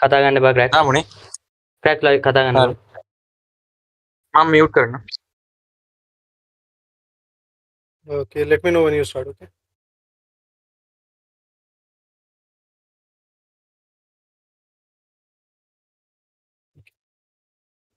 खाता करने पर क्रैक हाँ मुनी क्रैक खाता करने हाँ पर हाँ म्यूट करना Okay, let me know when you start. Okay.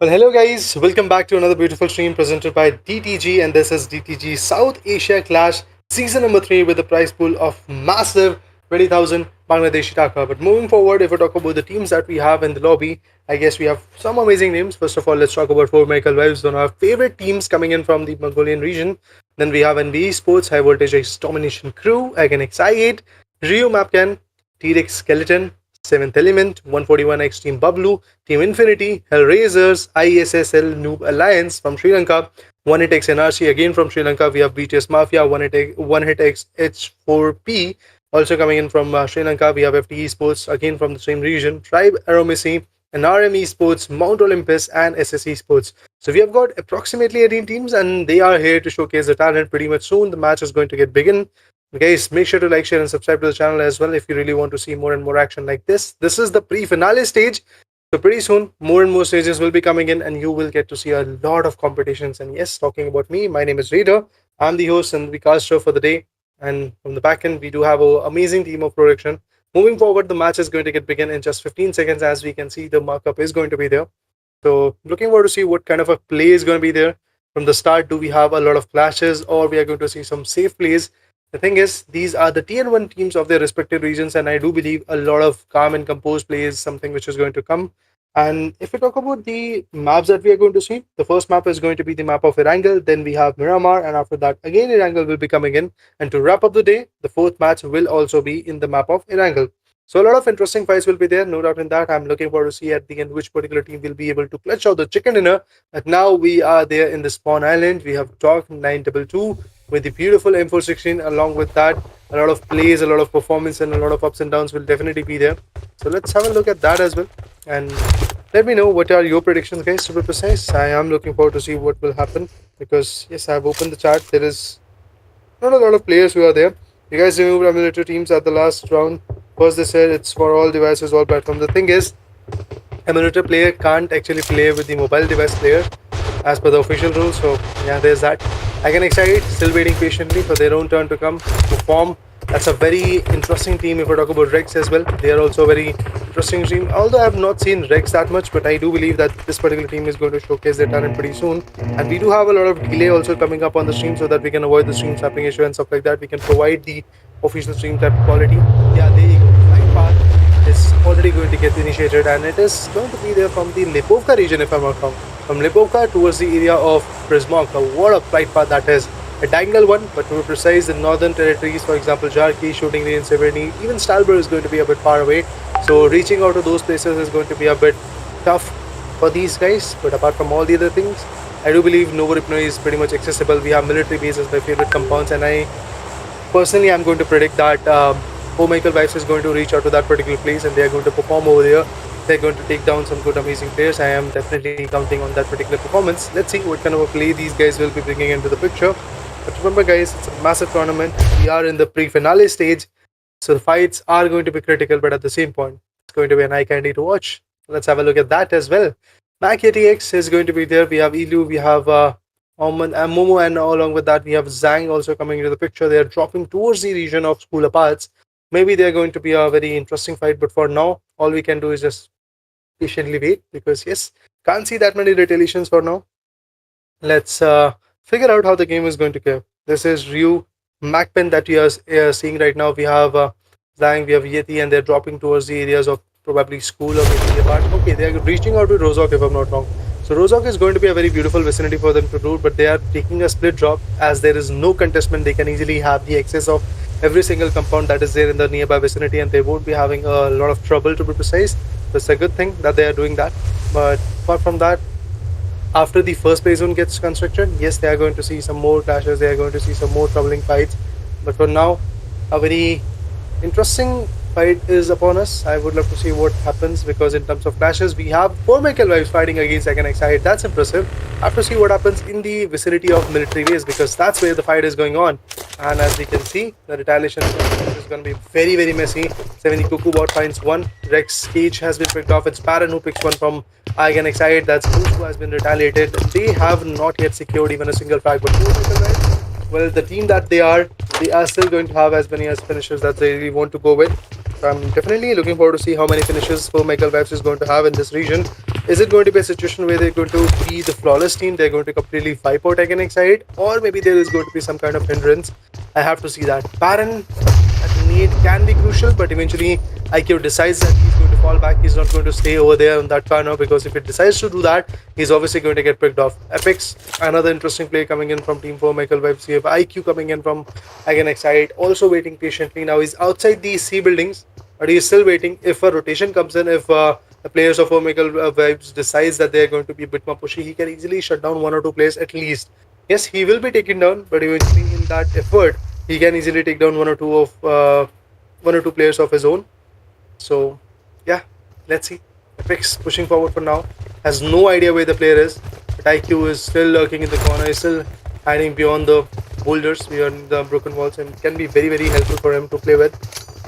Well, hello guys, welcome back to another beautiful stream presented by DTG, and this is DTG South Asia Clash season number 3 with a prize pool of massive 20,000 Bangladeshi Taka. But moving forward, if we talk about the teams that we have in the lobby, I guess we have some amazing names. First of all, let's talk about 4 Michael Wives, one of our favorite teams coming in from the Mongolian region. Then we have NBA Sports, High Voltage Ice Domination Crew, Again X-I8, Rio MAKPEN, TREX Skeleton, 7th Element, 141X Team BABLU, Team Infinity, HELLRAISERS, ISSL NOOB Alliance from Sri Lanka, 1hitX NRC again from Sri Lanka. We have BTS Mafia, 1hitX H4P also coming in from Sri Lanka. We have FTE Sports again from the same region, Tribe AEROMACY, NRME Sports, Mount Olympus, and SSE Sports. So we have got approximately 18 teams, and they are here to showcase the talent pretty much soon. The match is going to get begin. Guys, make sure to like, share, and subscribe to the channel as well if you really want to see more and more action like this. This is the pre-finale stage. So pretty soon, more and more stages will be coming in, and you will get to see a lot of competitions. And yes, talking about me, my name is Raider. I'm the host and the caster for the day. And from the back end, we do have an amazing team of production. Moving forward, the match is going to get begin in just 15 seconds. As we can see, the markup is going to be there. So looking forward to see what kind of a play is going to be there. From the start, do we have a lot of clashes, or we are going to see some safe plays? The thing is, these are the tier 1 teams of their respective regions, and I do believe a lot of calm and composed play is something which is going to come. And if we talk about the maps that we are going to see, the first map is going to be the map of Erangel, then we have Miramar, and after that again Erangel will be coming in. And to wrap up the day, the 4th match will also be in the map of Erangel. So a lot of interesting fights will be there, no doubt in that. I'm looking forward to see at the end which particular team will be able to clutch out the chicken dinner. But now we are there in the spawn island. We have Talk 922 with the beautiful M416. Along with that, a lot of plays, a lot of performance, and a lot of ups and downs will definitely be there. So let's have a look at that as well. And let me know what are your predictions, guys, to be precise. I am looking forward to see what will happen, because yes, I've opened the chat. There is not a lot of players who are there. You guys removed emulator teams at the last round. First they said it's for all devices, all platforms. The thing is, emulator player can't actually play with the mobile device player as per the official rules. So yeah, there's that. Again X-I8 still waiting patiently for their own turn to come to form. That's a very interesting team. If we talk about Rex as well, they are also a very interesting team. Although I have not seen Rex that much, but I do believe that this particular team is going to showcase their talent pretty soon. And we do have a lot of delay also coming up on the stream, so that we can avoid the stream snapping issue and stuff like that. We can provide the official stream type quality. Yeah, there you go. Flight path is already going to get initiated, and it is going to be there from the Lipovka region, if I'm not wrong. From Lipovka towards the area of Prizepool. What a flight path that is. A diagonal one, but to be precise, the northern territories, for example, Jarki, Shooting Range, Severny, even Stalber is going to be a bit far away. So reaching out to those places is going to be a bit tough for these guys. But apart from all the other things, I do believe Novoripno is pretty much accessible. We have military bases, my favorite compounds, and I personally am going to predict that 4Michael Wives is going to reach out to that particular place, and they are going to perform over there. They're going to take down some good amazing players. I am definitely counting on that particular performance. Let's see what kind of a play these guys will be bringing into the picture. But remember guys, it's a massive tournament. We are in the pre-finale stage, so the fights are going to be critical, but at the same point, it's going to be an eye candy to watch. Let's have a look at that as well. MAKTX is going to be there. We have Ilu, we have Momo, and along with that, we have Zhang also coming into the picture. They are dropping towards the region of School of Arts. Maybe they're going to be a very interesting fight, but for now, all we can do is just patiently wait, because yes, can't see that many retaliations for now. Let's figure out how the game is going to go. This is Ryu MAKPEN that we are seeing right now. We have Zhang, we have Yeti, and they're dropping towards the areas of probably School or maybe apart. Okay, they are reaching out to Rozok, if I'm not wrong. So Rozok is going to be a very beautiful vicinity for them to root, but they are taking a split drop. As there is no contestment, they can easily have the access of every single compound that is there in the nearby vicinity, and they won't be having a lot of trouble, to be precise. So it's a good thing that they are doing that. But apart from that, after the first play zone gets constructed, yes, they are going to see some more clashes, they are going to see some more troubling fights. But for now, a very interesting fight is upon us. I would love to see what happens, because in terms of clashes, we have 4Michael Wives fighting against Again X-I8. That's impressive. I have to see what happens in the vicinity of military base, because that's where the fight is going on. And as we can see, the retaliation is is going to be very, very messy. 70 Cuckoo bot finds one. Rex Cage has been picked off. It's Baron who picks one from Again Excited. That's Bruce who has been retaliated. They have not yet secured even a single frag. But well, the team that they are still going to have as many as finishes that they really want to go with. So I'm definitely looking forward to see how many finishes Michael Vibes is going to have in this region. Is it going to be a situation where they're going to be the flawless team, they're going to completely wipe out Again Excited, or maybe there is going to be some kind of hindrance? I have to see that. Baron at need can be crucial, but eventually IQ decides that he's going to fall back. He's not going to stay over there on that corner, because if it decides to do that, he's obviously going to get picked off. Epix, another interesting play coming in from Team 4 Michael Vibes. We have IQ coming in from Again Excited, also waiting patiently. Now he's outside these C buildings, but he's still waiting. If a rotation comes in, if the players of Michael Vibes decides that they're going to be a bit more pushy, he can easily shut down one or two players at least. Yes, he will be taken down, but eventually in that effort, he can easily take down one or two players of his own. So yeah, let's see. Epix pushing forward for now, has no idea where the player is, but IQ is still lurking in the corner, is still hiding beyond the boulders, beyond the broken walls, and can be very, very helpful for him to play with.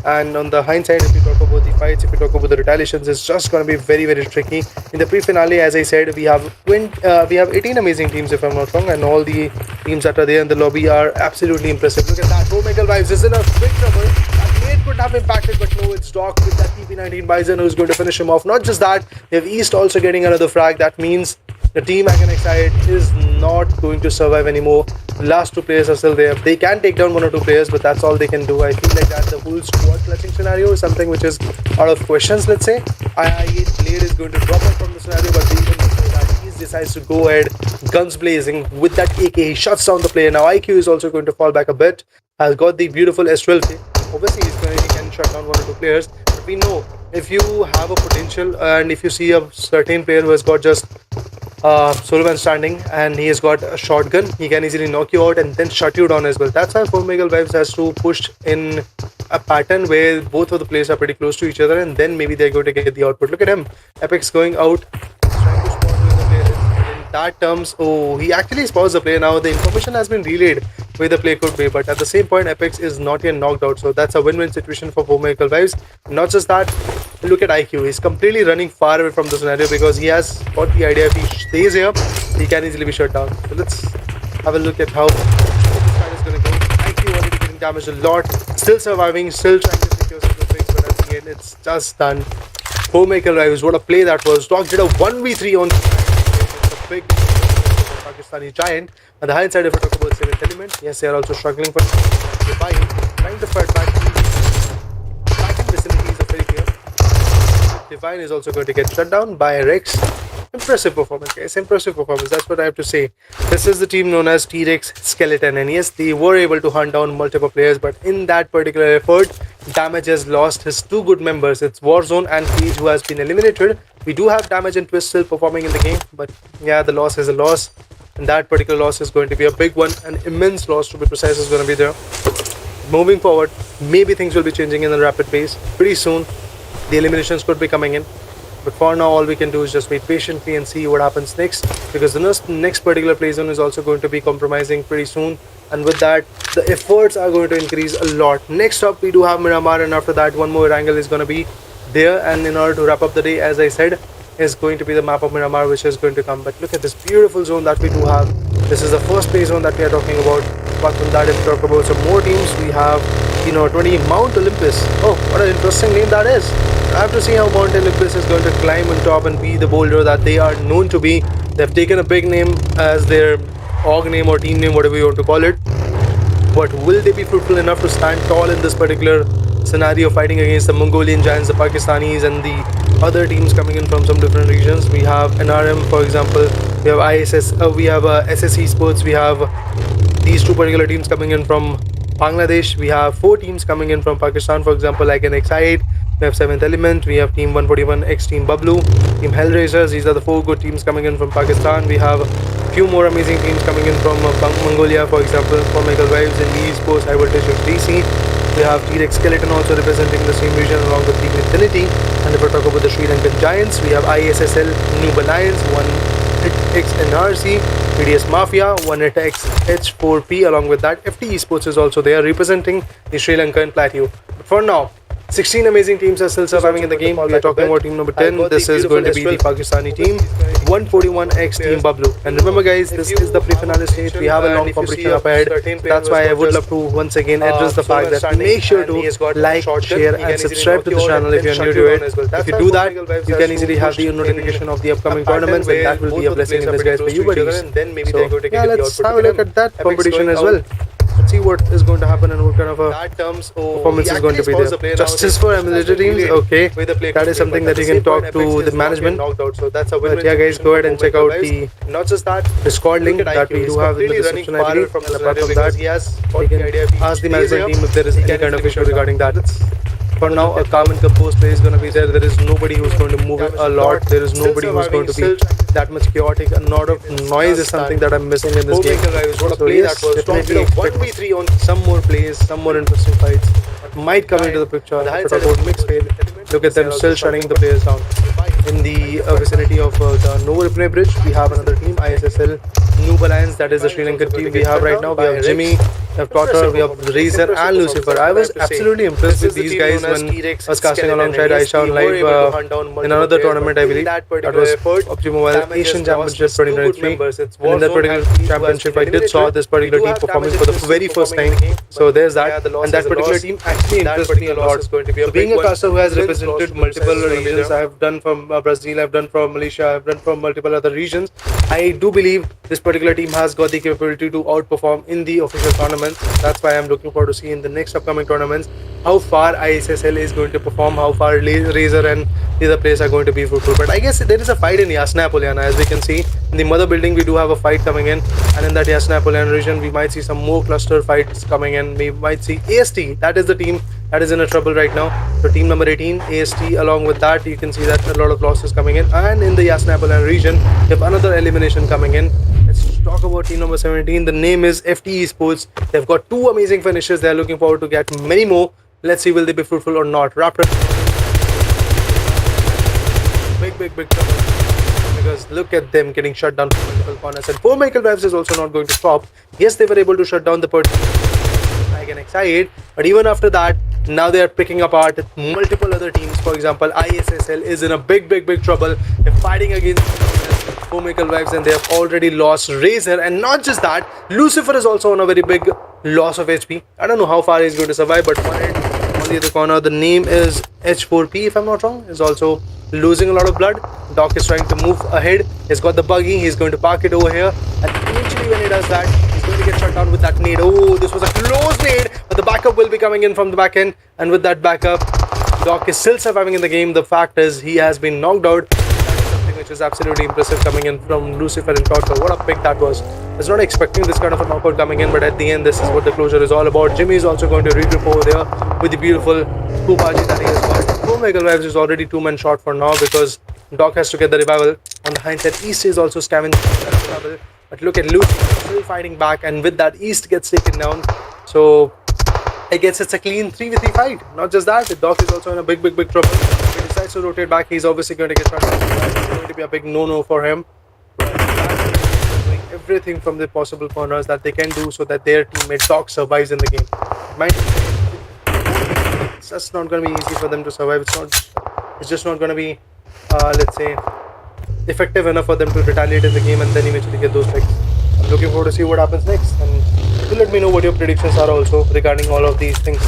And on the hindsight, if you talk about the fights, if you talk about the retaliations, it's just going to be very, very tricky. In the pre-finale, as I said, we have 18 amazing teams, if I'm not wrong, and all the teams that are there in the lobby are absolutely impressive. Look at that. Michael Vibes is in a big trouble. That nade could have impacted, but no, it's Doc with that TP19 Bison who's going to finish him off. Not just that, they have East also getting another frag. That means the team Again Excited is not going to survive anymore. The last two players are still there. They can take down one or two players, but that's all they can do. I feel like that the whole squad clutching scenario is something which is out of questions, let's say. II Blade is going to drop out from the scenario, but even before that, he decides to go ahead, guns blazing with that AK. He shuts down the player. Now IQ is also going to fall back a bit. Has got the beautiful S12. Obviously, he can shut down one or two players, but we know if you have a potential and if you see a certain player who has got just solo man standing and he has got a shotgun, he can easily knock you out and then shut you down as well. That's why Michael Vibes has to push in a pattern where both of the players are pretty close to each other, and then maybe they're going to get the output. Look at him, Epix going out, trying to spot where the player is. In that terms, oh, he actually spots the player. Now the information has been relayed where the play could be, but at the same point, Epix is not yet knocked out, so that's a win-win situation for Michael Vibes. Not just that, look at IQ. He's completely running far away from the scenario because he has got the idea if he stays here, he can easily be shut down. So let's have a look at how this fight is going to go. IQ already getting damaged a lot, still surviving, still trying to secure some of the things, but at the end, it's just done. Michael Vibes, what a play that was. Dog did a 1v3 on a big Pakistani giant. On the hindsight, if I talk about 7th element, yes, they are also struggling for Divine, trying to fight back in vicinity is very clear. Divine is also going to get shut down by Rex. Impressive performance, guys. Impressive performance. That's what I have to say. This is the team known as TREX Skeleton, and yes, they were able to hunt down multiple players, but in that particular effort, Damage has lost his two good members. It's Warzone and Cage who has been eliminated. We do have Damage and Twist still performing in the game, but yeah, the loss is a loss, and that particular loss is going to be a big one. An immense loss, to be precise, is going to be there. Moving forward, maybe things will be changing in a rapid pace. Pretty soon, the eliminations could be coming in. But for now, all we can do is just wait patiently and see what happens next, because the next particular play zone is also going to be compromising pretty soon, and with that, the efforts are going to increase a lot. Next up, we do have Miramar, and after that, one more angle is going to be there. And in order to wrap up the day, as I said, is going to be the map of Miramar, which is going to come. But look at this beautiful zone that we do have. This is the first play zone that we are talking about. Apart from that, if we talk about some more teams, we have 20 Mount Olympus. Oh, what an interesting name that is. I have to see how Mount Olympus is going to climb on top and be the boulder that they are known to be. They've taken a big name as their org name or team name, whatever you want to call it. But will they be fruitful enough to stand tall in this particular scenario, fighting against the Mongolian giants, the Pakistanis, and the other teams coming in from some different regions? We have NRM, for example. We have ISSL. We have ESPORTS. We have these two particular teams coming in from Bangladesh. We have 4 teams coming in from Pakistan, for example, like an Exide. We have 7th Element, we have Team 141 X Team BABLU, Team HELLRAISERS. These are the 4 good teams coming in from Pakistan. We have a few more amazing teams coming in from Mongolia, for example, for Michael Vibes in eSports, High Voltage of DC. We have TREX Skeleton also representing the same region along with Team Infinity. And if we talk about the Sri Lankan Giants, we have ISSL NOOB Alliance, 1HX PDS Mafia, 1HX H4P. Along with that, FT Esports is also there representing the Sri Lankan Plateau. for now, 16 amazing teams are still surviving in the game. We are talking about team number 10. This is going to be the Pakistani team, 141X Team BABLU. And remember guys, this is the pre-finale stage. We have a long competition up ahead. That's why I would love to once again address the fact that make sure to like, share and subscribe to the channel if you are new to it. If you do that, you can easily have the notification of the upcoming tournaments, and that will be a blessing in disguise for you buddies. So yeah, let's have a look at that competition as well. Let's see what is going to happen and what kind of a performance is going to be there. Justice for emulator teams, okay. That is something that you can talk to the management. But yeah guys, go ahead and check out the Discord link that we do have in the description, I believe. And apart from that, you can ask the management team if there is any kind of issue regarding that. For now, a calm and composed play is going to be there. There is nobody who's going to move a lot. There is nobody who's going to be that much chaotic. A lot of noise is something that I'm missing in this game. So yes, definitely expect some more plays, some more interesting fights might come into the picture. If I talk about mixed field, look at them still shutting the players down. In the vicinity of the NOOB bridge, we have another team, ISSL NOOB Alliance. That is the Sri Lankan team we have right now. We have Jimmy, we have Totter, we have Razor and Lucifer. I was absolutely impressed with these guys when I was casting alongside Aisha on live in another tournament, I believe. That was PUBG Mobile Asian Championship 2023. And in that particular championship, I did saw this particular team performing for the very first time. So there's that. And that particular team actually impressed me a lot. So being a caster who has represented multiple regions, I have done from Brazil, I've done from Malaysia, I've done from multiple other regions. I do believe this particular team has got the capability to outperform in the official tournaments. That's why I'm looking forward to see in the next upcoming tournaments how far ISSL is going to perform, how far Razor and the other players are going to be fruitful. But I guess there is a fight in Yasna Polyana. As we can see in the mother building, we do have a fight coming in, and in that Yasna Polyana region we might see some more cluster fights coming in. We might see AST, that is the team that is in a trouble right now. So team number 18, AST, along with that you can see that a lot of losses coming in. And in the Yasna Polyana region we have another elimination coming in. Let's talk about team number 17. The name is FT Esports. They've got 2 amazing finishes. They're looking forward to get many more. Let's see will they be fruitful or not. Raptor, big trouble, because look at them getting shut down from multiple corners. And 4 Michael Drives is also not going to stop. Yes, they were able to shut down the I can excite, but even after that, now they are picking apart multiple other teams. For example, ISSL is in a big trouble. They're fighting against 4 Michael Drives, and they have already lost Razor. And not just that, Lucifer is also on a very big loss of HP. I don't know how far he's going to survive, but one head on the other corner, the name is H4P if I'm not wrong, is also losing a lot of blood. Doc is trying to move ahead. He's got the buggy. He's going to park it over here, and eventually when he does that, he's going to get shut down with that nade. Oh, this was a close nade, but the backup will be coming in from the back end. And with that backup, Doc is still surviving in the game. The fact is he has been knocked out. That is something which is absolutely impressive coming in from Lucifer and Totter. What a pick that was. I was not expecting this kind of a knockout coming in, but at the end this is what the closure is all about. Jimmy is also going to regroup over there with the beautiful Kubaji that he has got. 4 Mega Drives is already 2-man shot for now because Doc has to get the revival. On the hindsight, East is also scavenging the revival. But look at Lucifer still fighting back, and with that East gets taken down. So I guess it's a clean 3v3 fight. Not just that, the Doc is also in a big trouble. If he decides to rotate back, he's obviously going to get shot down. It's going to be a big no-no for him. Doing everything from the possible corners that they can do so that their teammate Doc survives in the game. It's just not going to be easy for them to survive. It's just not going to be, let's say, effective enough for them to retaliate in the game and then eventually get those picks. I'm looking forward to see what happens next, and do let me know what your predictions are also regarding all of these things.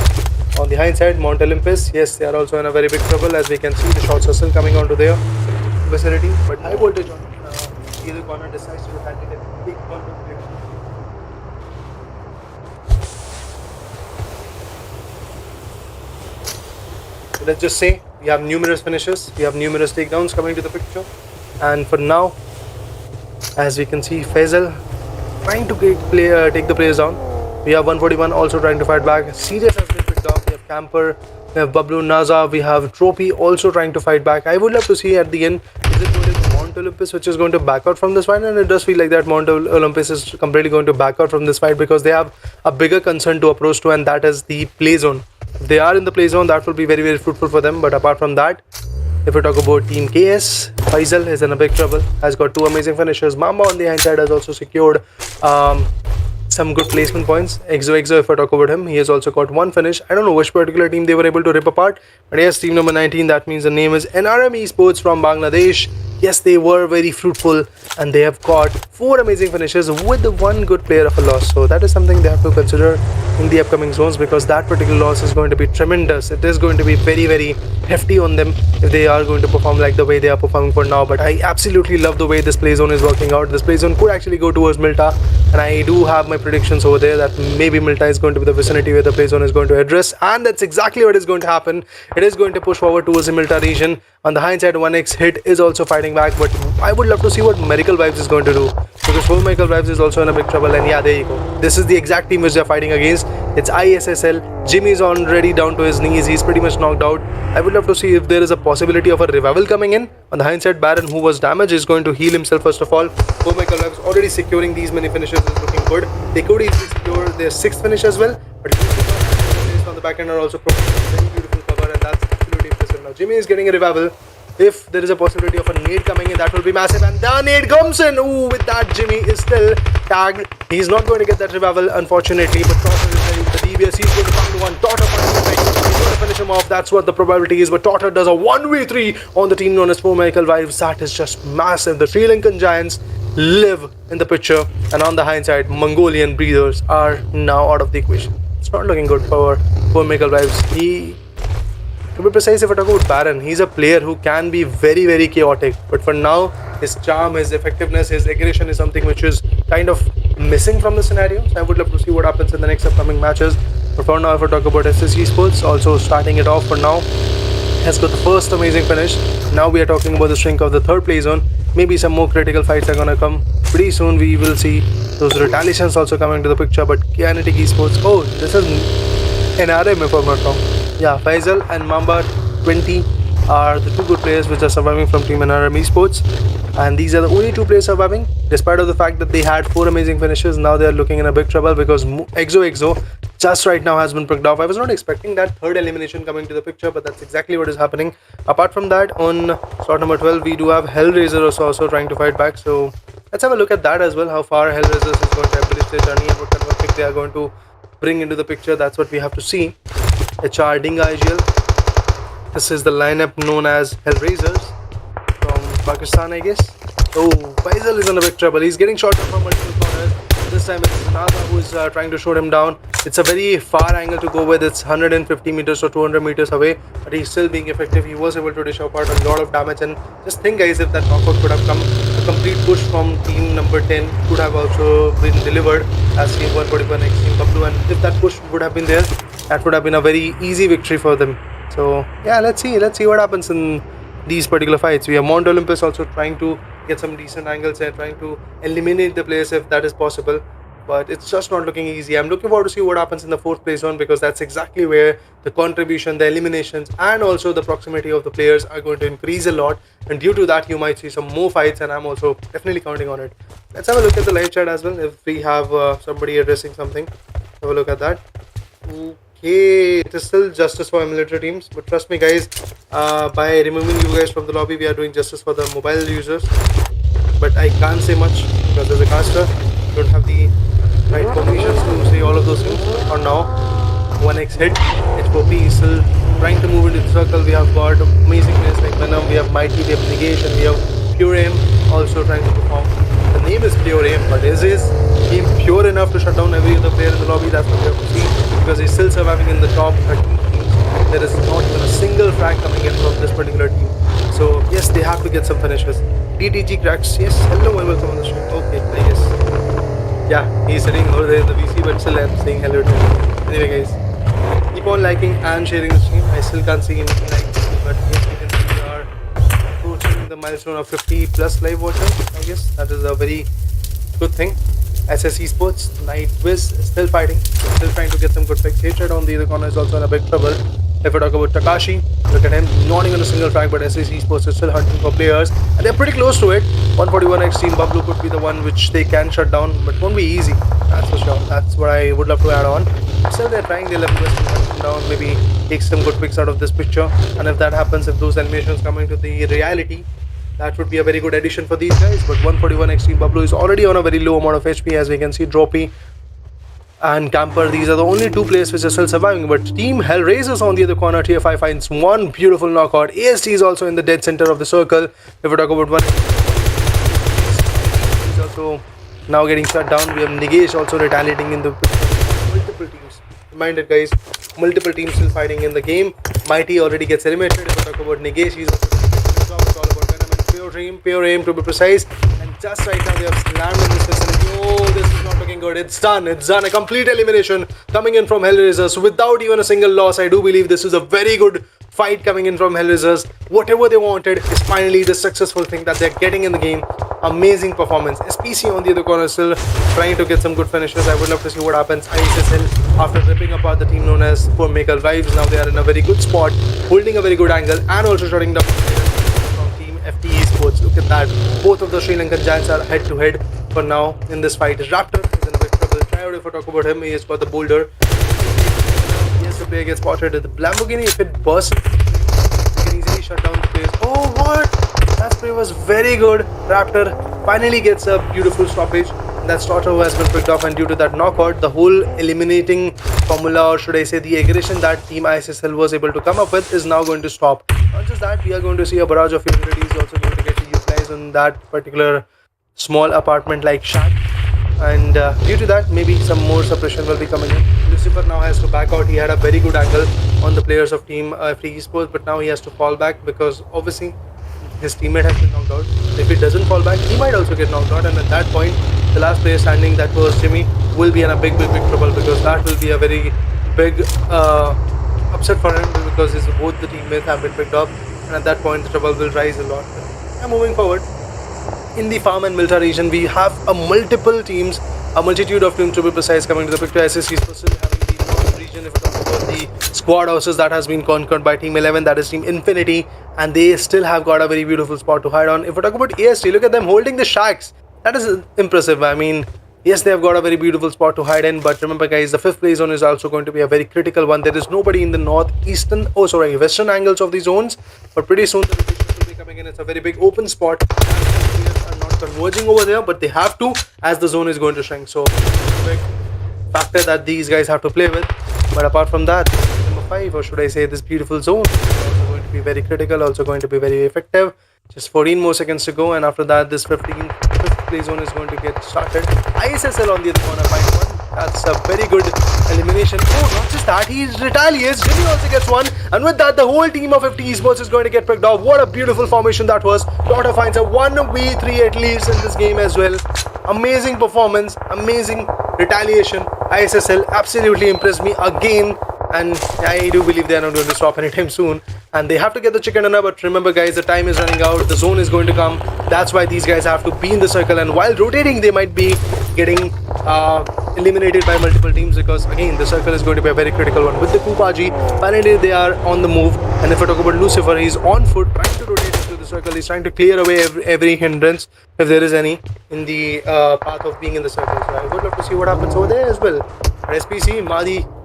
On the hindsight, Mount Olympus, yes, they are also in a very big trouble. As we can see, the shots are still coming onto their vicinity, but high voltage on either corner decides to retaliate a big one. So let's just say we have numerous finishes, we have numerous takedowns coming to the picture, and for now, as we can see, Faisal trying to take the players down. We have 141 also trying to fight back. Serious has been picked up. We have Camper, we have BABLU, Naza, we have Trophy also trying to fight back. I would love to see at the end, is it going to be Mount Olympus which is going to back out from this fight? And it does feel like that Mount Olympus is completely going to back out from this fight because they have a bigger concern to approach to, and that is the play zone. If they are in the play zone, that will be very fruitful for them. But apart from that, if we talk about Team KS, Faisal is in a big trouble, has got 2 amazing finishers. Mamba on the hindsight has also secured 7 some good placement points. Exo, if I talk about him, he has also got one finish. I don't know which particular team they were able to rip apart, but yes, team number 19, that means the name is NRM Esports from Bangladesh. Yes, they were very fruitful and they have got 4 amazing finishes with the 1 good player of a loss. So that is something they have to consider in the upcoming zones, because that particular loss is going to be tremendous. It is going to be very, very hefty on them if they are going to perform like the way they are performing for now. But I absolutely love the way this play zone is working out. This play zone could actually go towards Milta, and I do have my predictions over there that maybe Milta is going to be the vicinity where the play zone is going to address, and that's exactly what is going to happen. It is going to push forward towards the Milta region. On the hindsight, 1x hit is also fighting back, but I would love to see what Miracle Vibes is going to do, because 4 Miracle Vibes is also in a big trouble. And yeah, there you go. This is the exact team which they're fighting against. It's ISSL. Jimmy is already down to his knees. He's pretty much knocked out. I would love to see if there is a possibility of a revival coming in. On the hindsight, Baron, who was damaged, is going to heal himself first of all. 4 Miracle Vibes already securing these many finishes is looking good. They could easily secure their 6th finish as well, but on the back end are also providing very beautiful cover, and that's absolutely impressive. Now Jimmy is getting a revival. If there is a possibility of a nade coming in, that will be massive, and the nade comes in. Ooh, with that, Jimmy is still tagged. He's not going to get that revival, unfortunately, but Totter is ready with the DBS. He's going to find one. Totter he's going to finish him off. That's what the probability is, but Totter does a 1v3 on the team known as 4 Miracle Vibes. That is just massive. The Sri Lankan Giants live in the picture, and on the hindsight, Mongolian Breathers are now out of the equation. It's not looking good for 4 Miracle Vibes. To be precise, if I talk about Baron, he's a player who can be very, very chaotic, but for now, his charm, his effectiveness, his aggression is something which is kind of missing from the scenario. So I would love to see what happens in the next upcoming matches. But for now, if I talk about Esports, also starting it off for now, has got the first amazing finish. Now we are talking about the shrink of the 3rd play zone. Maybe some more critical fights are gonna come pretty soon. We will see those retaliations also coming to the picture. But Kinetic Esports, oh, this is NRM if I'm not wrong. Yeah, Faisal and Mamba 20 are the 2 good players which are surviving from Team NRM Esports, and these are the only 2 players surviving, despite of the fact that they had 4 amazing finishes. Now they are looking in a big trouble because Exo just right now has been picked off. I was not expecting that 3rd elimination coming to the picture, but that's exactly what is happening. Apart from that, on slot number 12, we do have HELLRAISERS also trying to fight back. So let's have a look at that as well, how far HELLRAISERS is going to establish their journey and what kind of a pick they are going to bring into the picture. That's what we have to see. HR Dinga IGL. This is the lineup known as HELLRAISERS from Pakistan, I guess. Oh, Faisal is in a big trouble. He's getting shot from multiple corners. This time it's Nada who is trying to shoot him down. It's a very far angle to go with. It's 150 meters or 200 meters away, but he's still being effective. He was able to dish out a lot of damage, and just think, guys, if that knockout could have come, a complete push from team number 10 could have also been delivered as team 141 x team BABLU, and if that push would have been there, that would have been a very easy victory for them. So yeah, let's see what happens in these particular fights. We have Mount Olympus also trying to get some decent angles there, trying to eliminate the players if that is possible, but it's just not looking easy. I'm looking forward to see what happens in the 4th play zone, because that's exactly where the contribution, the eliminations, and also the proximity of the players are going to increase a lot, and due to that you might see some more fights, and I'm also definitely counting on it. Let's have a look at the live chat as well, if we have somebody addressing something. Have a look at that. Okay, it is still justice for military teams, but trust me, guys, by removing you guys from the lobby, we are doing justice for the mobile users. But I can't say much because as a caster, I don't have the right permissions to say all of those things. For now, 1x hit, H4P is still trying to move into the circle. We have got amazing players like Venom, we have Mighty, we have Negation, we have Pure Aim also trying to perform. The name is Pure Aim, but is his game pure enough to shut down every other player in the lobby? That's what we have to see, because he's still surviving in the top 13 teams. There is not even a single frag coming in from this particular team. So yes, they have to get some finishes. DTG cracks, yes, hello and welcome on the stream. Okay, I guess. Yeah, he's sitting over there in the VC, but still I'm saying hello to him. Anyway, guys, keep on liking and sharing the stream. I still can't see any likes, but yes, we can see we are approaching the milestone of 50 plus live watchers. I guess that is a very good thing. Esports, Nightwiz is still fighting, still trying to get some good picks. Hatred on the other corner is also in a big trouble. If I talk about Takashi, look at him, not even a single frag, but Esports is still hunting for players, and they're pretty close to it. 141x team BABLU could be the one which they can shut down, but it won't be easy, that's for sure. That's what I would love to add on. Still, they're trying their level best to hunt them down, maybe take some good picks out of this picture, and if that happens, if those animations come into the reality, that would be a very good addition for these guys. But 141x team BABLU is already on a very low amount of HP, as we can see. Droppy and Camper. These are the only two players which are still surviving. But Team HELLRAISERS on the other corner, Tier 5 finds one beautiful knockout. AST is also in the dead center of the circle. If we talk about one, he's also now getting shut down. We have Nigesh also retaliating in the multiple teams. Reminded guys, multiple teams still fighting in the game. Mighty already gets eliminated. If we talk about Nigesh, he's also doing a good job. It's all about venom and pure aim to be precise. And just right now they have slammed in this vicinity. Oh, this is not looking good. It's done. It's done. A complete elimination coming in from HELLRAISERS without even a single loss. I do believe this is a very good fight coming in from HELLRAISERS. Whatever they wanted is finally the successful thing that they're getting in the game. Amazing performance. SPC on the other corner still trying to get some good finishes. I would love to see what happens. ISSL, after ripping apart the team known as Pmpl Vibes, now they are in a very good spot, holding a very good angle and also shutting down from Team ESPORTS. Look at that. Both of the Sri Lankan giants are head to head for now in this fight. Raptor is in a big trouble. Triod, if I talk about him, he has got the boulder. Yes, the player gets spotted. The Lamborghini, if it bursts, you can easily shut down the place. Oh, what? That spray was very good. Raptor finally gets a beautiful stoppage. That starter has been picked off, and due to that knockout, the whole eliminating formula, or should I say the aggression that Team ISSL was able to come up with, is now going to stop. Not just that, we are going to see a barrage of utilities also going to get utilized in that particular small apartment like shack, and due to that maybe some more suppression will be coming in. Lucifer now has to back out. He had a very good angle on the players of Team ESPORTS, but now he has to fall back because obviously his teammate has been knocked out. If he doesn't fall back, he might also get knocked out, and at that point the last player standing, that was Jimmy, will be in a big trouble, because that will be a very big upset for him, because both the teammates have been picked up, and at that point the trouble will rise a lot. And moving forward, in the farm and Milta region, we have a multitude of teams to be precise, coming to the picture. SSC is still having the north region. If we talk about the squad houses, that has been conquered by Team 11, that is Team Infinity, and they still have got a very beautiful spot to hide on. If we talk about AST, look at them holding the shacks. That is impressive. I mean, yes, they have got a very beautiful spot to hide in, but remember guys, the 5th play zone is also going to be a very critical one. There is nobody in the western angles of the zones, but pretty soon the rotations will be coming in. It's a very big open spot. Players are not converging over there, but they have to, as the zone is going to shrink. So big factor that these guys have to play with. But apart from that, number 5, or should I say this beautiful zone, is also going to be very critical, also going to be very effective. Just 14 more seconds to go, and after that this 5th play zone is going to get started. ISSL on the other corner finds one. That's a very good elimination. Oh, not just that, he retaliates. Jimmy also gets one, and with that the whole team of 50 esports is going to get picked off. What a beautiful formation that was. Daughter finds a 1v3 at least in this game as well. Amazing performance, amazing retaliation. ISSL absolutely impressed me again, and I do believe they are not going to stop anytime soon, and they have to get the chicken dinner. But remember guys, the time is running out, the zone is going to come. That's why these guys have to be in the circle, and while rotating they might be getting eliminated by multiple teams, because again the circle is going to be a very critical one. With the Kupaji, finally they are on the move, and if I talk about Lucifer, he's on foot trying to rotate into the circle. He's trying to clear away every hindrance, if there is any, in the path of being in the circle. So I would love to see what happens over there as well. But SPC,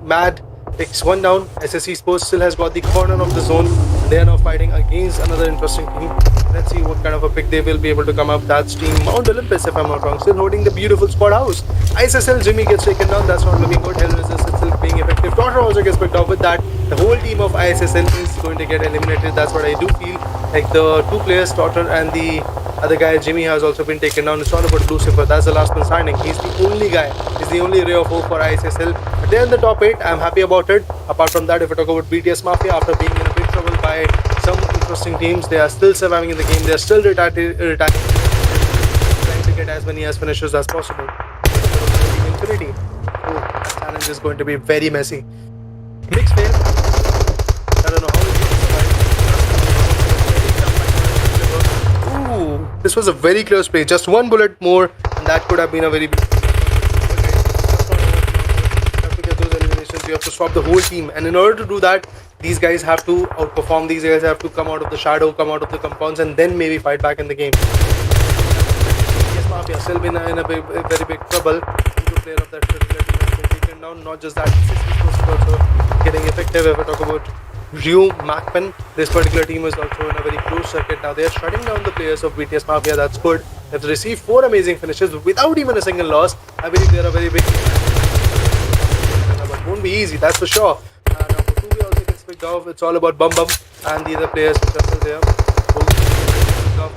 Mad takes one down. SSC Sports still has got the corner of the zone. They are now fighting against another interesting team. Let's see what kind of a pick they will be able to come up. That's Team Mount Olympus, if I'm not wrong, still holding the beautiful squad house. ISSL, Jimmy gets taken down. That's not looking good. HELLRAISERS is still being effective. Daughter also gets picked up. With that, the whole team of ISSL is going to get eliminated. That's what I do feel. Like the 2 players, Daughter and the other guy, Jimmy, has also been taken down. It's all about Lucifer. That's the last man standing. He's the only guy. He's the only ray of hope for ISSL. But they're in the top 8. I'm happy about it. Apart from that, if I talk about BTS Mafia, after being in a big trouble by some interesting teams, they are still surviving in the game. They are still retiring, trying to get as many finishes as possible. Infinity. Oh, that challenge is going to be very messy. Mixed fail. I don't know how it's going to survive. Ooh, this was a very close play. Just one bullet more, and that could have been a very big. You have to stop the whole team, and in order to do that, these guys have to outperform. These guys have to come out of the shadow, come out of the compounds, and then maybe fight back in the game. Yes, Mafia still been in a very big trouble. The player of that particular team has been taken down. Not just that, is also getting effective. If I talk about MAKPEN, this particular team is also in a very close circuit. Now they are shutting down the players of BTS Mafia. That's good. They've received 4 amazing finishes without even a single loss. I believe they are a very big team. won't be easy, that's for sure. Now for 2B also gets picked off. It's all about Bum and the other players which are still there.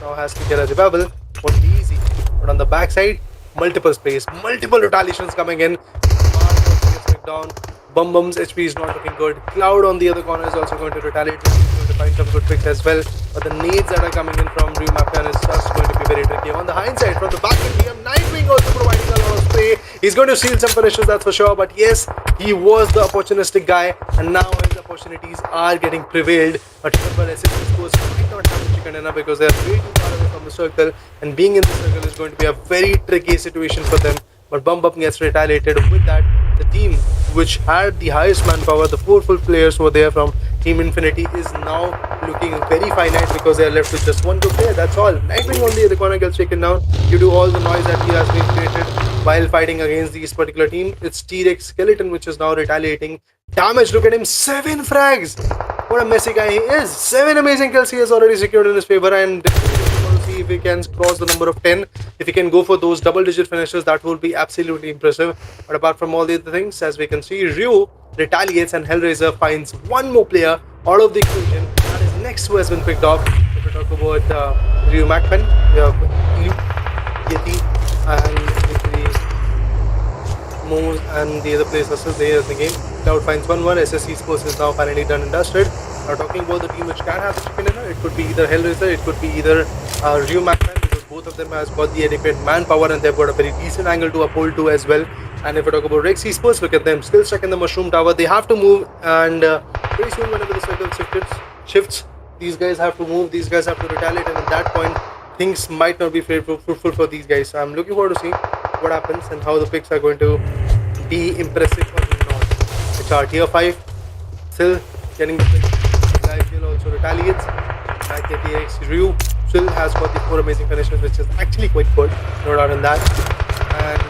Now has to get a rebabble. Won't be easy. But on the backside, multiple sprays, multiple retaliations coming in. Mark also gets picked down. Bum's HP is not looking good. Cloud on the other corner is also going to retaliate. He's going to find some good picks as well. But the nades that are coming in from MAKPEN is just going to be very tricky. On the hindsight, from the back end, Nightwing also providing a lot of spray. He's going to steal some finishes, that's for sure. But yes, he was the opportunistic guy, and now his opportunities are getting prevailed. But remember, SSC scores might not have the chicken enough because they are way too far away from the circle, and being in the circle is going to be a very tricky situation for them. But Bum gets retaliated. With that, the team which had the highest manpower, the 4 full players who were there from Team Infinity, is now looking very finite because they are left with just 1 good player. That's all. Nightwing on the other corner gets taken down due to all the noise that he has been created while fighting against this particular team. It's TREX Skeleton which is now retaliating. Damage, look at him, 7 frags. What a messy guy he is. 7 amazing kills he has already secured in his favor, and see if he can cross the number of 10. If he can go for those double-digit finishes, that will be absolutely impressive. But apart from all the other things, as we can see, Ryu retaliates and Hellraiser finds 1 more player out of the equation. That is next who has been picked off. If we talk about Ryu MAKPEN, we have Yeti and Moose and the other players are still there in the game. Cloud finds 1-1. SSC Sports is now finally done and dusted. Now talking about the team which can have the chicken dinner, it could be either Hellraiser, it could be either Ryu MAKPEN, because both of them has got the adequate manpower and they've got a very decent angle to uphold to as well. And if we talk about TREX Esports, look at them, still stuck in the mushroom tower. They have to move, and very soon whenever the circle shifts, these guys have to move, these guys have to retaliate, and at that point things might not be fruitful for these guys. So I'm looking forward to see what happens and how the picks are going to be impressive or not. It's our tier 5 still getting the picks. ISSL also retaliates. Like the TREX, Ryu still has got the 4 amazing finishes, which is actually quite good, no doubt in that. And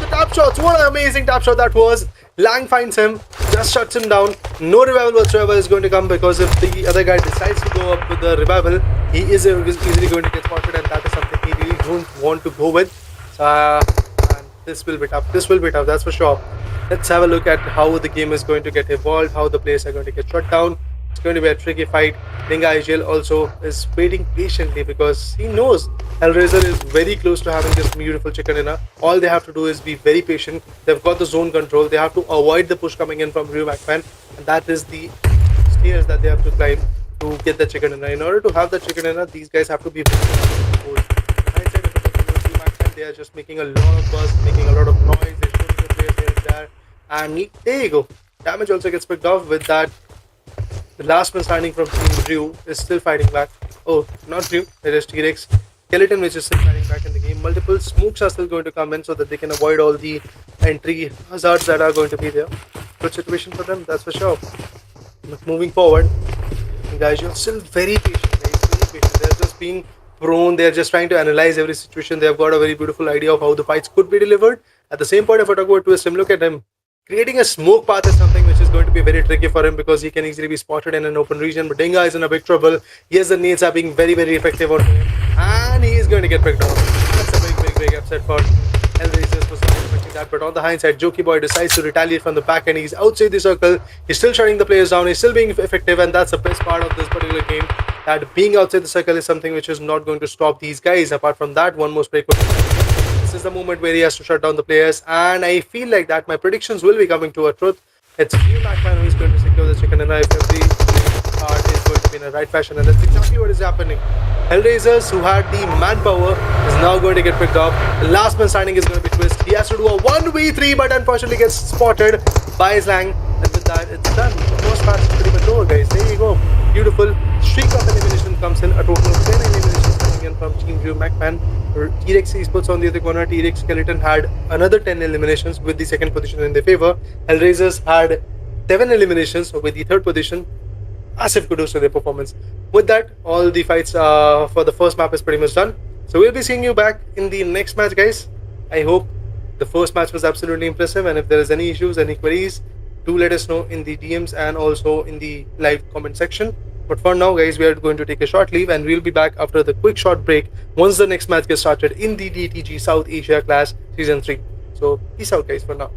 the tap shots, what an amazing tap shot that was. Lang finds him, just shuts him down. No revival whatsoever is going to come, because if the other guy decides to go up with the revival, he is easily going to get spotted, and that is something he really don't want to go with. And this will be tough. This will be tough, that's for sure. Let's have a look at how the game is going to get evolved, how the players are going to get shut down. It's going to be a tricky fight. ISSL also is waiting patiently because he knows Hellraiser is very close to having this beautiful chicken dinner. All they have to do is be very patient. They've got the zone control. They have to avoid the push coming in from Ryu MAKPEN, and that is the stairs that they have to climb to get the chicken dinner. In order to have the chicken dinner, these guys have to be very careful. They are just making a lot of buzz, making a lot of noise. They're shooting the players here and there, and there you go. Damage also gets picked off. With that, the last man standing from Team Ryu is still fighting back. Oh, not Ryu, it is TREX Skeleton which is still fighting back in the game. Multiple smokes are still going to come in so that they can avoid all the entry hazards that are going to be there. Good situation for them, that's for sure. But moving forward, guys, you're still very patient, guys, very patient. They're just being prone, they're just trying to analyze every situation. They've got a very beautiful idea of how the fights could be delivered. At the same point, if I talk about Twist him, look at him. Creating a smoke path is something which is going to be very tricky for him because he can easily be spotted in an open region. But Dinga is in a big trouble. Yes, the nades are being very, very effective on him, and he is going to get picked off. That's a big upset for Hellraisers. Was not expecting that. But on the hindsight, Jokey Boy decides to retaliate from the back end. He's outside the circle. He's still shutting the players down. He's still being effective, and that's the best part of this particular game. That being outside the circle is something which is not going to stop these guys. Apart from that, one more spray could. This is the moment where he has to shut down the players, and I feel like that my predictions will be coming to a truth. It's Ryu MAKPEN who is going to secure the chicken dinner if every part is going to be in the right fashion, and that's exactly what is happening. Hellraisers, who had the manpower, is now going to get picked up. The last man standing is going to be Twist. He has to do a 1v3, but unfortunately gets spotted by Slang, and with that it's done. The first match is pretty much over, guys. There you go. Beautiful streak of elimination comes in. A total of 10 eliminations coming in from Team Ryu MAKPEN. TREX Esports on the other corner, TREX Skeleton had another 10 eliminations with the second position in their favor. Hellraisers had 7 eliminations with the third position. Massive kudos to their performance. With that, all the fights for the first map is pretty much done. So we'll be seeing you back in the next match, guys. I hope the first match was absolutely impressive, and if there is any issues, any queries, do let us know in the DMs and also in the live comment section. But for now, guys, we are going to take a short leave, and we'll be back after the quick short break once the next match gets started in the DTG South Asia Clash Season 3. So peace out, guys, for now.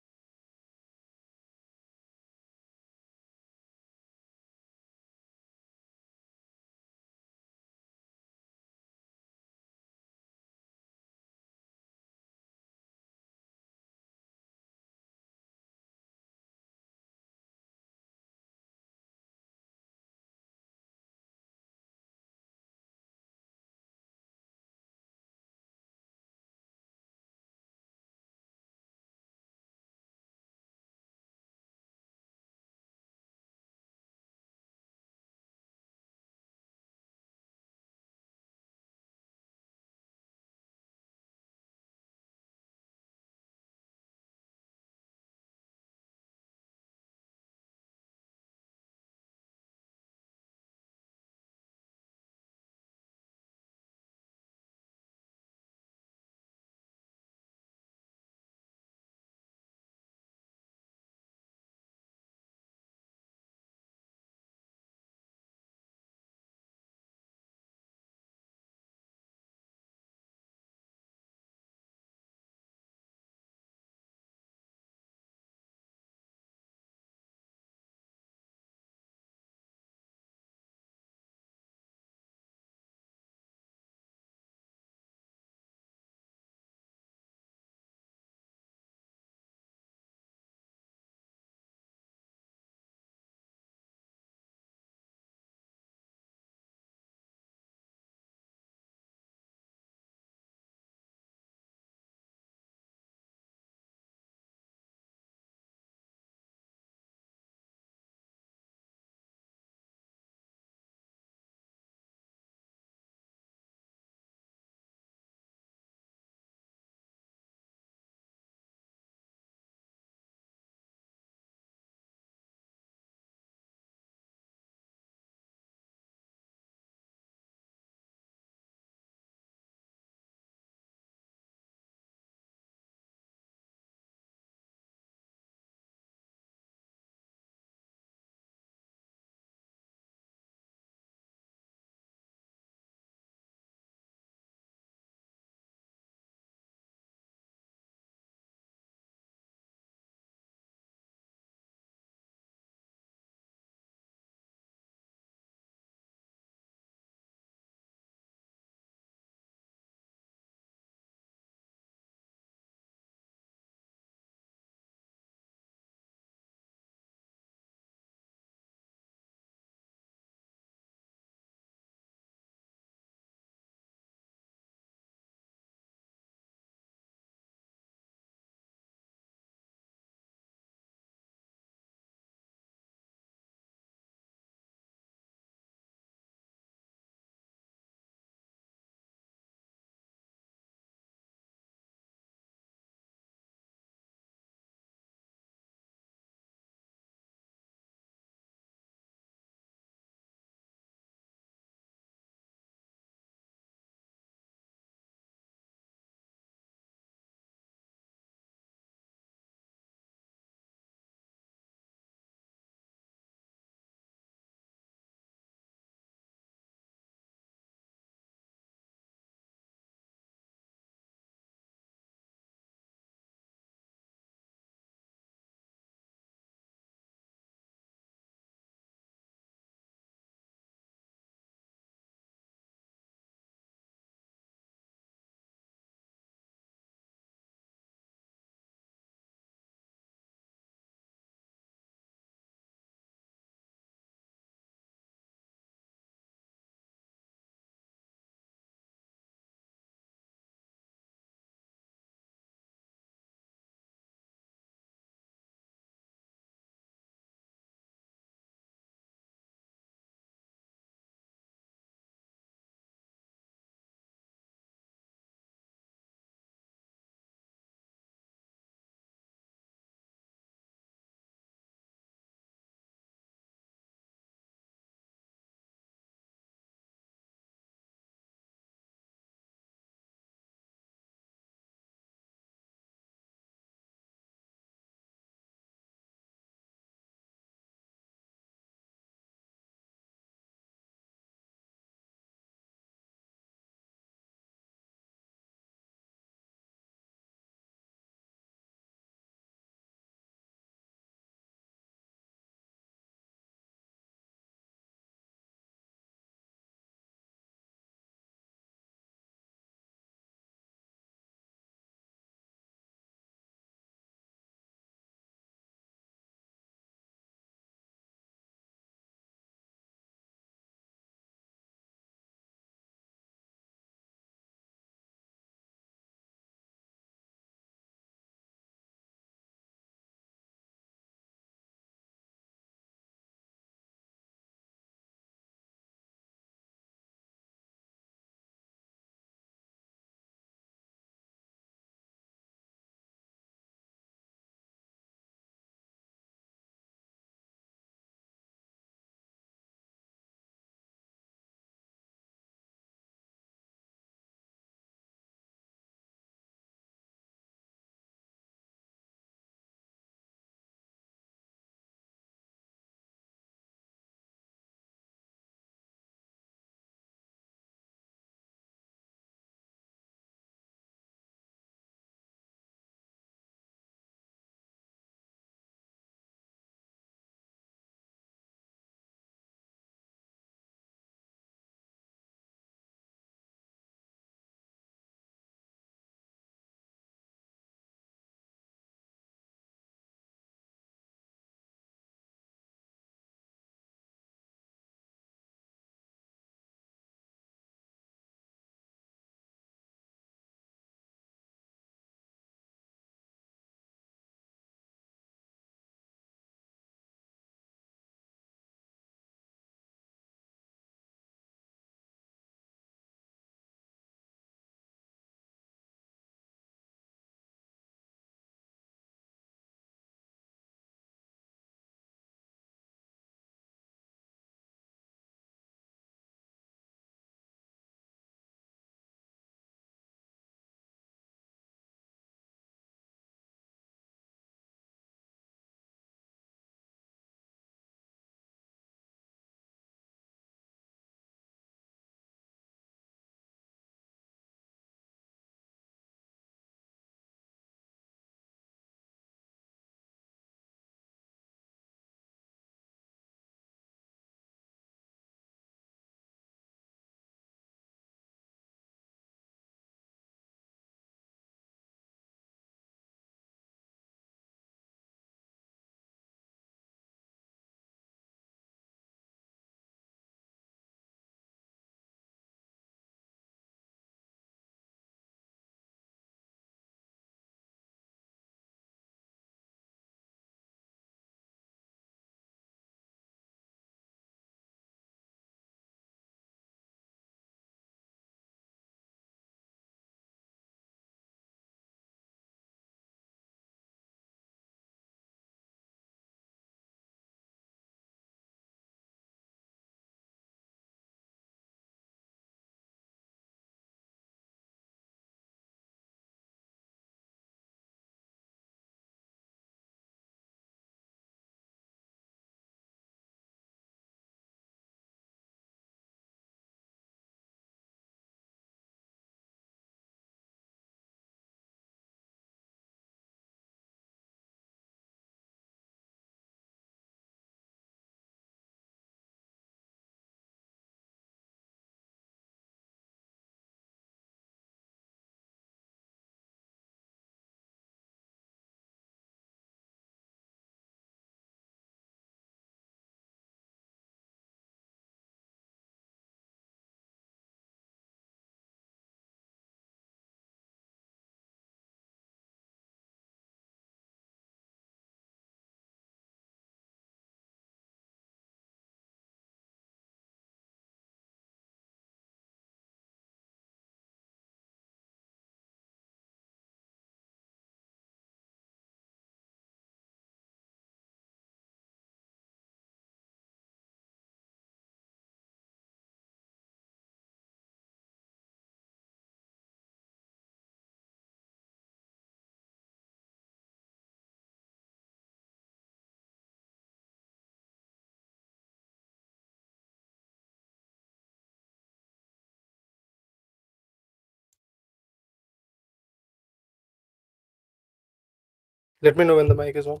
Let me know when the mic is on.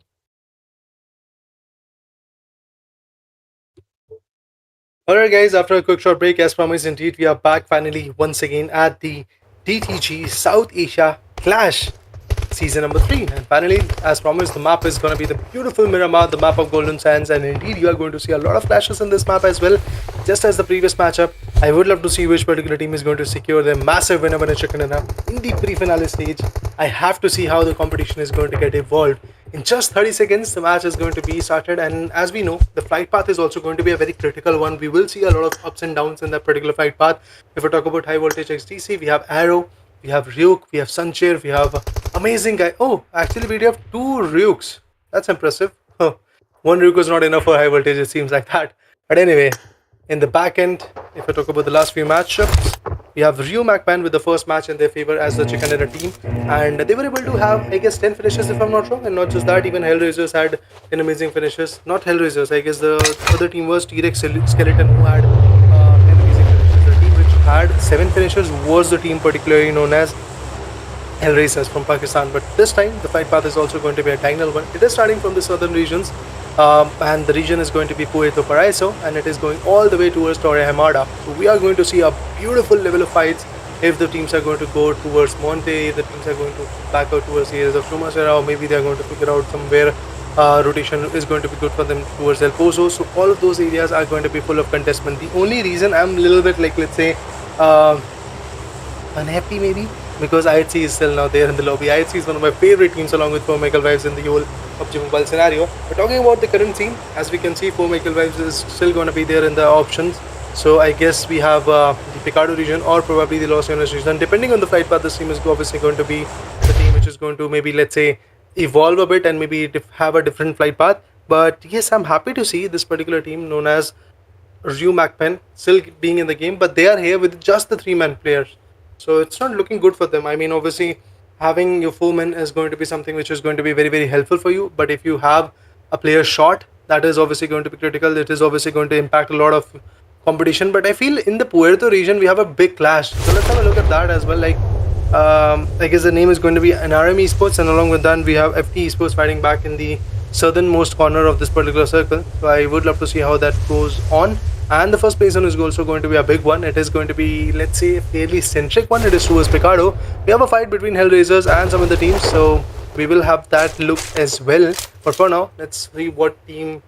Alright guys, after a quick short break, as promised indeed, we are back finally once again at the DTG South Asia Clash season number 3, and finally, as promised, the map is going to be the beautiful Miramar, the map of Golden Sands, and indeed you are going to see a lot of clashes in this map as well. Just as the previous matchup, I would love to see which particular team is going to secure their massive winner when chicken dinner in the pre-finale stage. I have to see how the competition is going to get evolved. In just 30 seconds, the match is going to be started, and as we know, the flight path is also going to be a very critical one. We will see a lot of ups and downs in that particular flight path. If we talk about high voltage XDC, we have Aero, we have Ryuk, we have Sancher, we have amazing guy. Oh, actually we have 2 Ryuks. That's impressive. Huh. 1 Ryuk was not enough for high voltage, it seems like that. But anyway, in the back end, if I talk about the last few matchups, we have MAKPEN with the first match in their favor as the chicken dinner team, and they were able to have, I guess, 10 finishes if I'm not wrong. And not just that, even HELLRAISERS had 10 amazing finishes. Not HELLRAISERS, I guess the other team was TREX Skeleton, who had 10 amazing finishes. The team which had 7 finishes was the team particularly known as HELLRAISERS from Pakistan. But this time the fight path is also going to be a diagonal one. It is starting from the southern regions, and the region is going to be Puerto Paraíso, and it is going all the way towards Torre Hamada. So we are going to see a beautiful level of fights. If the teams are going to go towards Monte, the teams are going to back out towards the areas of Chumacera, or maybe they are going to figure out somewhere rotation is going to be good for them towards El Pozo. So all of those areas are going to be full of contestment. The only reason I'm a little bit like, let's say, unhappy maybe, because ISSL is still now there in the lobby. ISSL is one of my favorite teams along with Pmpl Vibes in the whole PUBG Mobile scenario. But talking about the current scene, as we can see, Pmpl Vibes is still going to be there in the options. So I guess we have the Picardo region or probably the Los Angeles region. Depending on the flight path, this team is obviously going to be the team which is going to maybe, let's say, evolve a bit and maybe have a different flight path. But yes, I'm happy to see this particular team known as MAKPEN still being in the game, but they are here with just the 3-man players. So it's not looking good for them. I mean, obviously, having your 4 men is going to be something which is going to be very, very helpful for you. But if you have a player short, that is obviously going to be critical. It is obviously going to impact a lot of competition. But I feel in the Puerto region, we have a big clash. So let's have a look at that as well. Like, I guess the name is going to be AEROMACY Esports, and along with that, we have FT Esports fighting back in the southernmost corner of this particular circle. So I would love to see how that goes on. And the first place one is also going to be a big one. It is going to be, let's say, a fairly centric one. It is towards Picardo. We have a fight between HELLRAISERS and some of the teams, so we will have that look as well. But for now, let's see what team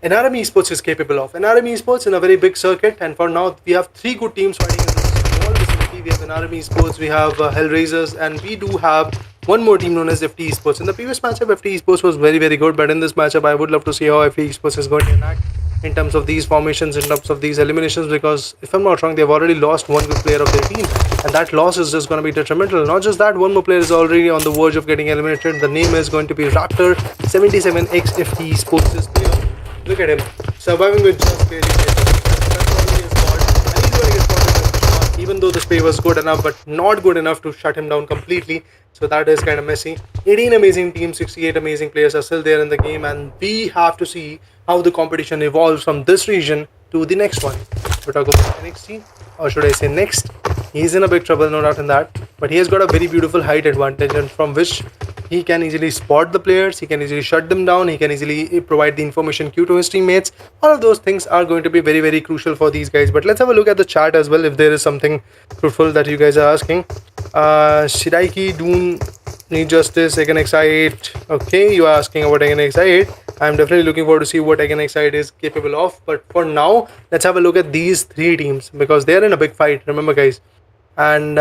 AEROMACY Esports is capable of. AEROMACY Esports in a very big circuit, and for now, we have 3 good teams fighting in this small vicinity. We have AEROMACY Esports, we have HELLRAISERS, and we do have one more team known as FT Esports. In the previous matchup, FT Esports was very, very good, but in this matchup, I would love to see how FT Esports is going to enact in terms of these formations, in terms of these eliminations, because if I'm not wrong, they've already lost one good player of their team, and that loss is just going to be detrimental. Not just that, one more player is already on the verge of getting eliminated. The name is going to be Raptor77X FT Esports. This player, look at him, surviving with just barely. That's already his fault, and he's going to get spotted, even though the spray was good enough, but not good enough to shut him down completely. So that is kind of messy. 18 amazing teams, 68 amazing players are still there in the game, and we have to see how the competition evolves from this region to the next one. We're talking about NXT, or should I say next. He's in a big trouble, no doubt in that, but he has got a very beautiful height advantage, and from which he can easily spot the players, he can easily shut them down, he can easily provide the information queue to his teammates. All of those things are going to be very, very crucial for these guys. But let's have a look at the chat as well, if there is something fruitful that you guys are asking. Shiraiki, Doon, Need Justice, Again Excite. Okay, you are asking about Again Excite. I'm definitely looking forward to see what Again Excite is capable of. But for now, let's have a look at these 3 teams, because they're in a big fight, remember guys. And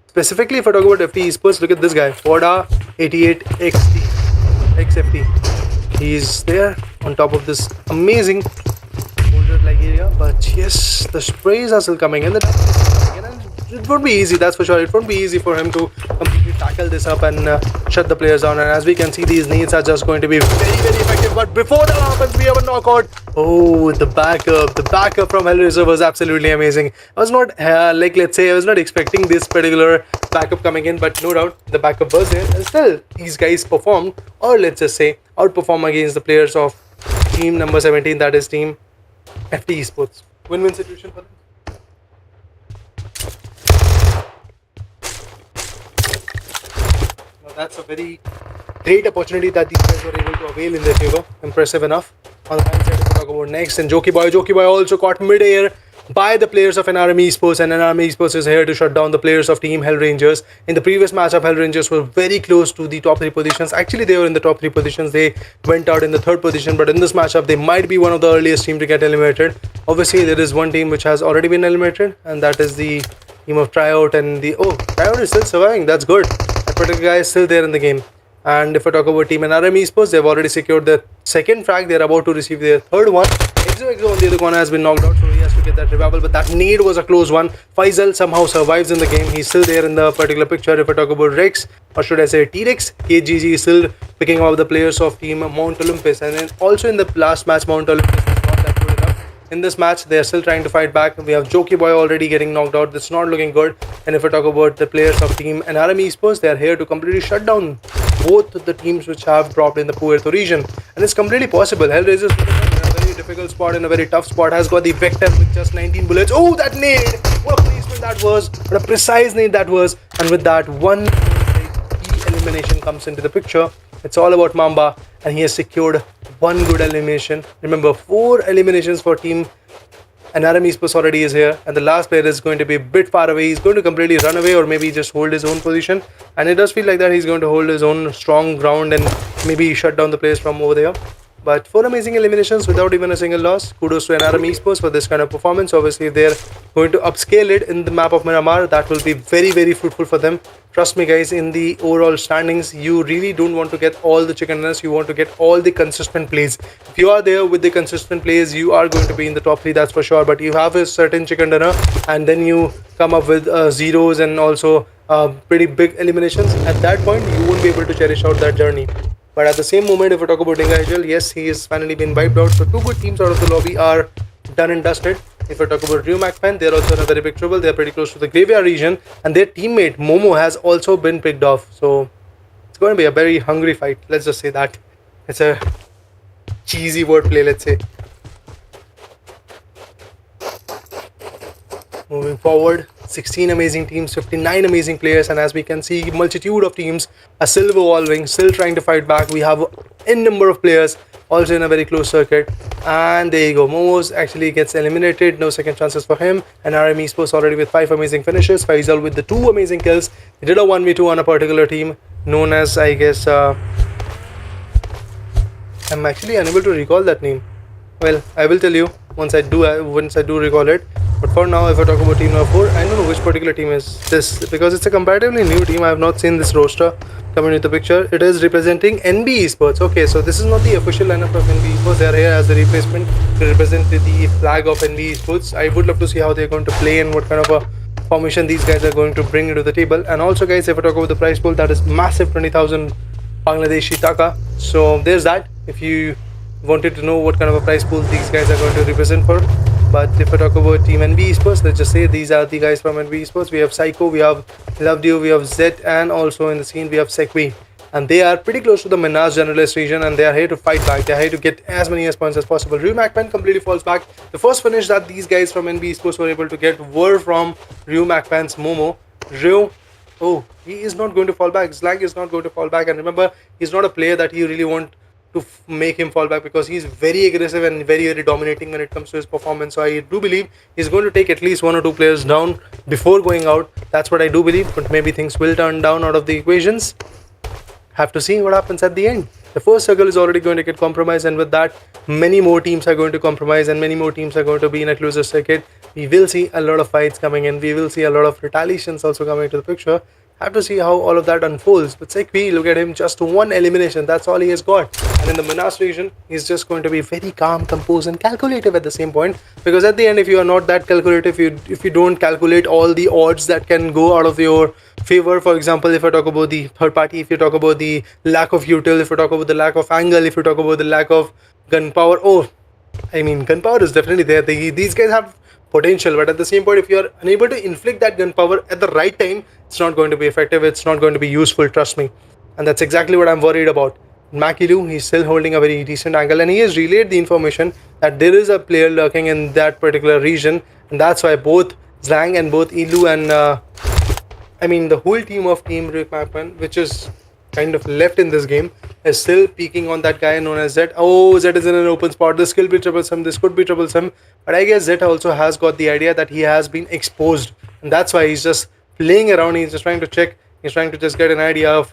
specifically, if I talk about FT Esports, look at this guy, Foda88XT, XFT. He's there on top of this amazing boulder-like area. But yes, the sprays are still coming in. It won't be easy, that's for sure. It won't be easy for him to completely tackle this up and shut the players down. And as we can see, these nades are just going to be very, very effective. But before that happens, we have a knockout. Oh, the backup from HELLRAISERS was absolutely amazing. I was not, let's say, I was not expecting this particular backup coming in, but no doubt the backup was there. And still, these guys performed, or let's just say, outperform against the players of team number 17, that is team FT Esports. Win-win situation for them. That's a very great opportunity that these guys were able to avail in their favor. Impressive enough. On the right side, if we talk about next, and Jockey Boy also caught mid-air by the players of NRM Esports, and NRM Esports is here to shut down the players of Team HELLRAISERS. In the previous matchup, HELLRAISERS were very close to the top 3 positions. Actually, they were in the top 3 positions. They went out in the 3rd position, but in this matchup, they might be one of the earliest teams to get eliminated. Obviously, there is one team which has already been eliminated, and that is the team of Tryout. And the Tryout is still surviving. That's good. That particular guy is still there in the game. And if I talk about Team NRM Esports, they've already secured their 2nd frag. They're about to receive their 3rd one. Exo on the other corner has been knocked out, so he has to get that revival. But that nade was a close one. Faisal somehow survives in the game. He's still there in the particular picture. If I talk about Rex, or should I say T-Rex, KGG is still picking up the players of Team Mount Olympus. And then also in the last match, Mount Olympus was not that good enough. In this match, they are still trying to fight back. We have Jockey Boy already getting knocked out. That's not looking good. And if I talk about the players of Team NRM Esports, they are here to completely shut down both the teams which have dropped in the Puerto region. And it's completely possible. HELLRAISERS in a very difficult spot, in a very tough spot, has got the Vector with just 19 bullets. Oh, that nade! What a placement that was. What a precise nade that was. And with that, one key elimination comes into the picture. It's all about Mamba, and he has secured one good elimination. Remember, 4 eliminations for Team NRM Esports already is here, and the last player is going to be a bit far away. He's going to completely run away, or maybe just hold his own position, and it does feel like that he's going to hold his own strong ground and maybe shut down the players from over there. But 4 amazing eliminations without even a single loss. Kudos to NRM Esports for this kind of performance. Obviously, they're going to upscale it in the map of Miramar. That will be very, very fruitful for them. Trust me, guys, in the overall standings, you really don't want to get all the chicken dinners. You want to get all the consistent plays. If you are there with the consistent plays, you are going to be in the top 3, that's for sure. But you have a certain chicken dinner, and then you come up with zeros and also pretty big eliminations. At that point, you won't be able to cherish out that journey. But at the same moment, if we talk about Dinga HL, yes, he has finally been wiped out. So 2 good teams out of the lobby are done and dusted. If we talk about MAKPEN, they're also in a very big trouble. They're pretty close to the graveyard region, and their teammate Momo has also been picked off. So it's going to be a very hungry fight. Let's just say that. It's a cheesy wordplay, let's say. Moving forward, 16 amazing teams, 59 amazing players, and as we can see, multitude of teams are still evolving, still trying to fight back. We have n number of players also in a very close circuit, and there you go. Momos actually gets eliminated, no second chances for him. And NRM Esports already with 5 amazing finishes. Faisal with the 2 amazing kills. He did a 1v2 on a particular team known as, I guess, I'm actually unable to recall that name. Well, I will tell you once I do recall it. But for now, if I talk about team number 4, I don't know which particular team is this, because it's a comparatively new team. I have not seen this roster coming into the picture. It is representing NB Esports. Okay, so this is not the official lineup of NB Esports. They are here as the replacement to represent the flag of NB Esports. I would love to see how they're going to play and what kind of a formation these guys are going to bring into the table. And also, guys, if I talk about the prize pool, that is massive, 20,000 Bangladeshi taka. So there's that. If you wanted to know what kind of a prize pool these guys are going to represent for. But if I talk about Team NB Esports, let's just say these are the guys from NB Esports. We have Psycho, we have Lovedew, we have Zed, and also in the scene we have Sekwi. And they are pretty close to the Minas Generalist region, and they are here to fight back. They are here to get as many points as possible. MAKPEN completely falls back. The first finish that these guys from NB Esports were able to get were from MAKPEN's Momo. He is not going to fall back. Zlang is not going to fall back. And remember, he's not a player that you really want to make him fall back, because he's very aggressive and very, very dominating when it comes to his performance. So I do believe he's going to take at least 1 or 2 players down before going out. That's what I do believe, but maybe things will turn down out of the equations. Have to see what happens at the end. The first circle is already going to get compromised, and with that, many more teams are going to compromise, and many more teams are going to be in a closer circuit. We will see a lot of fights coming in. We will see a lot of retaliations also coming to the picture. Have to see how all of that unfolds. But Sekwi, look at him, just 1 elimination. That's all he has got. And in the Minas region, he's just going to be very calm, composed, and calculative at the same point. Because at the end, if you are not that calculative, if you don't calculate all the odds that can go out of your favor, for example, if I talk about the third party, if you talk about the lack of util, if you talk about the lack of angle, if you talk about the lack of gunpowder, gunpowder is definitely there. These guys have potential, but at the same point, if you are unable to inflict that gunpowder at the right time, it's not going to be effective. It's not going to be useful, trust me. And that's exactly what I'm worried about. Makilu, he's still holding a very decent angle, and he has relayed the information that there is a player lurking in that particular region, and that's why both Zlang and both Ilu and the whole team of Team MAKPEN, which is kind of left in this game is still peeking on that guy known as Zed. Oh, Zed is in an open spot. This could be troublesome. This could be troublesome. But I guess Zed also has got the idea that he has been exposed. And that's why he's just playing around. He's just trying to check. He's trying to just get an idea of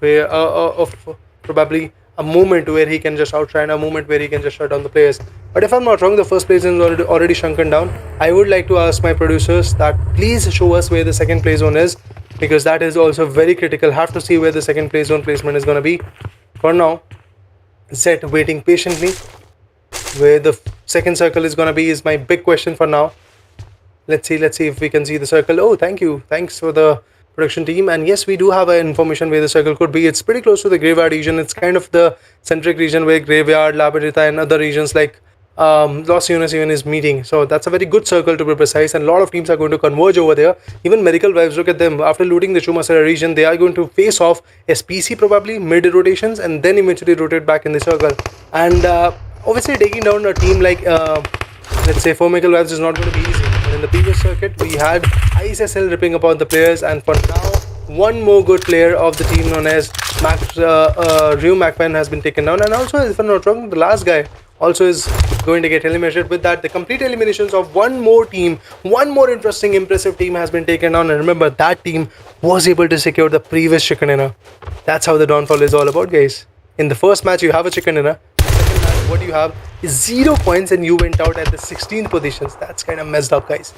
probably a moment where he can just outshine, a moment where he can just shut down the players. But if I'm not wrong, the first play zone is already shrunken down. I would like to ask my producers that please show us where the second play zone is, because that is also very critical. Have to see where the second play zone placement is going to be. For now, Zed waiting patiently. Where the second circle is going to be is my big question for now. Let's see if we can see the circle. Oh, thank you. Thanks for the production team. And yes, we do have information where the circle could be. It's pretty close to the graveyard region. It's kind of the centric region where graveyard, Labyrinth, and other regions like Los Unis even is meeting. So that's a very good circle to be precise, and a lot of teams are going to converge over there. Even Medical Vibes, look at them. After looting the Chumasera region, they are going to face off SPC probably mid rotations and then eventually rotate back in the circle. And obviously taking down a team like let's say Medical Vibes is not going to be easy. But in the previous circuit we had ISSL ripping upon the players, and for now one more good player of the team known as MAKPEN has been taken down. And also, if I'm not wrong, the last guy also is going to get eliminated. With that, the complete eliminations of one more team, one more interesting, impressive team has been taken down. And remember, that team was able to secure the previous chicken dinner. That's how the downfall is all about, guys. In the first match, you have a chicken dinner. In the second match, what you have is 0 points and you went out at the 16th positions. That's kind of messed up, guys.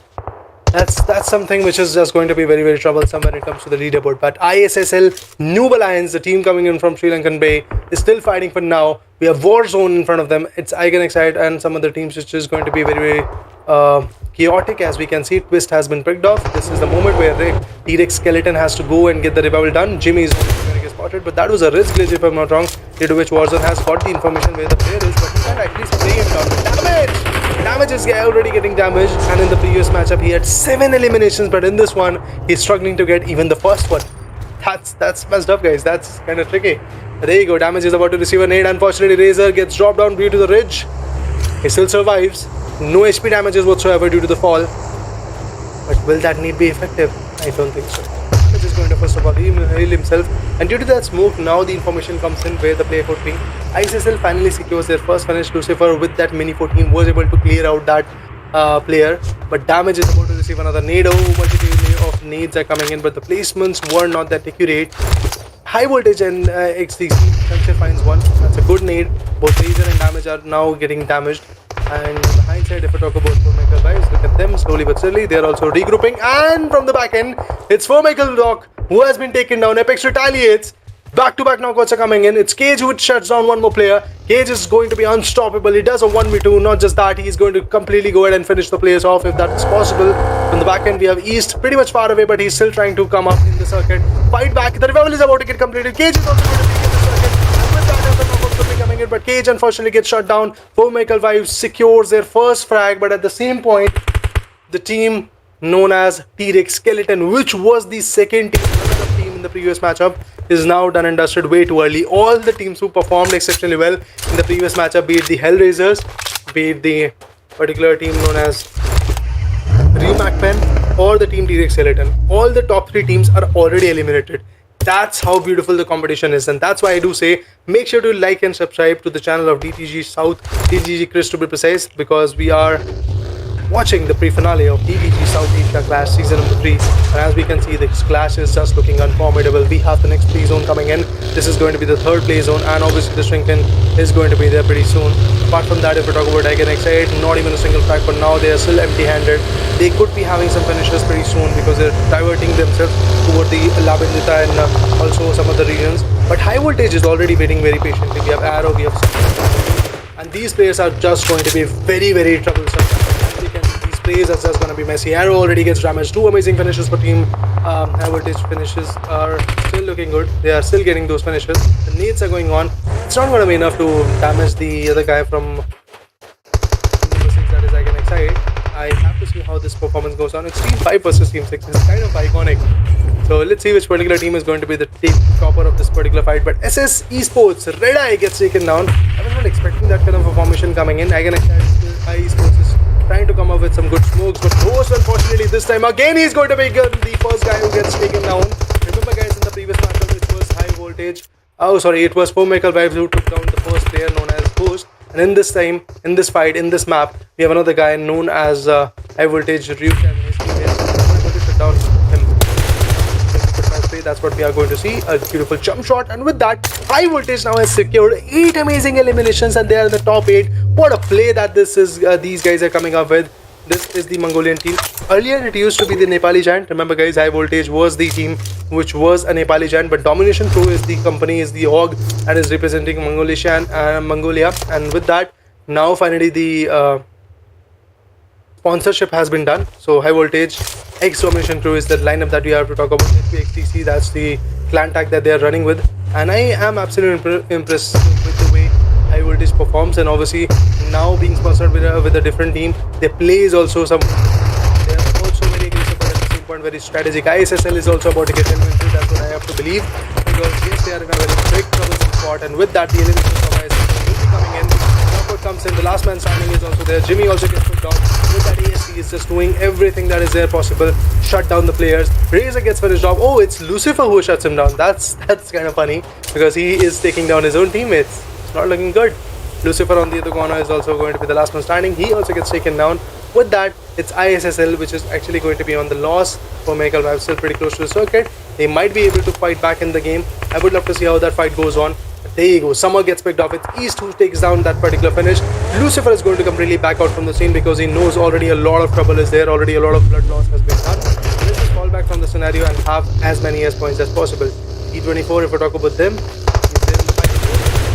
That's something which is just going to be very, very troublesome when it comes to the leaderboard. But ISSL NOOB Alliance, the team coming in from Sri Lankan Bay, is still fighting for now. We have Warzone in front of them. It's ISSL and some other teams, which is going to be very, very chaotic. As we can see, Twist has been picked off. This is the moment where the TREX skeleton has to go and get the revival done. Jimmy is going to get spotted, but that was a risk glitch if I'm not wrong, due to which Warzone has got the information where the player is, but he can't actually spray him down. Damage is already getting damaged, and in the previous matchup he had 7 eliminations, but in this one he's struggling to get even the first one. That's messed up, guys. That's kind of tricky. But there you go. Damage is about to receive a nade. Unfortunately, Razor gets dropped down due to the ridge. He still survives. No HP damages whatsoever due to the fall. But will that need be effective? I don't think so. He's going to first of all heal himself, and due to that smoke, now the information comes in where the player could be. ISSL finally secures their first finish. Lucifer with that mini 14 was able to clear out that player, but damage is about to receive another nade. Oh, multitude of nades are coming in, but the placements were not that accurate. High voltage and XDC. Sensor finds one. That's a good nade. Both laser and damage are now getting damaged. And on the hindsight, if I talk about Michael guys, look at them slowly but steadily. They are also regrouping. And from the back end, it's Michael Doc who has been taken down. Apex retaliates. Back-to-back knockouts are coming in. It's Cage who shuts down one more player. Cage is going to be unstoppable. He does a 1v2. Not just that, he's going to completely go ahead and finish the players off if that is possible. From the back end, we have East pretty much far away, but he's still trying to come up in the circuit. Fight back. The revival is about to get completed. Cage is also going to be in the circuit. And with that, the knockouts will be coming in, but Cage unfortunately gets shut down. Michael Vibes secures their first frag, but at the same point, the team known as TREX Skeleton, which was the second team in the previous matchup, is now done and dusted way too early. All the teams who performed exceptionally well in the previous matchup, be it the HELLRAISERS, be it the particular team known as MAKPEN, or the team TREX Skeleton, all the top 3 teams are already eliminated. That's how beautiful the competition is, and that's why I do say make sure to like and subscribe to the channel of DTG South, DTG Chris to be precise, because we are watching the pre-finale of DTG South Asia Clash Season number 3, and as we can see, this clash is just looking unformidable. We have the next play zone coming in. This is going to be the 3rd play zone, and obviously the Shrinkin is going to be there pretty soon. Apart from that, if we talk about ISSL, not even a single frag for now. They are still empty-handed. They could be having some finishes pretty soon because they're diverting themselves toward the Labyrinth and also some other regions. But High Voltage is already waiting very patiently. We have Arrow, we have some, and these players are just going to be very, very troublesome. These plays are just going to be messy. Arrow already gets damaged. 2 amazing finishes for team. High Voltage finishes are still looking good. They are still getting those finishes. The nades are going on. It's not going to be enough to damage the other guy from that is ISSL. I have to see how this performance goes on. It's Team 5 versus Team 6. It's kind of iconic. So let's see which particular team is going to be the topper of this particular fight. But SS Esports, Red Eye gets taken down. I was not expecting that kind of a formation coming in. Esports is trying to come up with some good smokes, but most unfortunately this time again he's going to be the first guy who gets taken down. Remember guys, in the previous matchup it was High Voltage Oh, sorry, it was Pmpl Vibes who took down the first player known as Ghost. And in this time, in this fight, in this map, we have another guy known as High Voltage Ryuk, and his teammates are going to shut down him. That's what we are going to see. A beautiful jump shot, and with that, High Voltage now has secured 8 amazing eliminations, and they are in the top 8. What a play that this is! These guys are coming up with. This is the Mongolian team. Earlier, it used to be the Nepali Giant. Remember, guys, High Voltage was the team which was a Nepali Giant, but Domination Pro is the company, is the org, and is representing Mongolia. And with that, now finally the sponsorship has been done. So High Voltage X Domination Crew is the lineup that we have to talk about. XTC, that's the clan tag that they are running with, and I am absolutely impressed with the way High Voltage performs. And obviously now being sponsored with a different team, their play is also some. They are also very aggressive, but at the same point very strategic. ISSL is also about to get eliminated. That's what I have to believe, because yes, they are in a very big troublesome spot, and with that the elimination from ISSL will be coming in. Knockout comes in. The last man standing is also there. Jimmy also gets put down. With that, ASC is just doing everything that is there possible. Shut down the players. Razor gets finished off. Oh, it's Lucifer who shuts him down. That's kind of funny, because he is taking down his own teammates. It's not looking good. Lucifer on the other corner is also going to be the last man standing. He also gets taken down. With that, it's ISSL which is actually going to be on the loss. For Michael Vibe still pretty close to the circuit. They might be able to fight back in the game. I would love to see how that fight goes on. There you go. Summer gets picked off. It's East who takes down that particular finish. Lucifer is going to completely back out from the scene, because he knows already a lot of trouble is there. Already a lot of blood loss has been done. Let's just fall back from the scenario and have as many as points as possible. E24, if we talk about them, he's there in the fight.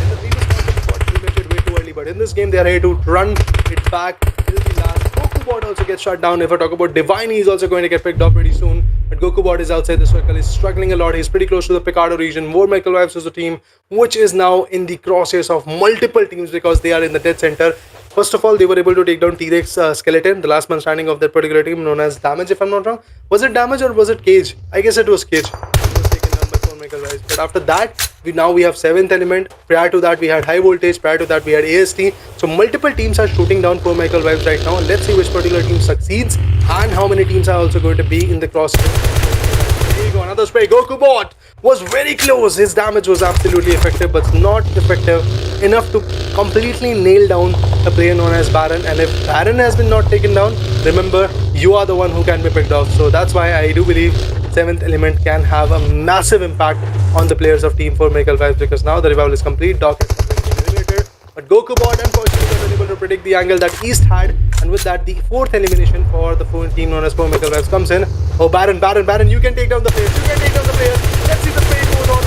In the previous match, he got eliminated way too early, but in this game, they are here to run it back till the last. GokuBot also gets shut down. If I talk about Divine, he's also going to get picked up pretty soon. But GokuBot is outside the circle. He's struggling a lot. He's pretty close to the Picardo region. More Michael Vibes is a team which is now in the crosshairs of multiple teams, because they are in the dead center. First of all, they were able to take down TREX Skeleton, the last man standing of that particular team, known as Damage, if I'm not wrong. Was it Damage or was it Cage? I guess it was Cage. It was taken down by Michael Vibes. But after that, we 7th element. Prior to that, we had High Voltage. Prior to that, we had AST. So multiple teams are shooting down for Michael Vibes right now. Let's see which particular team succeeds and how many teams are also going to be in the crosshairs. There you go, another spray. GokuBot was very close. His damage was absolutely effective, but not effective enough to completely nail down a player known as Baron. And if Baron has been not taken down, remember, you are the one who can be picked off. So that's why I do believe 7th element can have a massive impact on the players of Team 4 Michael Vibes, because now the revival is complete. Doc is completely eliminated, but GokuBot unfortunately was unable to predict the angle that East had, and with that, the 4th elimination for the team known as 4 Michael Vibes comes in. Oh, Baron, you can take down the players. You can take down the players. Let's see the play goes on.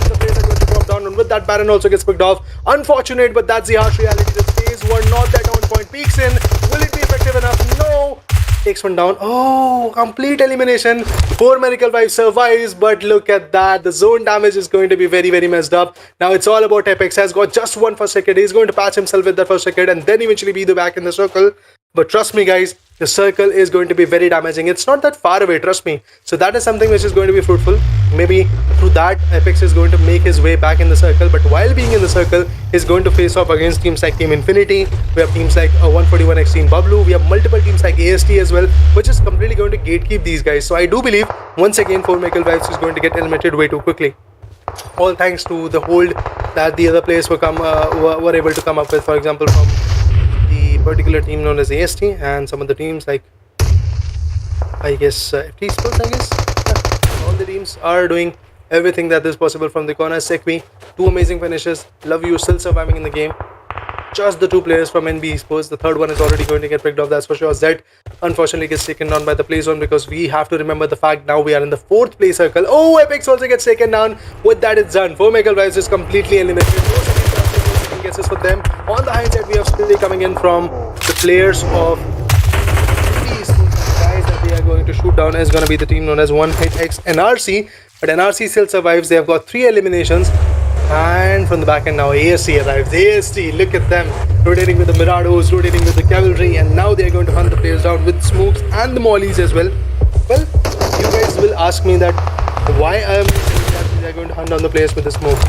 The players are going to drop down, and with that, Baron also gets picked off. Unfortunate, but that's the harsh reality. The plays were not that on point. Peeks in. Will it be effective enough? No. Takes one down. Oh, complete elimination. 4 Michael Vibes survives, but look at that. The zone damage is going to be very, very messed up. Now it's all about Apex. Has got just one first second. He's going to patch himself with that first second and then eventually be back in the circle. But trust me, guys, the circle is going to be very damaging. It's not that far away, trust me. So that is something which is going to be fruitful. Maybe through that, Apex is going to make his way back in the circle. But while being in the circle, he's going to face off against teams like Team Infinity. We have teams like 141X Team BABLU. We have multiple teams like AST as well, which is completely going to gatekeep these guys. So I do believe, once again, 4 Michael Vibes is going to get eliminated way too quickly. All thanks to the hold that the other players were able to come up with. For example, from the particular team known as AST and some of the teams like, I guess, FT Sports, I guess. Yeah. All the teams are doing everything that is possible from the corner. Sekvi, 2 amazing finishes. Love you, still surviving in the game. Just the 2 players from NB Esports. The third one is already going to get picked off, that's for sure. Zed unfortunately gets taken down by the play zone, because we have to remember the fact now we are in the 4th play circle. Oh, Apex also gets taken down. With that, it's done. 4 Michael Vibes is completely eliminated. No second guesses for them. On the hindsight, we have still coming in from the players of NB Esports. The guys that they are going to shoot down is going to be the team known as 1HX NRC. But NRC still survives. They have got 3 eliminations. And from the back end now, AST arrives. AST, look at them, rotating with the Mirados, rotating with the cavalry, and now they are going to hunt the players down with smokes and the mollies as well. Well, you guys will ask me that why I am saying that they are going to hunt down the players with the smoke.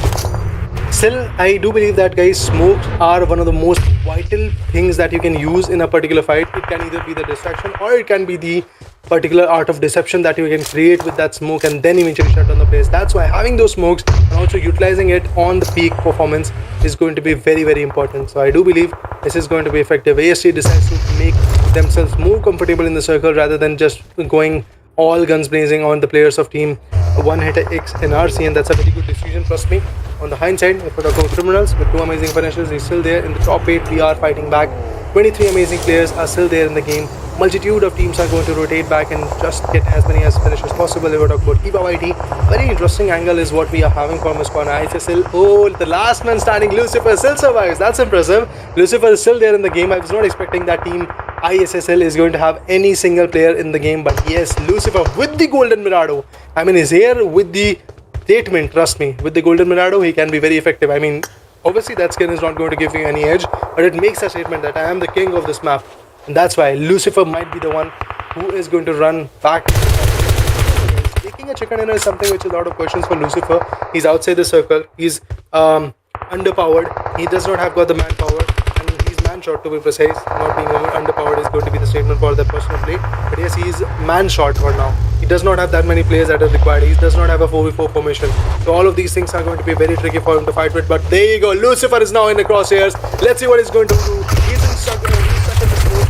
Still, I do believe that, guys, smokes are one of the most vital things that you can use in a particular fight. It can either be the distraction or it can be the particular art of deception that you can create with that smoke and then eventually shut down the place. That's why having those smokes and also utilizing it on the peak performance is going to be very, very important. So I do believe this is going to be effective. AST decides to make themselves more comfortable in the circle rather than just going all guns blazing on the players of team one hit X and RC, and that's a very good decision, trust me. On the hindsight, if we talk about criminals with 2 amazing finishes, he's still there in the top 8. We are fighting back. 23 amazing players are still there in the game. Multitude of teams are going to rotate back and just get as many as finishes possible. If we talk about Eva YT, very interesting angle is what we are having from his corner. ISSL, oh, the last man standing, Lucifer still survives. That's impressive. Lucifer is still there in the game. I was not expecting that team ISSL is going to have any single player in the game, but yes, Lucifer with the golden Mirado. I mean, he's here with the statement, trust me. With the golden Mirado, he can be very effective. I mean, obviously that skin is not going to give you any edge, but it makes a statement that I am the king of this map. And that's why Lucifer might be the one who is going to run back. Taking a chicken dinner is something which is out of questions for Lucifer. He's outside the circle. He's underpowered. He does not have got the manpower. And he's man-shot, to be precise. Not being underpowered is going to be the statement for that person to play. But yes, he's man-shot for now. He does not have that many players that are required. He does not have a 4v4 formation. So all of these things are going to be very tricky for him to fight with. But there you go. Lucifer is now in the crosshairs. Let's see what he's going to do. He's stuck in the smoke.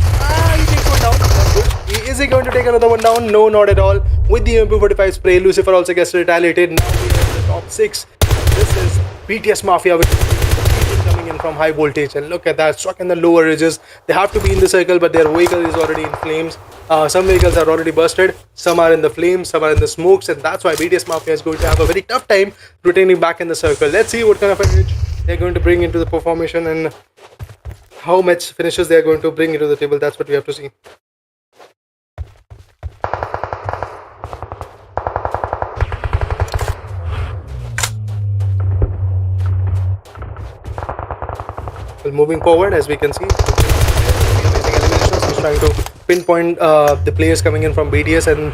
He takes one down. That's good. Is he going to take another one down? No, not at all. With the MP45 spray, Lucifer also gets retaliated. Now we are in the top 6. This is BTS Mafia with coming in from high voltage, and look at that, stuck in the lower ridges. They have to be in the circle, but their vehicle is already in flames. Some vehicles are already busted, some are in the flames, some are in the smokes, and that's why BTS Mafia is going to have a very tough time returning back in the circle. Let's see what kind of edge they're going to bring into the formation and how much finishes they're going to bring into the table. That's what we have to see. Well, moving forward, as we can see, amazing eliminations. He's trying to pinpoint the players coming in from BTS, and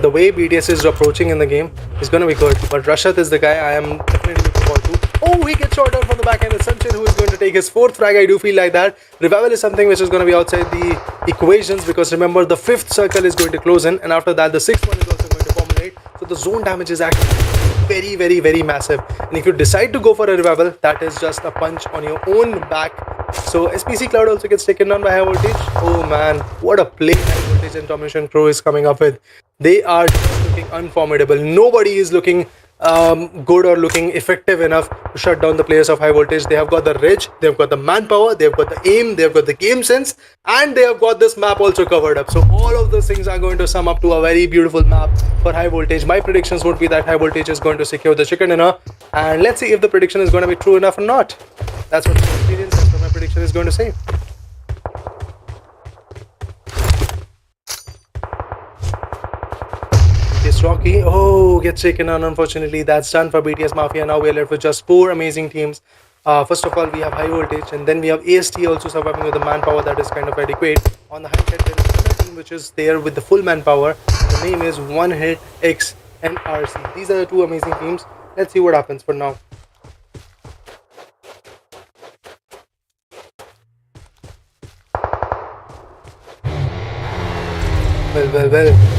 the way BTS is approaching in the game is going to be good. But Rashad is the guy I am definitely looking forward to. Oh, he gets shot down from the back end. It's Sanchin who is going to take his 4th frag. I do feel like that. Revival is something which is going to be outside the equations, because remember, the 5th circle is going to close in, and after that the 6th one is also going to formulate. So the zone damage is actually very, very, very massive. And if you decide to go for a revival, that is just a punch on your own back. So SPC Cloud also gets taken down by high voltage. Oh man, what a play high voltage and Domination Crew is coming up with. They are just looking unformidable. Nobody is looking good or looking effective enough to shut down the players of high voltage. They have got the reach, they've got the manpower, they've got the aim, they've got the game sense, and they have got this map also covered up. So all of those things are going to sum up to a very beautiful map for high voltage. My predictions would be that high voltage is going to secure the chicken dinner, and let's see if the prediction is going to be true enough or not. That's what my experience, that's what my prediction is going to say. Rocky, oh, gets taken on. Unfortunately, that's done for BTS Mafia. Now we are left with just 4 amazing teams. First of all, we have high voltage, and then we have AST also surviving with the manpower that is kind of adequate. On the high side, there is another team which is there with the full manpower. The name is One Hit X and RC. These are the 2 amazing teams. Let's see what happens for now. Well,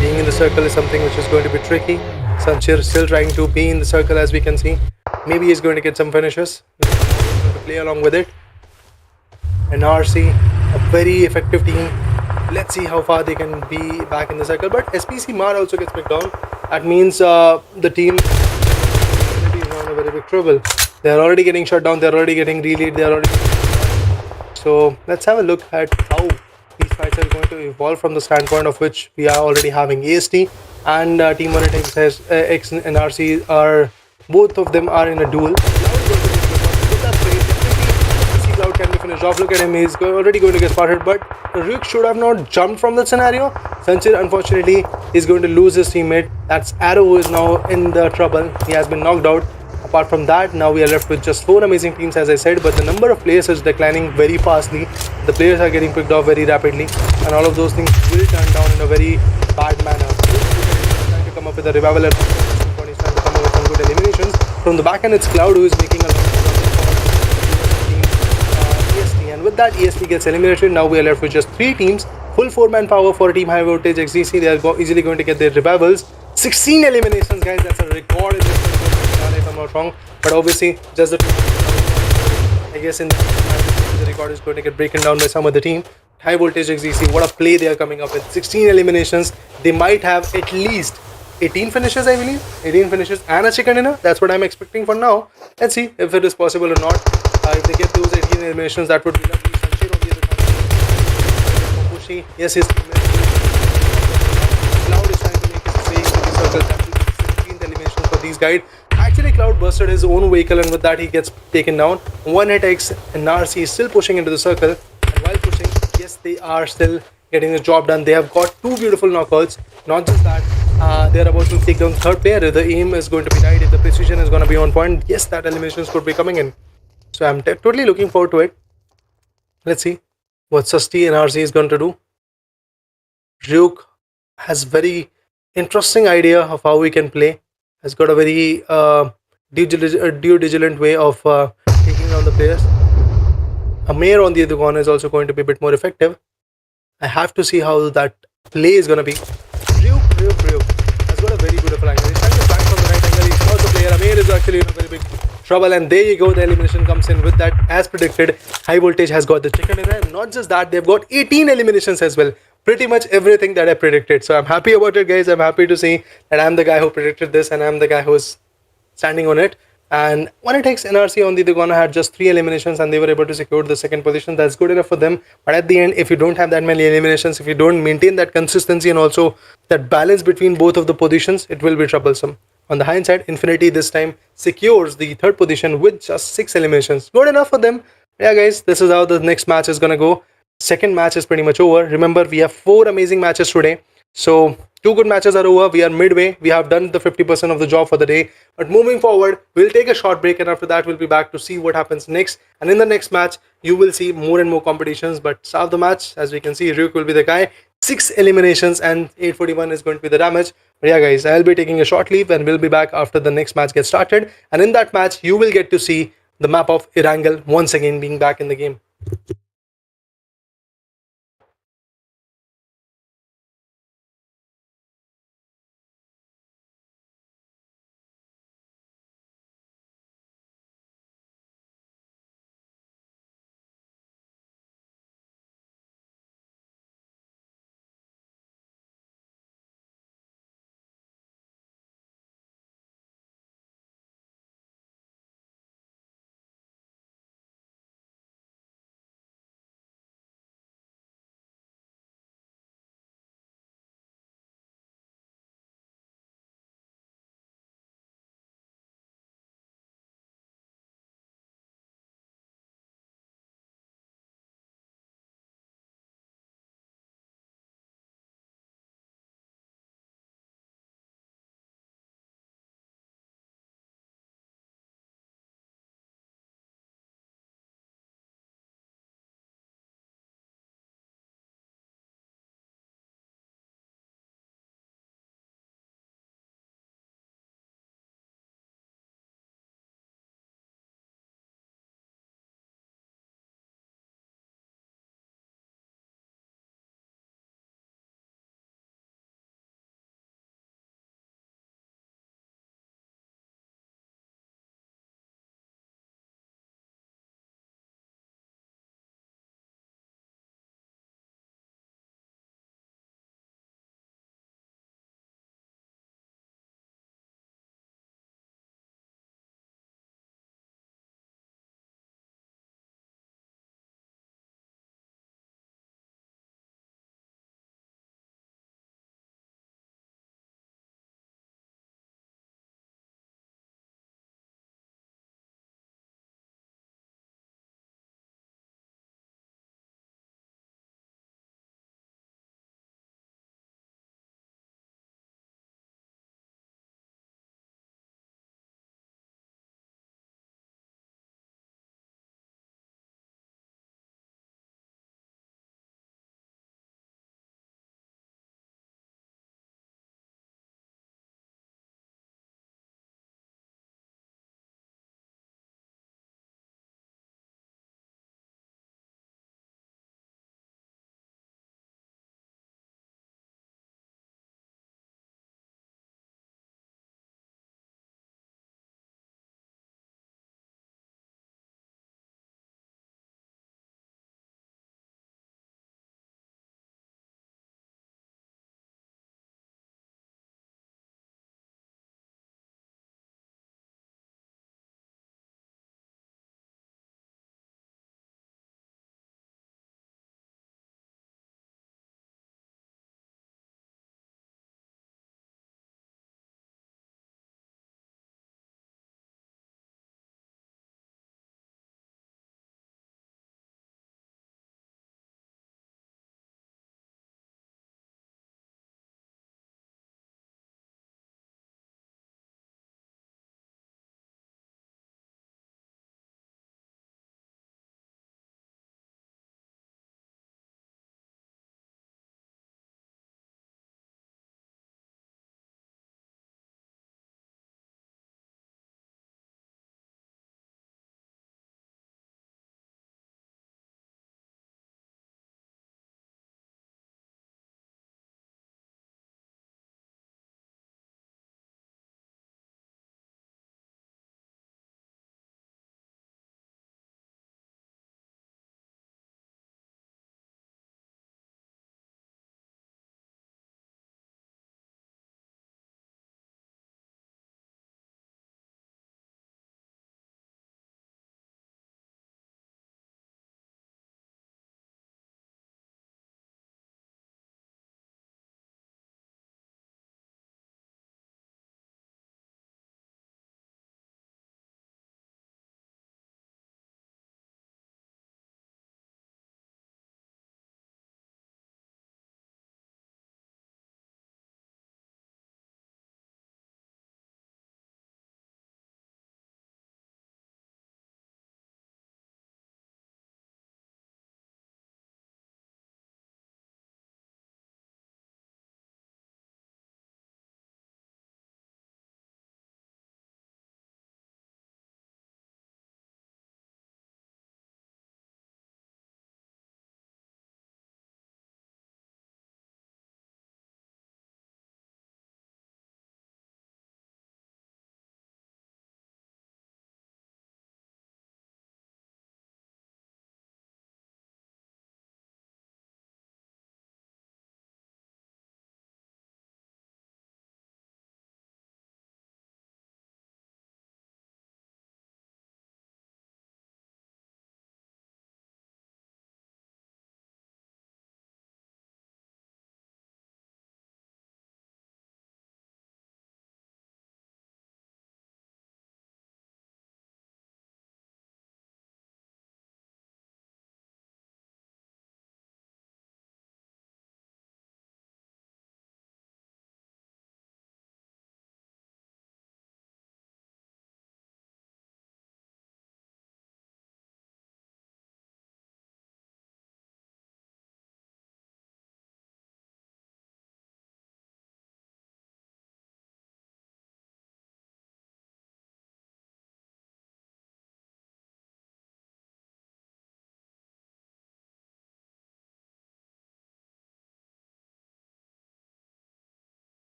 being in the circle is something which is going to be tricky. Sanchir still trying to be in the circle, as we can see. Maybe he's going to get some finishes. He's going to play along with it. And RC, a very effective team. Let's see how far they can be back in the circle. But SPC Mar also gets picked down. That means the team is in a very big trouble. They're already getting shut down. They're already getting relayed. They're already. So let's have a look at how these fights are going to evolve from the standpoint of which we are already having AST and Team 1 says X and RC are, both of them are in a duel. Cloud can be finished off. Look at him, he's already going to get spotted, but Ryuk should have not jumped from that scenario. Sanchir unfortunately is going to lose his teammate. That's Arrow, who is now in the trouble. He has been knocked out. Apart from that, now we are left with just 4 amazing teams, as I said, but the number of players is declining very fastly. The players are getting picked off very rapidly, and all of those things will turn down in a very bad manner. He's trying to come up with a revival, and he's trying to come up with some good eliminations. From the back end, it's Cloud who is making a lot of with that, ESP gets eliminated. Now we are left with just 3 teams. Full 4-man power for Team High Voltage XDC. They are easily going to get their revivals. 16 eliminations, guys. That's a record in this one, if I'm not wrong. But obviously, just the I guess in the record is going to get broken down by some other team. High Voltage XDC, what a play they are coming up with. 16 eliminations. They might have at least 18 finishes, I believe. 18 finishes and a chicken dinner. That's what I'm expecting for now. Let's see if it is possible or not. If they get those 18 eliminations, that would be lovely. Sanjay on the other corner. Yes, his teammate. Cloud is trying to make his way into the circle. That will be 17th elimination for these guys. Actually, Cloud busted his own vehicle, and with that, he gets taken down. One hit X, and RC is still pushing into the circle. And while pushing, yes, they are still getting the job done. They have got 2 beautiful knockouts. Not just that, they're about to take down third player. If the aim is going to be right, if the precision is going to be on point, yes, that eliminations could be coming in. So I'm totally looking forward to it. Let's see what Susty and RC is going to do. Ryuk has very interesting idea of how we can play. Has got a very due diligent way of taking down the players. A mayor on the other corner is also going to be a bit more effective. I have to see how that play is going to be. Ryuk has got a very beautiful angle. He's trying to flank from the right angle. He's not the player. Amir is actually in a very big trouble, and there you go. The elimination comes in with that. As predicted, High Voltage has got the chicken dinner, and not just that, they've got 18 eliminations as well. Pretty much everything that I predicted. So I'm happy about it, guys. I'm happy to see that I'm the guy who predicted this, and I'm the guy who's standing on it. And when it takes NRC on the other corner had just 3 eliminations and they were able to secure the second position. That's good enough for them. But at the end, if you don't have that many eliminations, if you don't maintain that consistency and also that balance between both of the positions, it will be troublesome. On the hindsight, Infinity this time secures the third position with just 6 eliminations. Good enough for them. Yeah, guys, this is how the next match is gonna go. Second match is pretty much over. Remember, we have 4 amazing matches today. So 2 good matches are over. We are midway. We have done the 50% of the job for the day. But moving forward, we'll take a short break, and after that, we'll be back to see what happens next. And in the next match, you will see more and more competitions. But start of the match, as we can see, Ryuk will be the guy. 6 eliminations and 841 is going to be the damage. But yeah, guys, I'll be taking a short leave and we'll be back after the next match gets started. And in that match, you will get to see the map of Erangel once again being back in the game.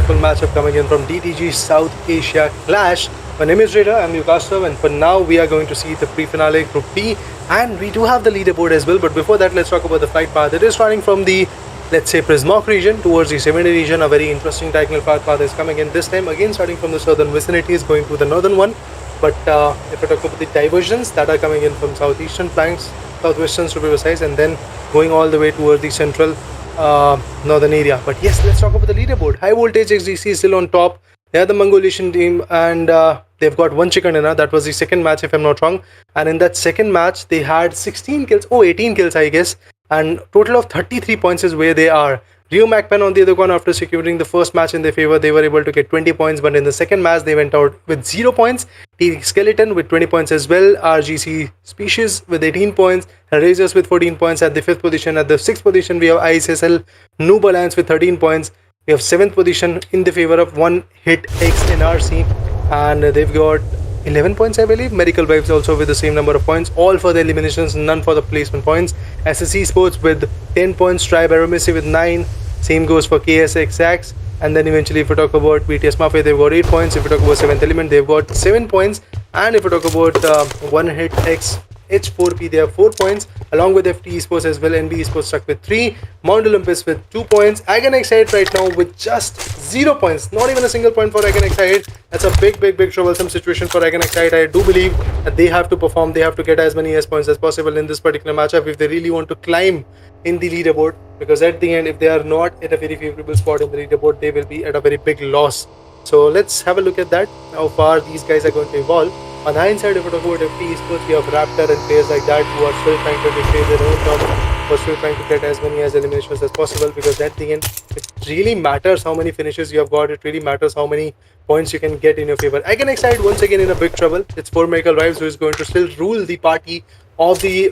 beautiful matchup coming in from DTG South Asia Clash. My name is Rita, I'm Yukasav, and for now we are going to see the pre-finale Group B, and we do have the leaderboard as well. But before that, let's talk about the flight path. It is running from the, let's say, Prismark region towards the 70 region. A very interesting diagonal flight path is coming in this time, again starting from the southern vicinity, is going to the northern one. But if I talk about the diversions that are coming in from southeastern flanks, southwesterns to be precise, and then going all the way towards the central northern area. But yes, let's talk about the leaderboard. High voltage XDC is still on top. They are the Mongolian team, and they've got one chicken dinner. That was the second match, if I'm not wrong. And in that second match, they had 16 kills, 18 kills, I guess. And total of 33 points is where they are. MAKPEN on the other corner, after securing the first match in their favor, they were able to get 20 points. But in the second match, they went out with 0 points. TREX Skeleton with 20 points as well. RGC Species with 18 points. HELLRAISERS with 14 points at the 5th position. At the 6th position, we have ISSL NOOB Alliance with 13 points. We have 7th position in the favor of one hit X NRC, and they've got 11 points, I believe. Medical Vibes also with the same number of points, all for the eliminations, none for the placement points. ESPORTS with 10 points, AEROMACY with 9, same goes for KSXX. And then eventually, if we talk about BTS MAFIA, they've got 8 points. If we talk about 7th Element, they've got 7 points. And if we talk about one hit X H4P, they have 4 points, along with FT Esports as well. NB Esports stuck with 3, Mount Olympus with 2 points, AEROMACY right now with just 0 points, not even a single point for AEROMACY. That's a big troublesome situation for AEROMACY. I do believe that they have to perform, they have to get as many S points as possible in this particular matchup if they really want to climb in the leaderboard, because at the end, if they are not at a very favorable spot in the leaderboard, they will be at a very big loss. So let's have a look at that, how far these guys are going to evolve. On the hindsight, if we talk about FT Esports, we have Raptor and players like that who are still trying to defend their own terms, who are still trying to get as many as eliminations as possible, because at the end, it really matters how many finishes you have got. It really matters how many points you can get in your favor. AEROMACY once again in a big trouble. It's 4 Medical Vibes who is going to still rule the party of the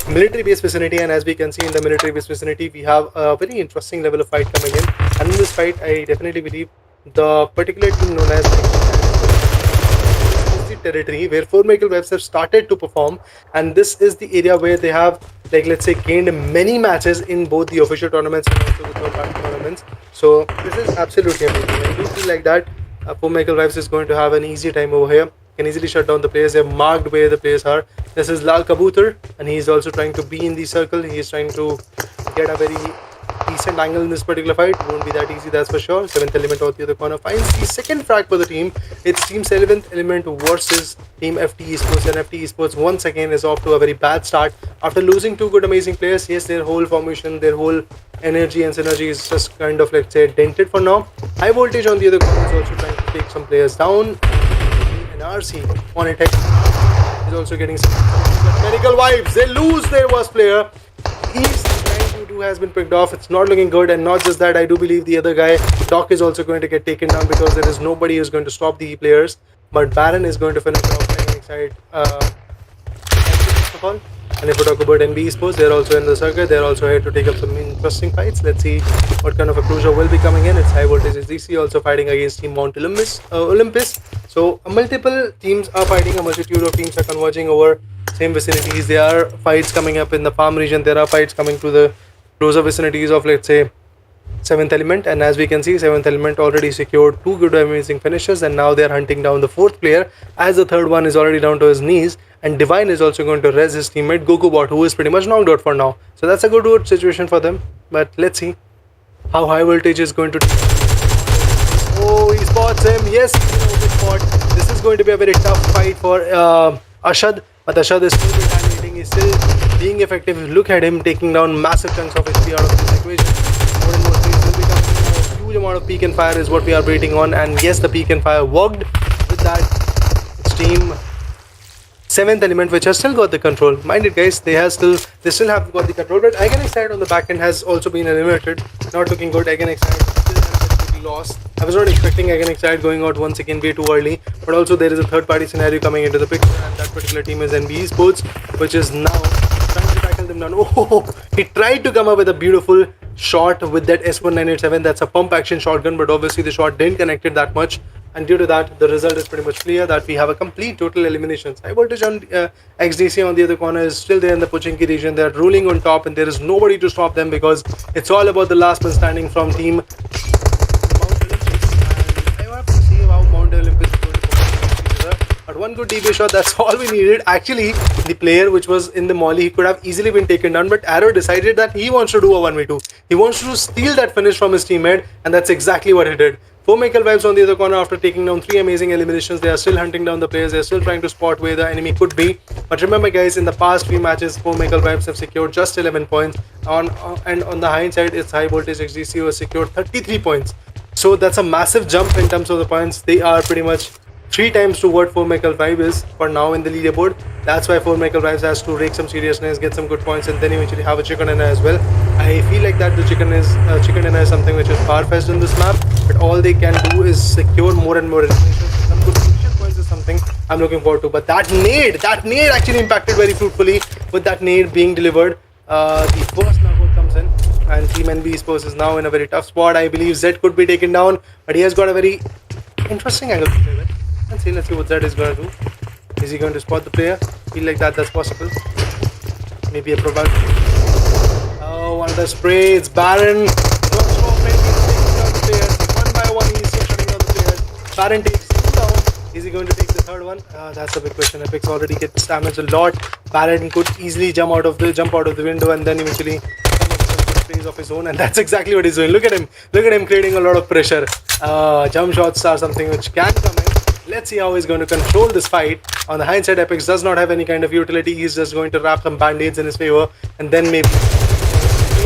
military base vicinity, and as we can see in the military base vicinity, we have a very interesting level of fight coming in. And in this fight, I definitely believe the particular team known as territory where 4 Medical Vibes have started to perform, and this is the area where they have, like, let's say, gained many matches in both the official tournaments and also the third party tournaments. So this is absolutely amazing. I do feel like that 4 Medical Vibes is going to have an easy time over here. Can easily shut down the players. They have marked where the players are. This is Lal Kabutar, and he is also trying to be in the circle. He is trying to get a very decent angle in this particular fight. It won't be that easy, that's for sure. 7th Element out the other corner finds the second frag for the team. It's Team 7th Element versus Team FT Esports, and FT Esports once again is off to a very bad start after losing 2 good amazing players. Yes, their whole formation, their whole energy and synergy is just kind of, let's say, dented for now. High Voltage on the other corner is also trying to take some players down. NRC on attack is also getting some Medical Vibes. They lose their worst player. He's who has been picked off. It's not looking good, and not just that, I do believe the other guy, Doc, is also going to get taken down because there is nobody who's going to stop the players. But Baron is going to finish off playing side first of all. And if we talk about NB Esports, they're also in the circuit. They're also here to take up some interesting fights. Let's see what kind of a cruiser will be coming in. It's High Voltage DC also fighting against Team Mount Olympus. So multiple teams are fighting. A multitude of teams are converging over same vicinities. There are fights coming up in the farm region. There are fights coming to the closer vicinities of, let's say, 7th Element, and as we can see, 7th Element already secured 2 good amazing finishes, and now they're hunting down the 4th player, as the 3rd one is already down to his knees, and Divine is also going to res his teammate GokuBot, who is pretty much knocked out for now. So that's a good situation for them, but let's see how High Voltage is going to... Oh, he spots him. Yes, this is going to be a very tough fight for Ashad, but Ashad is still retaliating. He's still being effective. Look at him taking down massive chunks of HP out of this equation. More and more things will be coming. A huge amount of peek and fire is what we are waiting on, and yes, the peek and fire worked with that. It's Team 7th Element which has still got the control. Mind it, guys, they still have got the control, but AEROMACY on the back end has also been eliminated. Not looking good. AEROMACY still lost. I was not expecting AEROMACY going out once again way too early, but also there is a third party scenario coming into the picture, and that particular team is NB Esports, which is now trying to tackle them down. Oh, he tried to come up with a beautiful shot with that S1987. That's a pump action shotgun, but obviously the shot didn't connect it that much, and due to that, the result is pretty much clear that we have a complete total eliminations. High Voltage on XDC on the other corner is still there in the Pochinki region. They're ruling on top, and there is nobody to stop them because it's all about the last man standing from Team good DB shot. That's all we needed. Actually, the player which was in the molly, he could have easily been taken down, but Arrow decided that he wants to do a 1v2. He wants to steal that finish from his teammate, and that's exactly what he did. Pmpl vibes on the other corner after taking down 3 amazing eliminations. They are still hunting down the players. They are still trying to spot where the enemy could be. But remember, guys, in the past 3 matches, Pmpl vibes have secured just 11 points. And on the hindsight, its high voltage XGC was secured 33 points. So that's a massive jump in terms of the points. They are pretty much 3 times to what Pmpl vibe is for now in the leaderboard. That's why Pmpl vibes has to rake some seriousness, get some good points, and then eventually have a chicken dinner as well. I feel like that the chicken dinner is something which is far-fetched in this map, but all they can do is secure more and more eliminations. Some good position points is something I'm looking forward to. But that nade actually impacted very fruitfully with that nade being delivered. The first knockout comes in, and Team NB Esports is now in a very tough spot. I believe Zed could be taken down, but he has got a very interesting angle to play with. Let's see what Zed is going to do. Is he going to spot the player? Feel like that's possible. Maybe a probability. Oh, one of the spray. It's Baron. Not stopping. He's taking down the players. One by one, he's still shutting down the players. Baron takes 2 down. Is he going to take the 3rd one? That's a big question. Epix already gets damaged a lot. Baron could easily jump out of the window and then eventually come up with some plays of his own, and that's exactly what he's doing. Look at him creating a lot of pressure. Jump shots are something which can come in. Let's see how he's going to control this fight. On the hindsight, Epix does not have any kind of utility. He's just going to wrap some band-aids in his favor, and then maybe...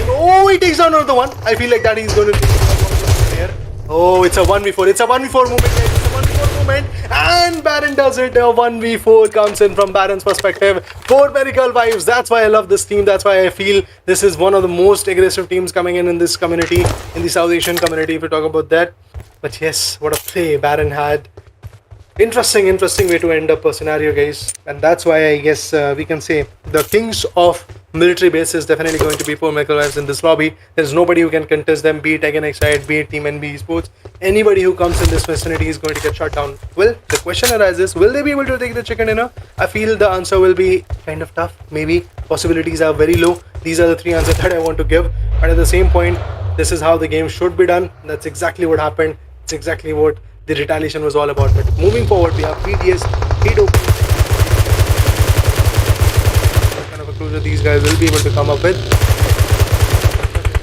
Oh, he takes down another one. I feel like that he's going to take down here. Oh, it's a 1v4. It's a 1v4 movement, guys. It's a 1v4 movement, and Baron does it. A 1v4 comes in from Baron's perspective. 4 Miracle vibes. That's why I love this team. That's why I feel this is one of the most aggressive teams coming in this community, in the South Asian community, if we talk about that. But yes, what a play Baron had. Interesting way to end up a scenario, guys, and that's why I guess we can say the kings of military base is definitely going to be Pmpl vibes in this lobby. There's nobody who can contest them, be it X, be it Team NB Esports. Anybody who comes in this vicinity is going to get shot down. Well, the question arises, will they be able to take the chicken dinner? I feel the answer will be kind of tough. Maybe possibilities are very low. These are the 3 answers that I want to give, but at the same point, this is how the game should be done. That's exactly what happened. It's exactly what the retaliation was all about. But moving forward, we have PTS, Hito. What kind of a closure these guys will be able to come up with.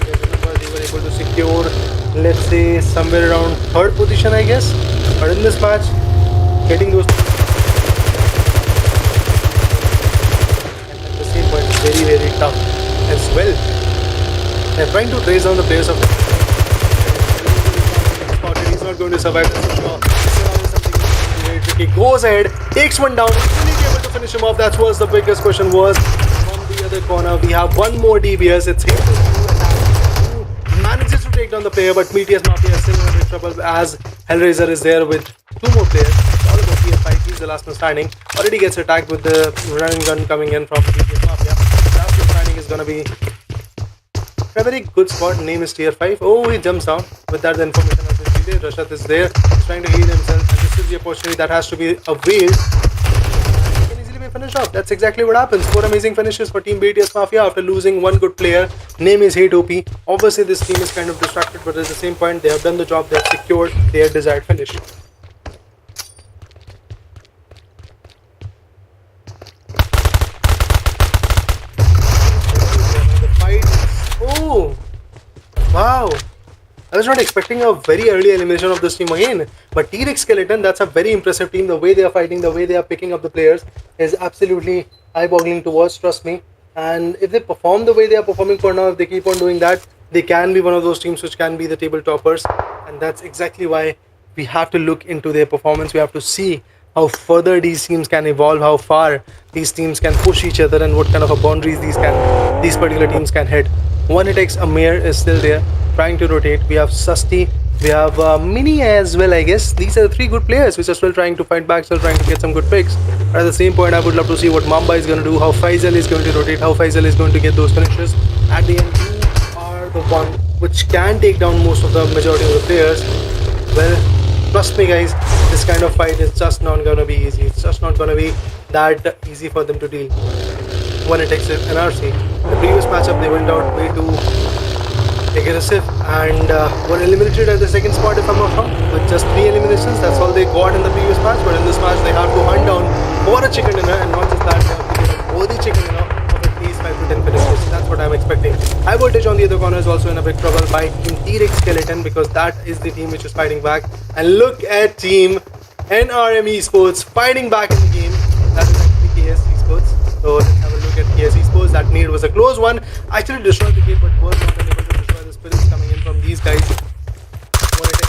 Remember, they were able to secure, let's say, somewhere around 3rd position, I guess. But in this match, getting those... And at the same point, it's very tough as well. They're trying to trace down the players of... He's not going to survive, that's for sure. Very tricky. Goes ahead, takes one down. Will he be able to finish him off? That was the biggest question. Was from the other corner. We have one more DBS. It's him who manages to take down the player, but BTS MAFIA is still in trouble as Hellraiser is there with 2 more players. It's all about PS5. He's the last man standing. Already gets attacked with the running gun coming in from BTS MAFIA. The last man standing is going to be a very good spot. Name is tier 5. Oh, he jumps down. With that, the information has been treated. Rashad is there. He's trying to heal himself. And this is the opportunity that has to be availed. He can easily be finished off. That's exactly what happens. 4 amazing finishes for Team BTS Mafia after losing 1 good player. Name is HELLRAISERS. Obviously, this team is kind of distracted, but at the same point, they have done the job. They have secured their desired finish. Oh, wow. I was not expecting a very early elimination of this team again. But TREX Skeleton, that's a very impressive team. The way they are fighting, the way they are picking up the players is absolutely eye-boggling to watch, trust me. And if they perform the way they are performing for now, if they keep on doing that, they can be one of those teams which can be the table toppers. And that's exactly why we have to look into their performance. We have to see how further these teams can evolve, how far these teams can push each other, and what kind of a boundaries these particular teams can hit. 1HX Amir is still there, trying to rotate. We have Susty, we have Mini as well, I guess. These are the 3 good players which are still trying to fight back, still trying to get some good picks. But at the same point, I would love to see what Mamba is going to do, how Faisal is going to rotate, how Faisal is going to get those finishes. At the end, you are the one which can take down most of the majority of the players. Well, trust me guys, this kind of fight is just not going to be easy. It's just not going to be that easy for them to deal. 1HX NRC. The previous matchup, they went out way too aggressive and were eliminated at the second spot if I'm not wrong, with just 3 eliminations. That's all they got in the previous match, but in this match they have to hunt down for a chicken dinner, and not just that, they have to get a worthy chicken dinner of at least 5 to 10 finishes. That's what I'm expecting. High Voltage on the other corner is also in a big trouble by Team TREX Skeleton, because that is the team which is fighting back. And look at Team NRM Esports fighting back in the game. That is actually KS Esports. So let's have a look at KS Esports. That nade was a close one. Actually destroyed the gate, but was not able to destroy the spirits coming in from these guys.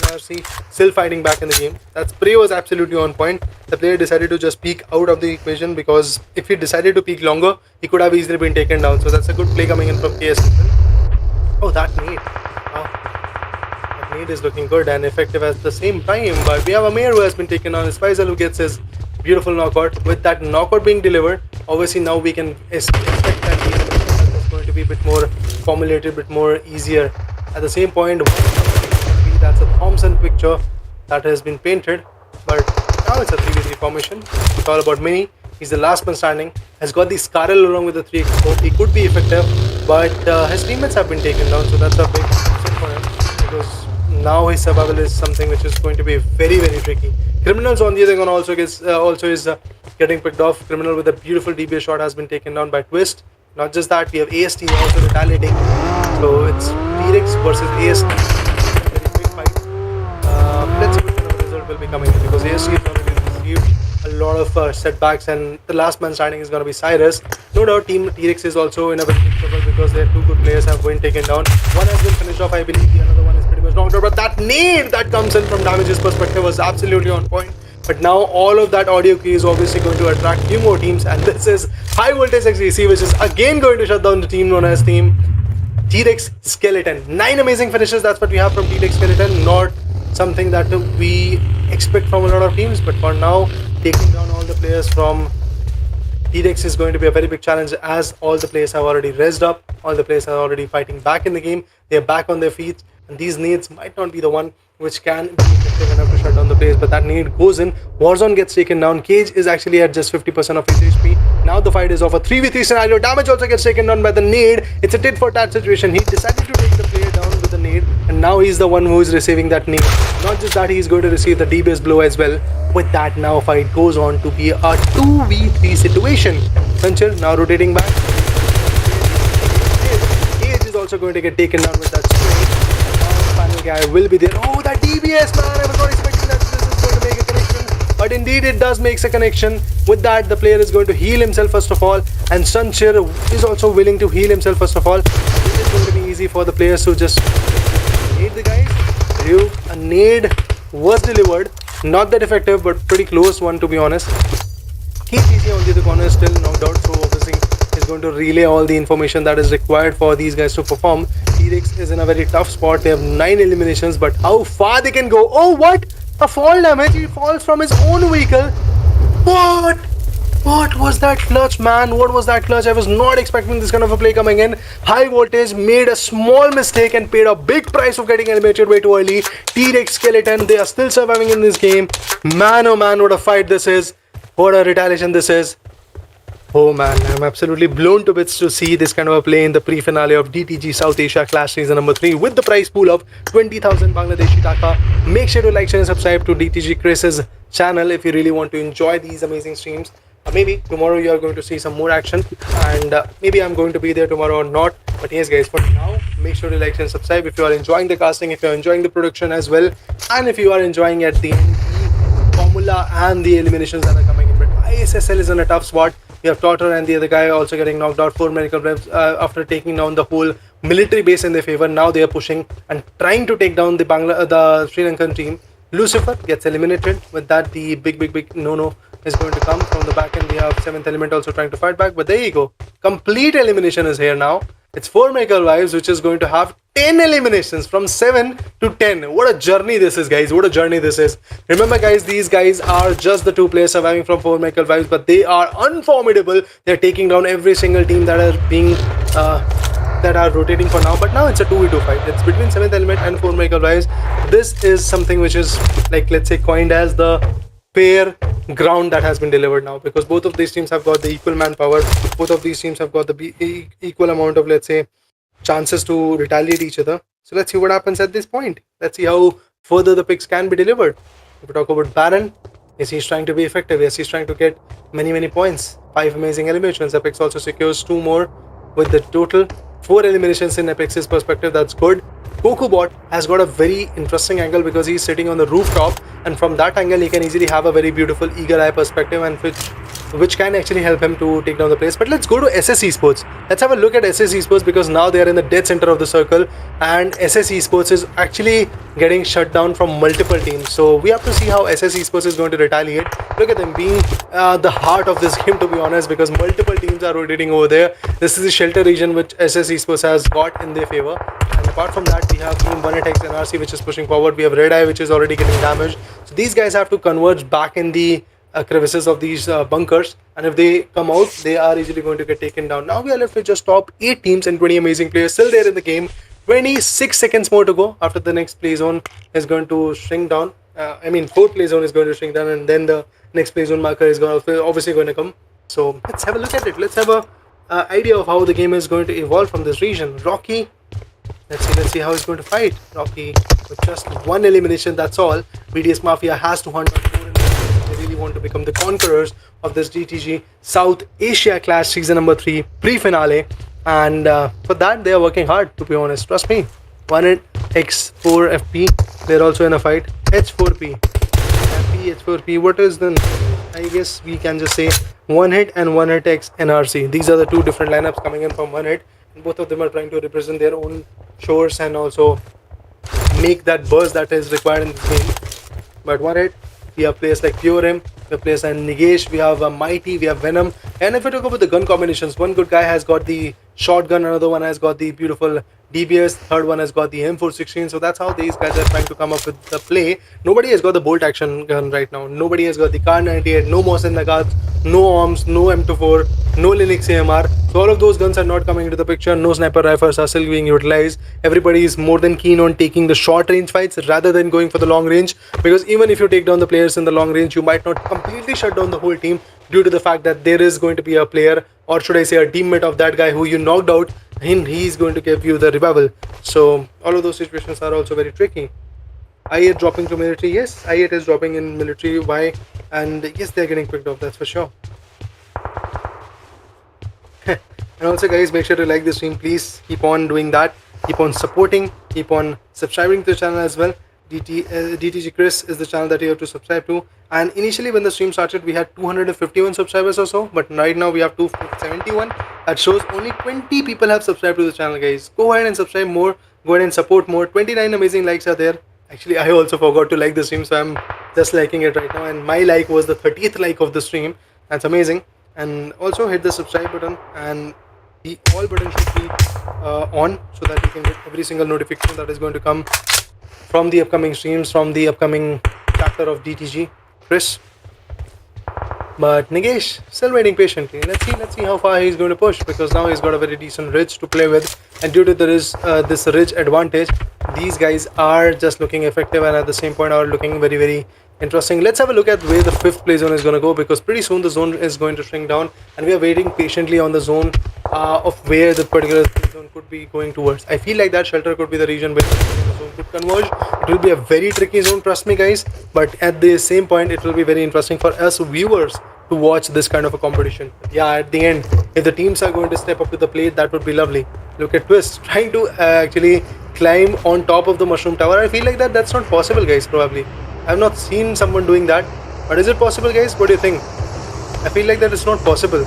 RC still fighting back in the game. That spray was absolutely on point. The player decided to just peek out of the equation, because if he decided to peek longer, he could have easily been taken down. So that's a good play coming in from KS. Oh, that nade. Wow. That nade is looking good and effective at the same time. But we have Amir who has been taken on. Spicer who gets his beautiful knockout. With that knockout being delivered, obviously now we can expect that the is going to be a bit more formulated, a bit more easier. At the same point, that's a Thompson picture that has been painted, but now it's a 3v3 formation. It's all about Mini. He's the last man standing. Has got the Scarrel along with the 3x scope. He could be effective, but his teammates have been taken down, so that's a big upset for him, because now his survival is something which is going to be very, very tricky. Criminals on the other one also is getting picked off. Criminal with a beautiful DBS shot has been taken down by Twist. Not just that, we have AST also retaliating. So it's TREX versus AST. Let's see what kind of result will be coming in, because AST has already received a lot of setbacks, and the last man standing is going to be Cyrus. No doubt Team TREX is also in a very big trouble, because their 2 good players have been taken down. One has been finished off, I believe. The another one is pretty much knocked out, but that nade that comes in from Damage's perspective was absolutely on point. But now all of that audio key is obviously going to attract few more teams, and this is High Voltage XDC, which is again going to shut down the team known as Team TREX Skeleton. 9 amazing finishes, that's what we have from TREX Skeleton. Not something that we expect from a lot of teams, but for now, taking down all the players from TREX is going to be a very big challenge, as all the players have already raised up. All the players are already fighting back in the game. They're back on their feet, and these nades might not be the one which can be effective enough to shut down the players, but that nade goes in. Warzone gets taken down. Cage is actually at just 50% of his HP. Now the fight is off a 3v3 scenario. Damage also gets taken down by the nade. It's a tit for tat situation. He decided to take the player down with the nade, and now he's the one who is receiving that nade. Not just that, he's going to receive the DBS blow as well. With that, now fight goes on to be a 2v3 situation. Sanchil now rotating back. Cage is also going to get taken down with that spray. Final guy will be there. Oh, that DBS, man! I was not expecting that this is going to make a connection, but indeed it does make a connection. With that, the player is going to heal himself first of all, and Sanchir is also willing to heal himself first of all. It is going to be easy for the players to just nade the guys. A nade was delivered. Not that effective, but pretty close one, to be honest. KTC on the other corner is still knocked out, so obviously is going to relay all the information that is required for these guys to perform. TREX is in a very tough spot. They have 9 eliminations, but how far they can go? Oh, what? A fall damage. He falls from his own vehicle. What was that clutch, man? What was that clutch? I was not expecting this kind of a play coming in. High Voltage made a small mistake and paid a big price of getting eliminated way too early. TREX Skeleton, they are still surviving in this game. Man, oh man, what a fight this is. What a retaliation this is. Oh man, I'm absolutely blown to bits to see this kind of a play in the pre-finale of DTG South Asia Clash Season number 3 with the prize pool of 20,000 Bangladeshi Taka. Make sure to like, share and subscribe to DTG Chris's channel if you really want to enjoy these amazing streams. Maybe tomorrow you are going to see some more action, and maybe I'm going to be there tomorrow or not. But yes guys, for now, make sure to like and subscribe if you are enjoying the casting, if you are enjoying the production as well, and if you are enjoying at the end the formula and the eliminations that are coming in. But ISSL is in a tough spot. We have Totter and the other guy also getting knocked out. 4 medical reps after taking down the whole military base in their favor. Now they are pushing and trying to take down the Sri Lankan team. Lucifer gets eliminated. With that, the big no is going to come from the back end. We have 7th element also trying to fight back, but there you go. Complete elimination is here now. It's 4 Michael Wives, which is going to have 10 eliminations from 7 to 10. What a journey this is, guys. What a journey this is. Remember, guys, these guys are just the 2 players surviving from 4 Michael Wives, but they are unformidable. They're taking down every single team that are being that are rotating for now. But now it's a 2v2 fight. It's between 7th element and 4 Michael Wives. This is something which is, like, let's say, coined as the fair ground that has been delivered now, because both of these teams have got the equal manpower. Both of these teams have got the equal amount of, let's say, chances to retaliate each other. So let's see what happens at this point. Let's see how further the picks can be delivered. If we talk about Baron, yes, he's trying to be effective. Yes, he's trying to get many points. 5 amazing eliminations. Apex also secures 2 more with the total 4 eliminations in Apex's perspective. That's good. Kokobot has got a very interesting angle because he's sitting on the rooftop, and from that angle he can easily have a very beautiful eagle eye perspective, and which can actually help him to take down the place. But let's go to SS Esports. Let's have a look at SS Esports because now they are in the dead center of the circle, and SS Esports is actually getting shut down from multiple teams. So we have to see how SS Esports is going to retaliate. Look at them being the heart of this game, to be honest, because multiple teams are rotating over there. This is the shelter region which SS Esports has got in their favor. And apart from that, we have Team 1x NRC which is pushing forward. We have Red Eye which is already getting damaged. So these guys have to converge back in the crevices of these bunkers, and if they come out, they are easily going to get taken down. Now we are left with just top 8 teams and 20 amazing players still there in the game. 26 seconds more to go after the next play zone is going to shrink down. Fourth play zone is going to shrink down, and then the next play zone marker is obviously going to come. So let's have a look at it. Let's have a idea of how the game is going to evolve from this region. Rocky, let's see how he's going to fight. Rocky with just 1 elimination, that's all. BDS Mafia has to hunt on 4 eliminations. They really want to become the conquerors of this DTG South Asia Clash Season number 3 pre-finale, and for that they are working hard, to be honest. Trust me. 1X4FP, they're also in a fight. H4P, FP, H4P, what is the, I guess we can just say 1hit and 1hit NRC. These are the 2 different lineups coming in from 1hit. Both of them are trying to represent their own shores and also make that burst that is required in this game. But 1hit, we have players like Purim, we have players like Nigesh, we have Mighty, we have Venom. And if we talk about the gun combinations, one good guy has got the shotgun, another one has got the beautiful DBS, third one has got the M416. So that's how these guys are trying to come up with the play. Nobody has got the bolt action gun right now. Nobody has got the Kar 98, no Mosin Nagats, no arms, no M24, no Linux AMR. So all of those guns are not coming into the picture. No sniper rifles are still being utilized. Everybody is more than keen on taking the short range fights rather than going for the long range, because even if you take down the players in the long range, you might not completely shut down the whole team due to the fact that there is going to be a player, or should I say a teammate of that guy who you knocked out, and he's going to give you the revival. So all of those situations are also very tricky. I8 dropping to military, yes, I8 is dropping in military. Why? And yes, they're getting picked off, that's for sure. And also guys, make sure to like the stream, please keep on doing that, keep on supporting, keep on subscribing to the channel as well. DTG Chris is the channel that you have to subscribe to, and initially when the stream started we had 251 subscribers or so, but right now we have 271. That shows only 20 people have subscribed to the channel. Guys, go ahead and subscribe more, go ahead and support more. 29 amazing likes are there. Actually, I also forgot to like the stream, so I'm just liking it right now, and my like was the 30th like of the stream. That's amazing. And also hit the subscribe button, and the all button should be on, so that you can get every single notification that is going to come from the upcoming streams, from the upcoming chapter of DTG Chris. But Nigesh still waiting patiently. Let's see how far he's going to push, because now he's got a very decent ridge to play with, and due to this ridge advantage, these guys are just looking effective, and at the same point are looking very interesting. Let's have a look at where the 5th play zone is going to go, because pretty soon the zone is going to shrink down, and we are waiting patiently on the zone of where the particular play zone could be going towards. I feel like that shelter could be the region where the zone could converge. It will be a very tricky zone, trust me guys, but at the same point it will be very interesting for us viewers to watch this kind of a competition. Yeah, at the end, if the teams are going to step up to the plate, that would be lovely. Look at Twist trying to actually climb on top of the mushroom tower. I feel like that's not possible, guys. Probably I've not seen someone doing that, but is it possible, guys? What do you think? I feel like that it's not possible,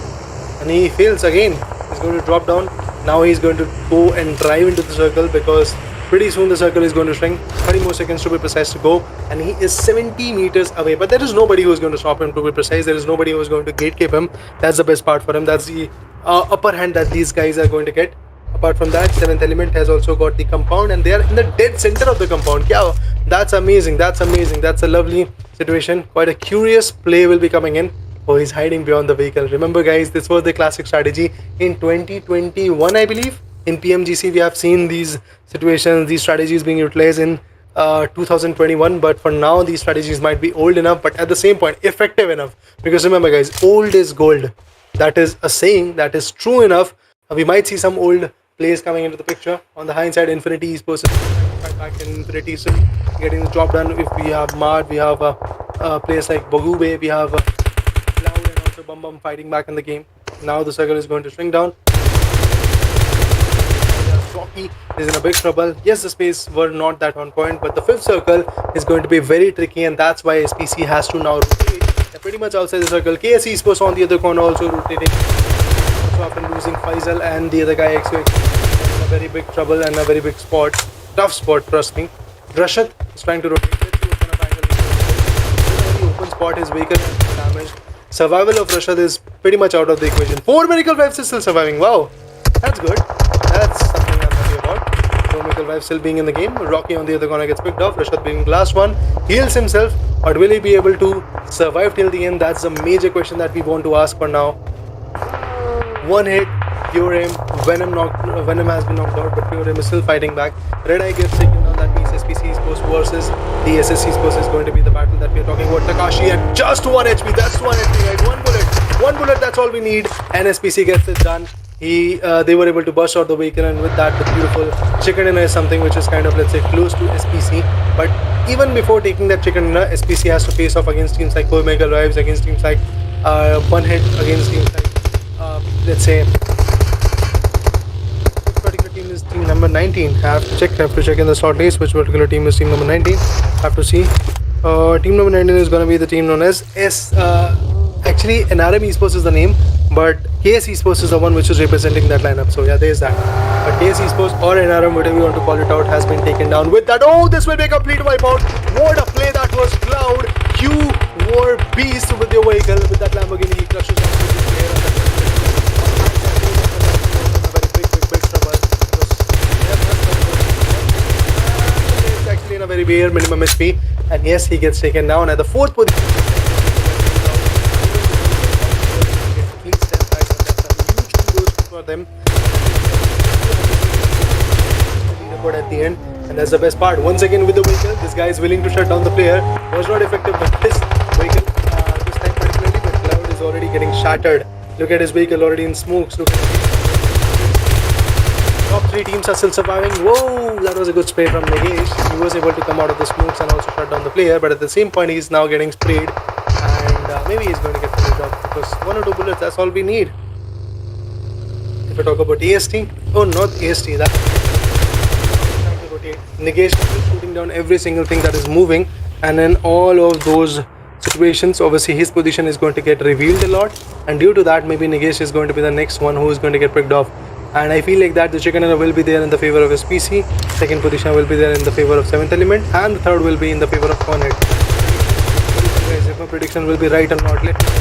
and he fails again. He's going to drop down. Now he's going to go and drive into the circle, because pretty soon the circle is going to shrink. 30 more seconds to be precise to go, and he is 70 meters away, but there is nobody who is going to stop him, to be precise. There is nobody who is going to gatekeep him. That's the best part for him. That's the upper hand that these guys are going to get. Apart from that, 7th element has also got the compound, and they are in the dead center of the compound. Yeah, that's amazing. That's amazing. That's a lovely situation. Quite a curious play will be coming in. Oh, he's hiding beyond the vehicle. Remember guys, this was the classic strategy in 2021, I believe. In PMGC, we have seen these situations, these strategies being utilized in 2021, but for now these strategies might be old enough, but at the same point effective enough, because remember guys, old is gold. That is a saying that is true enough. We might see some old plays coming into the picture. On the hindsight, Infinity Esports is right back in Infinity, so getting the job done. If we have Mad, we have players like Bogube, we have Cloud, and also Bum fighting back in the game. Now the circle is going to shrink down. Rocky is in a big trouble. Yes, the space were not that on point, but the fifth circle is going to be very tricky, and that's why SPC has to now rotate. They're pretty much outside the circle. KS Esports on the other corner also rotating. Also often losing Faisal and the other guy XO in a very big trouble and a very big spot. Tough spot, trust me. Rashad is trying to rotate. Let's see what kind of angle he can. Open spot, his vehicle is damaged. Survival of Rashad is pretty much out of the equation. 4 Miracle Vibes is still surviving. Wow, that's good. That's something I'm happy about. 4 Miracle Vibes still being in the game. Rocky on the other corner gets picked off. Rashad being the last one. Heals himself, but will he be able to survive till the end? That's the major question that we want to ask for now. One hit, Pure Aim. Venom has been knocked out, but Pure Aim is still fighting back. Red Eye gets taken down. That means SPC Esports versus the SSC Esports is going to be the battle that we're talking about. Takashi at just 1 HP. That's 1 HP, right? One bullet. That's all we need. And SPC gets it done. They were able to burst out the vehicle, and with that, the beautiful chicken dinner is something which is kind of, let's say, close to SPC. But even before taking that chicken dinner, SPC has to face off against teams like Miracle Vibes, against teams like One Hit, against teams like let's say, which particular team is team number 19? Have to check in the slot list which particular team is team number 19. Have to see. Team number 19 is going to be the team known as actually NRM Esports is the name, but KS Esports is the one which is representing that lineup. So yeah, there's that. But KS Esports or NRM, whatever you want to call it out, has been taken down. With that, oh, this will be a complete wipeout. What a play that was, Cloud. You were beast with your vehicle. With that Lamborghini, he crushes on the player. In a very bare minimum HP, and yes, he gets taken down at the 4th position. Huge for them. At the end, and that's the best part. Once again with the vehicle, this guy is willing to shut down the player. Was not effective with this vehicle this time particularly, but Cloud is already getting shattered. Look at his vehicle already in smokes. Look at top 3 teams are still surviving. Whoa, that was a good spray from Nagesh. He was able to come out of the smokes and also shut down the player, but at the same point he's now getting sprayed, and maybe he's going to get finished off because 1 or 2 bullets, that's all we need. If I talk about AST, oh, not AST, that's trying to rotate. Nagesh is shooting down every single thing that is moving, and in all of those situations, obviously his position is going to get revealed a lot, and due to that, maybe Nagesh is going to be the next one who is going to get picked off. And I feel like that the chicken dinner will be there in the favor of SPC, 2nd position will be there in the favor of 7th element, and the 3rd will be in the favor of Cornet. Guys, if my prediction will be right or not, let me know.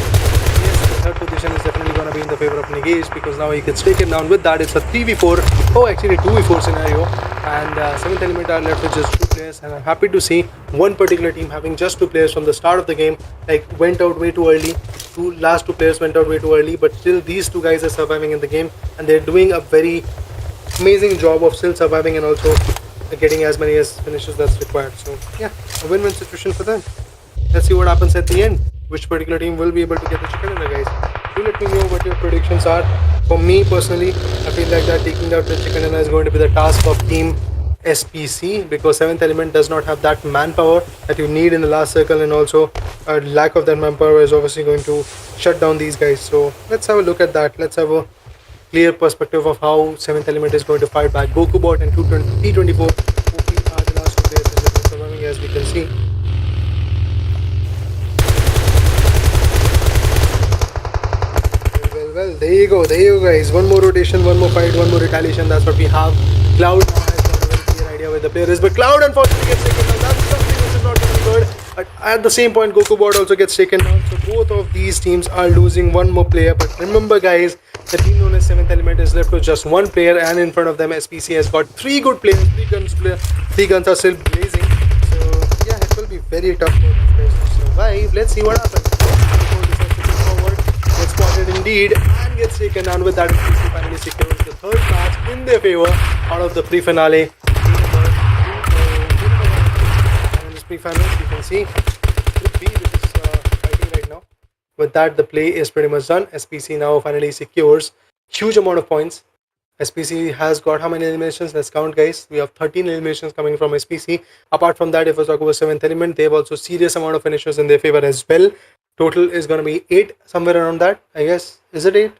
Yes, the 3rd position is definitely going to be in the favor of Nagesh, because now he gets taken down. With that, it's a 3v4, oh actually 2v4 scenario, and 7th element are left with just 2 players, and I'm happy to see one particular team having just 2 players from the start of the game, like went out way too early. Last 2 players went out way too early, but still these 2 guys are surviving in the game, and they're doing a very amazing job of still surviving and also getting as many as finishes that's required. So yeah, a win-win situation for them. Let's see what happens at the end. Which particular team will be able to get the chicken dinner, guys? Do let me know what your predictions are. For me personally, I feel like that taking out the chicken dinner is going to be the task of team SPC, because 7th element does not have that manpower that you need in the last circle, and also a lack of that manpower is obviously going to shut down these guys. So let's have a look at that. Let's have a clear perspective of how 7th element is going to fight back. GokuBot and P24 OP are the last 2 players that have been surviving, as we can see. Well, there you go guys. One more rotation, one more fight, one more retaliation. That's what we have. Cloud now has got a very clear idea where the player is, but Cloud unfortunately gets taken down. That's something which is not really good. But at the same point, GokuBot also gets taken down. So both of these teams are losing one more player. But remember guys, the team known as 7th element is left with just 1 player, and in front of them SPC has got 3 good players. 3 guns are still blazing. So yeah, it will be very tough for these guys to survive. Let's see what happens. Gets spotted indeed and gets taken down. With that, SPC finally secures the 3rd match in their favor out of the pre-finale. And in this pre-finals, you can see Group B, which is fighting right now. With that, the play is pretty much done. SPC now finally secures huge amount of points SPC has got how many eliminations? Let's count, guys. We have 13 eliminations coming from SPC. Apart from that, if we talk about 7th element, they have also serious amount of finishers in their favor as well. Total is going to be 8, somewhere around that, I guess. Is it 8?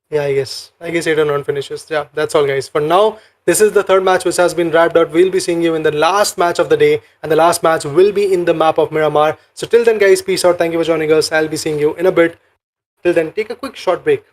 Yeah, I guess 8 or 9 finishes. Yeah, that's all, guys. For now, this is the third match which has been wrapped up. We'll be seeing you in the last match of the day, and the last match will be in the map of Miramar. So till then, guys, peace out. Thank you for joining us. I'll be seeing you in a bit. Till then, take a quick short break.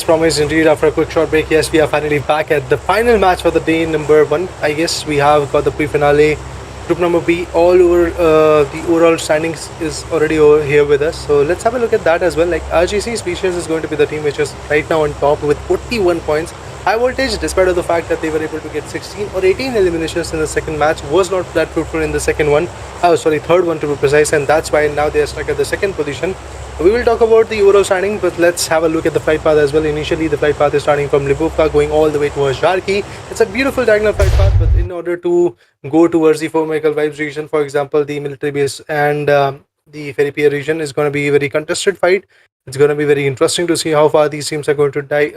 promised indeed, after a quick short break, yes, we are finally back at the final match for the day number 1. I guess we have got the pre-finale. Group number B, all over the overall standings is already over here with us. So let's have a look at that as well. Like RGC Species is going to be the team which is right now on top with 41 points. High Voltage, despite of the fact that they were able to get 16 or 18 eliminations in the second match, was not that fruitful in the second one. Third one to be precise, and that's why now they are stuck at the second position. We will talk about the overall standing, but let's have a look at the flight path as well. Initially, the flight path is starting from Lipopka, going all the way towards Jarki. It's a beautiful diagonal flight path, but in order to go towards the 4 Michael Vibes region, for example, the military base and the Ferry Pier region is going to be a very contested fight. It's going to be very interesting to see how far these teams are going to dilate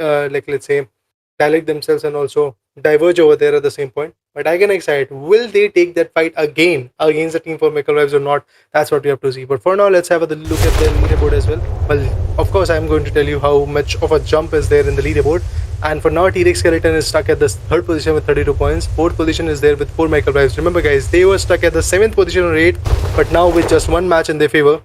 themselves and also diverge over there at the same point. But I can excite, will they take that fight again against the team for Michael Vibes or not? That's what we have to see. But for now, let's have a look at the leaderboard as well. Well, of course, I'm going to tell you how much of a jump is there in the leaderboard. And for now, TREX Skeleton is stuck at the third position with 32 points. Fourth position is there with 4 Michael Vibes. Remember guys, they were stuck at the 7th position on 8, but now with just one match in their favor,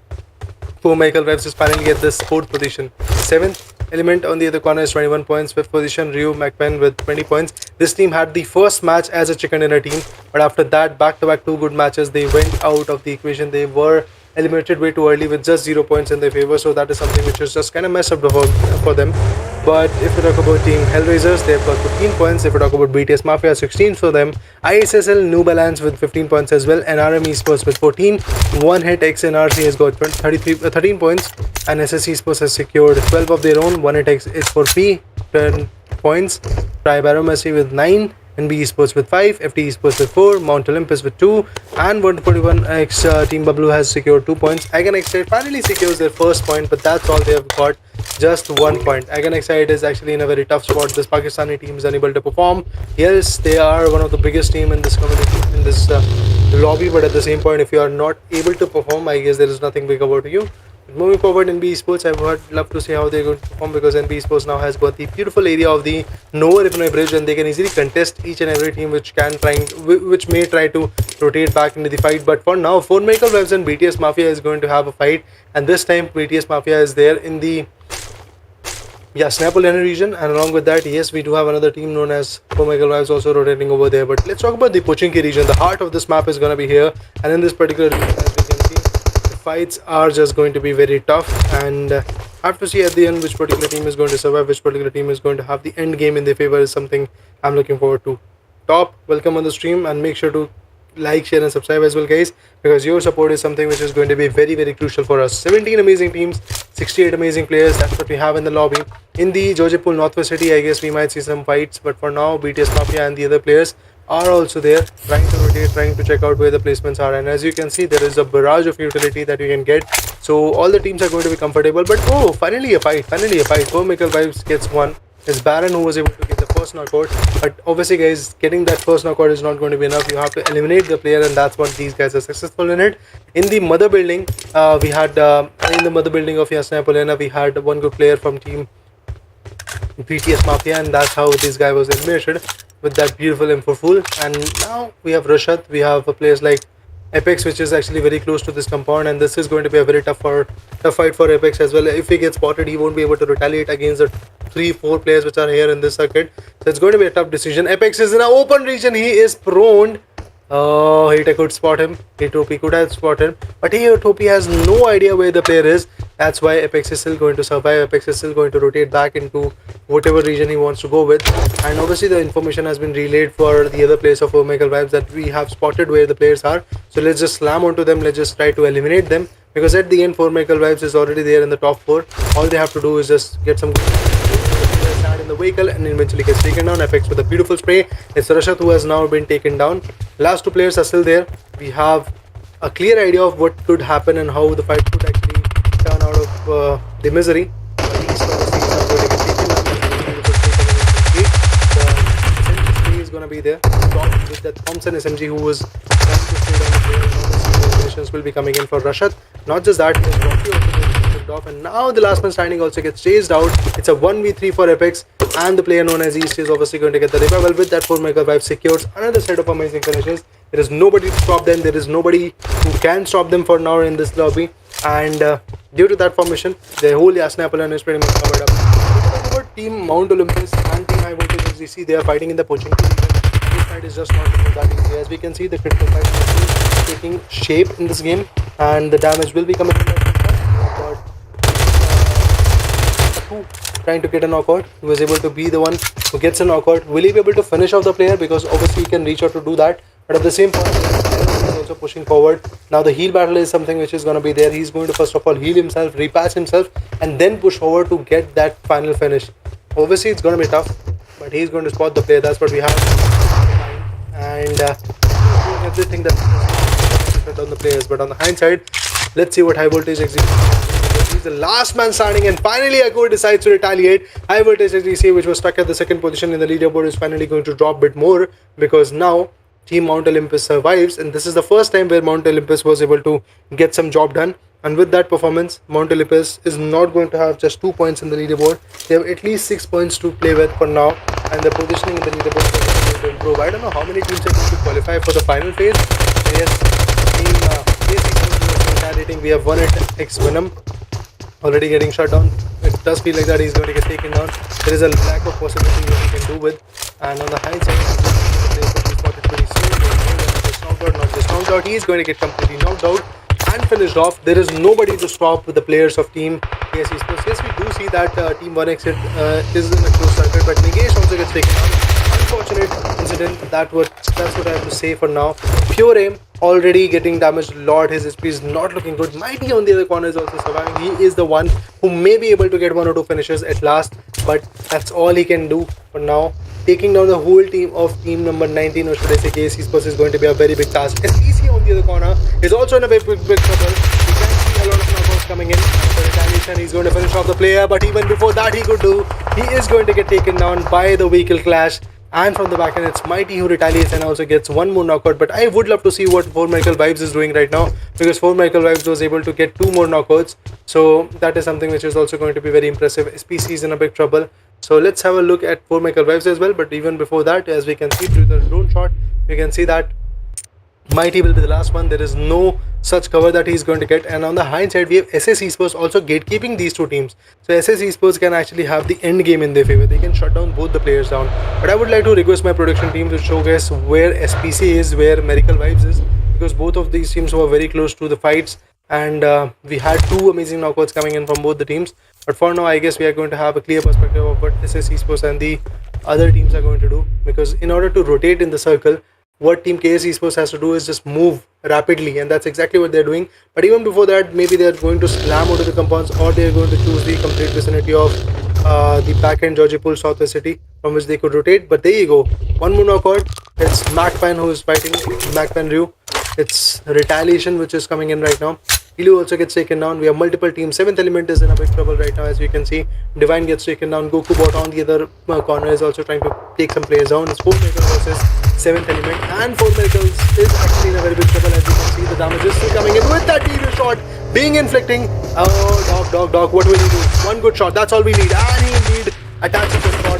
4 Michael Vibes is finally at this 4th position. 7th Element on the other corner is 21 points. 5th position, MAKPEN with 20 points. This team had the first match as a chicken dinner team, but after that, back-to-back 2 good matches, they went out of the equation. They were eliminated way too early with just 0 points in their favor, so that is something which is just kind of messed up for them. But if we talk about Team HELLRAISERS, they've got 15 points. If we talk about BTS MAFIA, 16 for them. ISSL, NOOB Alliance with 15 points as well, and ESPORTS with 14. One hit X NRC has got 13 points, and SSC Sports has secured 12 of their own. One hit X is for P, 10 points. AEROMACY with 9. NB Esports with 5, FT Esports with 4, Mount Olympus with 2, and 141X Team BABLU has secured 2 points. AEROMACY finally secures their first point, but that's all they have got, just 1 point. AEROMACY is actually in a very tough spot. This Pakistani team is unable to perform. Yes, they are one of the biggest team in this community, in this lobby, but at the same point, if you are not able to perform, I guess there is nothing big about you. Moving forward, NB Esports, I would love to see how they're going to perform, because NB Esports now has got the beautiful area of the Nova Ripnoi Bridge, and they can easily contest each and every team which may try to rotate back into the fight. But for now, 4 Michael Vibes and BTS Mafia is going to have a fight, and this time BTS Mafia is there in the Snapple region, and along with that, yes, we do have another team known as 4 Michael Vibes also rotating over there. But let's talk about the Pochinki region. The heart of this map is going to be here, and in this particular region, as we can see, fights are just going to be very tough, and I have to see at the end which particular team is going to survive, which particular team is going to have the end game in their favor is something I'm looking forward to. Top, welcome on the stream, and make sure to like, share and subscribe as well guys, because your support is something which is going to be very, very crucial for us. 17 amazing teams, 68 amazing players, that's what we have in the lobby. In the Georgiapool Northwest City, I guess we might see some fights, but for now, BTS Mafia and the other players are also there, trying to rotate, trying to check out where the placements are. And as you can see, there is a barrage of utility that you can get, so all the teams are going to be comfortable. But oh, finally a fight. 4 Michael Vibes gets one. It's Baron who was able to get the first knockout, but obviously guys, getting that first knockout is not going to be enough. You have to eliminate the player, and that's what these guys are successful in it. In the mother building, we had in the mother building of Yasna Polena, we had one good player from team BTS Mafia, and that's how this guy was eliminated with that beautiful M4 full. And now we have Rashad, we have players like Apex, which is actually very close to this compound, and this is going to be a very tough fight for Apex as well. If he gets spotted, he won't be able to retaliate against the 3-4 players which are here in this circuit, so it's going to be a tough decision. Apex is in an open region, he is prone. Oh, Hita could spot him, Hitopi could have spotted him, but Hitopi has no idea where the player is. That's why Apex is still going to survive. Apex is still going to rotate back into whatever region he wants to go with, and obviously the information has been relayed for the other players of 4 Michael Vibes that we have spotted where the players are, so let's just slam onto them, let's just try to eliminate them, because at the end 4 Michael Vibes is already there in the top 4. All they have to do is just get some in the vehicle and eventually gets taken down. Apex with a beautiful spray. It's Rashad who has now been taken down. Last 2 players are still there. We have a clear idea of what could happen and how the fight could actually turn out of the misery. The is going to be there with that Thompson SMG who was trying to stay down the player. Will be coming in for Rashad. Not just that, he has Rocky also picked off, and now the last man standing also gets chased out. It's a 1v3 for Apex, and the player known as East is obviously going to get the revival. With that, 4 Michael Vibes secures another set of amazing finishes. There is nobody to stop them. There is nobody who can stop them for now in this lobby, and due to that formation, the whole Yasna Polena is pretty much covered up. Team Mount Olympus and Team High Voltage XDC, they are fighting in the poaching region. This fight is just not looking that easy. As we can see, the critical fight is taking shape in this game, and the damage will be coming in that trying to get a knockout. He was able to be the one who gets a knockout. Will he be able to finish off the player? Because obviously he can reach out to do that. But at the same point, he's also pushing forward. Now the heal battle is something which is going to be there. He's going to first of all heal himself, repatch himself, and then push forward to get that final finish. Obviously it's going to be tough, but he's going to spot the player. That's what we have. And everything that on the players. But on the hindsight, let's see what High Voltage executes. He's the last man standing, and finally Akko decides to retaliate. High Voltage XDC, which was stuck at the second position in the leaderboard, is finally going to drop a bit more, because now Team Mount Olympus survives, and this is the first time where Mount Olympus was able to get some job done. And with that performance, Mount Olympus is not going to have just 2 points in the leaderboard. They have at least 6 points to play with for now, and the positioning in the leaderboard is going to improve. I don't know how many teams are going to qualify for the final phase. Yes, Team retaliating. We have one at X Venom already getting shut down. It does feel like that he's going to get taken down. There is a lack of possibility what he can do with. And on the hindsight, not just knocked out, he is going to get completely knocked out and finished off. There is nobody to stop with the players of Team ESPORTS. Yes, we do see that Team 1X is in a close circuit, but Nigesh also gets taken out. Unfortunate incident. That's what I have to say for now. Pure aim already getting damaged a lot. His HP is not looking good. Mighty on the other corner is also surviving. He is the one who may be able to get 1 or 2 finishes at last, but that's all he can do for now. Taking down the whole team of team number 19, or should I say ESPORTS, is going to be a very big task. SPC on the other corner is also in a big trouble. We can see a lot of knockouts coming in. After retaliation, he's going to finish off the player, but even before that he is going to get taken down by the vehicle clash. And from the back end, it's Mighty who retaliates and also gets 1 more knockout. But I would love to see what 4Michael Vibes is doing right now, because 4Michael Vibes was able to get 2 more knockouts. So that is something which is also going to be very impressive. SPC is in a big trouble. So let's have a look at 4Michael Vibes as well. But even before that, as we can see through the drone shot, we can see that Mighty will be the last one. There is no such cover that he's going to get. And on the hindsight, we have SS Esports also gatekeeping these 2 teams. So SS Esports can actually have the end game in their favor. They can shut down both the players down. But I would like to request my production team to showcase where SPC is, where Miracle Vibes is, because both of these teams were very close to the fights. And we had 2 amazing knockouts coming in from both the teams. But for now, I guess we are going to have a clear perspective of what SS Esports and the other teams are going to do. Because in order to rotate in the circle, what Team KS Esports has to do is just move rapidly, and that's exactly what they're doing. But even before that, maybe they're going to slam onto the compounds, or they're going to choose the complete vicinity of the back-end Georgipol Southwest City, from which they could rotate. But there you go, 1 more knockout. It's MAKPEN who is fighting MAKPEN Ryu. It's retaliation which is coming in right now. Ilu also gets taken down. We have multiple teams. 7th Element is in a big trouble right now, as you can see. Divine gets taken down. Goku bot on the other corner is also trying to take some players down. It's 4Miracles versus 7th Element, and 4Miracles is actually in a very big trouble. As you can see, the damage is still coming in with that TV shot being inflicting. Oh, dog, what will he do? 1 good shot, that's all we need. And he indeed attaches the spot.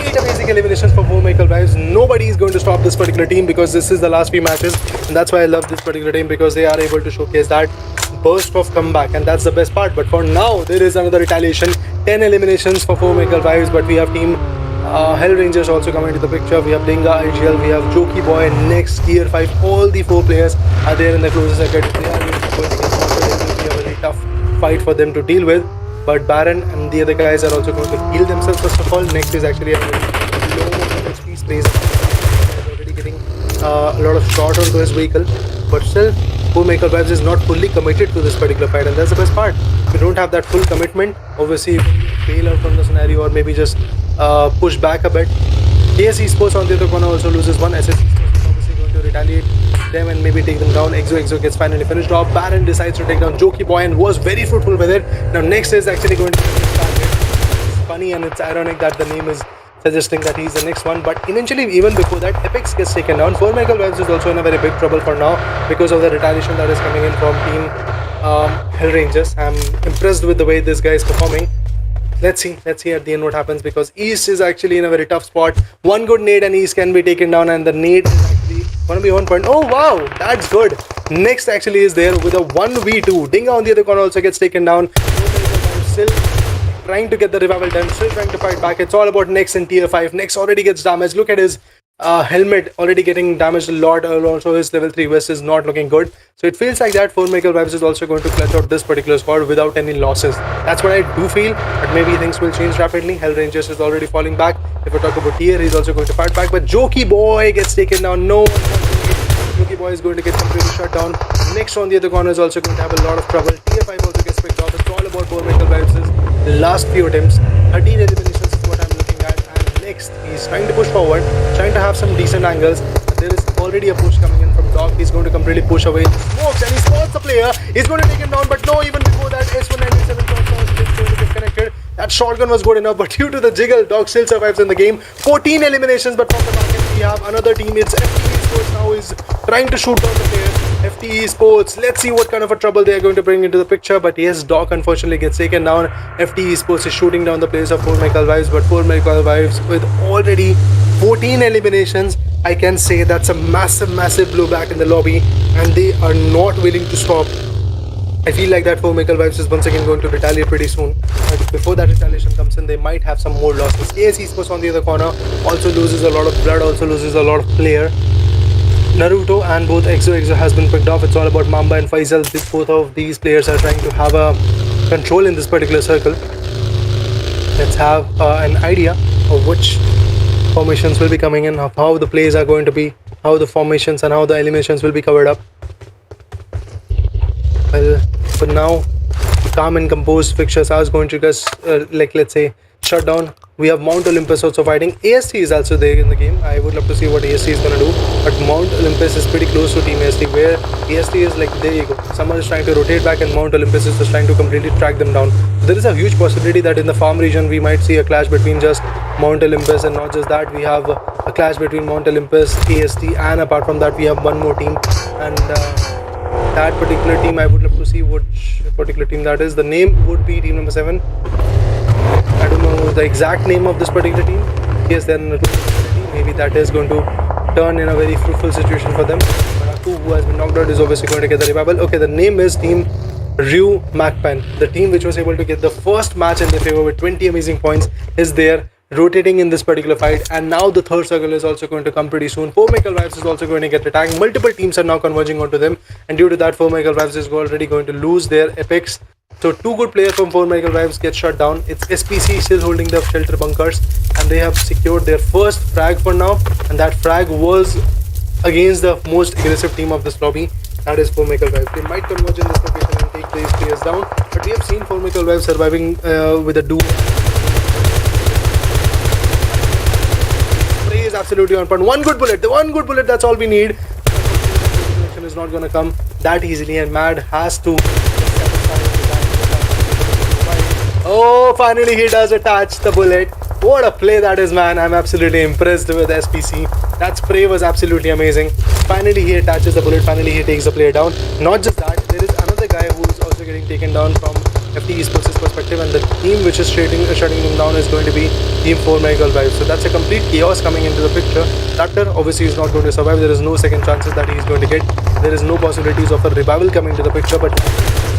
8 amazing eliminations for 4Michael Vibes. Nobody is going to stop this particular team, because this is the last few matches, and that's why I love this particular team, because they are able to showcase that burst of comeback, and that's the best part. But for now, there is another retaliation. 10 eliminations for 4Michael Vibes, but we have Team HELLRAISERS also coming into the picture. We have Dinga, IGL, we have Jokey Boy, Next, Tier 5. All the 4 players are there in the closest circuit. They are going to be a very tough fight for them to deal with. But Baron and the other guys are also going to heal themselves first of all. Next is actually a low HP space. Already getting a lot of shot onto his vehicle. But still, 4Michael Vibes is not fully committed to this particular fight, and that's the best part. If you don't have that full commitment, obviously you can bail out from the scenario, or maybe just push back a bit. KS Esports on the other corner also loses 1. SS Esports is obviously going to retaliate them and maybe take them down. Exo gets finally finished off. Baron decides to take down Jokey Boy and was very fruitful with it. Now Next is actually going to be his target. It's funny and it's ironic that the name is suggesting that he's the next one, but eventually, even before that, Apex gets taken down. 4Michael Vibes is also in a very big trouble for now, because of the retaliation that is coming in from Team HELLRAISERS. I'm impressed with the way this guy is performing. Let's see at the end what happens, because East is actually in a very tough spot. 1 good nade and East can be taken down, and the nade is actually going to be 1 point. Oh wow, that's good. Next actually is there with a 1v2. Dinga on the other corner also gets taken down. Still trying to get the revival done, still trying to fight back. It's all about Nex in tier 5. Nex already gets damaged. Look at his helmet already getting damaged a lot. Also his level 3 vest is not looking good. So it feels like that 4Maker Vibes is also going to clutch out this particular squad without any losses. That's what I do feel, but maybe things will change rapidly. HELLRAISERS is already falling back. If we talk about tier, he's also going to fight back, but Jokey Boy gets taken down. No, Jokey Boy is going to get completely shut down. Next on the other corner is also going to have a lot of trouble. Tier 5 also gets picked off. It's all about 4Maker Vibes' last few attempts. 13 eliminations is what I'm looking at, and next he's trying to push forward, trying to have some decent angles. There is already a push coming in from Doc. He's going to completely push away. Smokes and he spots the player. He's going to take him down, but no, even before that, S197 shot is going to get connected. That shotgun was good enough, but due to the jiggle, Doc still survives in the game. 14 eliminations, but from the back end, we have another team. It's FT Esports now is trying to shoot down the player. FT Esports, let's see what kind of a trouble they are going to bring into the picture. But yes, Doc unfortunately gets taken down. FT Esports is shooting down the players of 4Maker Vibes, but 4Maker Vibes with already 14 eliminations, I can say that's a massive blowback in the lobby, and they are not willing to stop. I feel like that 4Maker Vibes is once again going to retaliate pretty soon. But before that retaliation comes in, they might have some more losses. AS Esports on the other corner also loses a lot of blood, also loses a lot of player. Naruto and both EXO has been picked off. It's all about Mamba and Faisal. Both of these players are trying to have a control in this particular circle. Let's have an idea of which formations will be coming in, of how the plays are going to be, how the formations and how the eliminations will be covered up. Well, for now, calm and composed fixtures are going to just let's say shut down. We have Mount Olympus also fighting. AST is also there in the game. I would love to see what AST is going to do, but Mount Olympus is pretty close to Team AST, where AST is like, there you go, someone is trying to rotate back and Mount Olympus is just trying to completely track them down. There is a huge possibility that in the farm region we might see a clash between just Mount Olympus, and not just that, we have a clash between Mount Olympus, AST, and apart from that we have one more team, and that particular team, I would love to see which particular team that is. The name would be team number 7. I don't know the exact name of this particular team. Yes, then maybe that is going to turn in a very fruitful situation for them. Aku, who has been knocked out, is obviously going to get the revival. Okay, the name is team MAKPEN. The team which was able to get the first match in their favor with 20 amazing points is there, rotating in this particular fight, and now the third circle is also going to come pretty soon. 4Maker Vibes is also going to get attacked. Multiple teams are now converging onto them, and due to that 4Maker Vibes is already going to lose their epics. So two good players from 4Maker Vibes get shut down. It's SPC still holding the shelter bunkers, and they have secured their first frag for now, and that frag was against the most aggressive team of this lobby, that is 4Maker Vibes. They might converge in this location and take these players down, but we have seen 4Maker Vibes surviving with a duo. Is absolutely on point. One good bullet, that's all we need. The is not going to come that easily, and Mad has to. Oh, finally he does attach the bullet. What a play that is, man. I'm absolutely impressed with SPC. That spray was absolutely amazing. Finally he attaches the bullet, finally he takes the player down. Not just that, there is another guy who is also getting taken down from FT Esports' perspective, and the team which is shutting him down is going to be Team 4Maker Vibes. So that's a complete chaos coming into the picture. Tucker obviously is not going to survive. There is no second chances that he is going to get. There is no possibilities of a revival coming to the picture, but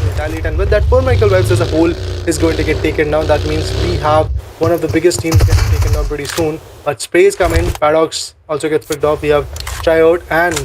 retaliate, and with that 4Maker Vibes as a whole is going to get taken down. That means we have one of the biggest teams getting taken down pretty soon. But sprays come in, Paradox also gets picked off. We have Tryout and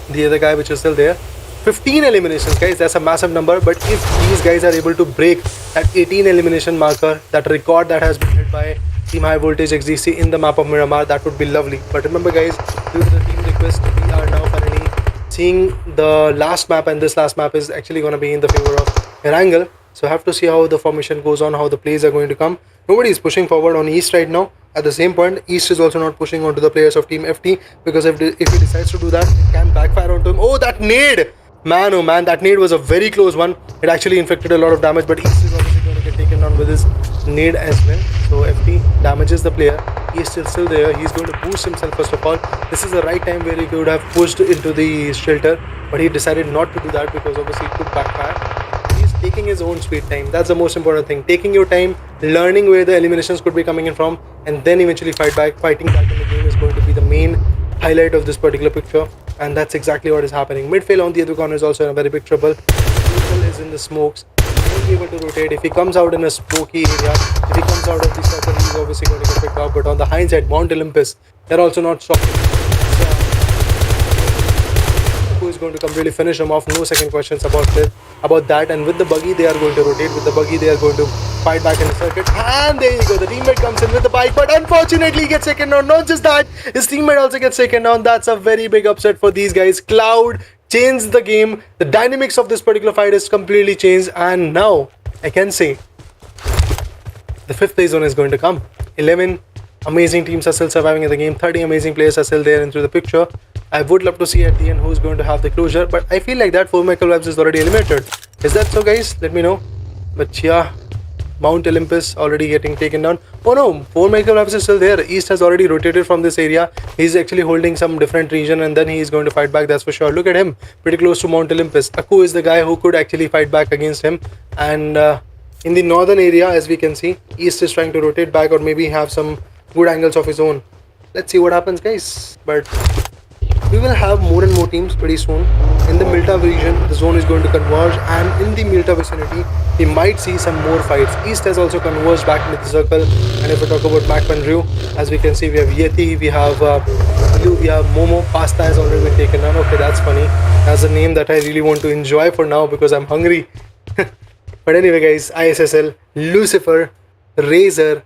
the other guy which is still there. 15 eliminations, guys, that's a massive number, but if these guys are able to break that 18 elimination marker, that record that has been hit by Team High Voltage XDC in the map of Miramar, that would be lovely. But remember, guys, due to the team request, we are now finally seeing the last map, and this last map is actually going to be in the favor of Erangel. So I have to see how the formation goes on, how the plays are going to come. Nobody is pushing forward on East right now. At the same point, East is also not pushing onto the players of Team FT, because if he decides to do that, it can backfire onto him. Oh, that nade! Man, oh man, that nade was a very close one. It actually inflicted a lot of damage, but East is obviously going to get taken down with his nade as well. So FT damages the player. East is still there. He's going to boost himself first of all. This is the right time where he could have pushed into the shelter, but he decided not to do that because obviously it could backfire. He's taking his own sweet time. That's the most important thing. Taking your time, learning where the eliminations could be coming in from, and then eventually fight back. Fighting back in the game is going to be the main highlight of this particular picture. And that's exactly what is happening. Midfield on the other corner is also in a very big trouble. Pmpl is in the smokes. Don't be able to rotate. If he comes out in a smoky area, if he comes out of the circle, he's obviously going to get picked up. But on the hindsight, Mount Olympus, they're also not stopping. Who is going to completely finish him off? No second questions about that. And with the buggy, they are going to rotate. With the buggy, they are going to fight back in the circuit. And there you go. The teammate comes in with the bike, but unfortunately, he gets taken down. Not just that, his teammate also gets taken down. That's a very big upset for these guys. Cloud changed the game. The dynamics of this particular fight is completely changed. And now, I can say, the fifth play zone is going to come. 11 amazing teams are still surviving in the game. 30 amazing players are still there into the picture. I would love to see at the end who's going to have the closure, but I feel like that MAKPEN is already eliminated. Is that so, guys? Let me know. But yeah, Mount Olympus already getting taken down. Oh no, MAKPEN is still there. East has already rotated from this area. He's actually holding some different region and then he's going to fight back, that's for sure. Look at him, pretty close to Mount Olympus. Aku is the guy who could actually fight back against him. And in the northern area, as we can see, East is trying to rotate back or maybe have some good angles of his own. Let's see what happens, guys. But we will have more and more teams pretty soon. In the Milta region, the zone is going to converge, and in the Milta vicinity, we might see some more fights. East has also converged back into the circle, and if we talk about MAKPEN, as we can see, we have Yeti, we have BABLU, we have Momo. Pasta has already been taken down. Okay, that's funny. That's a name that I really want to enjoy for now because I'm hungry. But anyway, guys, ISSL, Lucifer, Razor,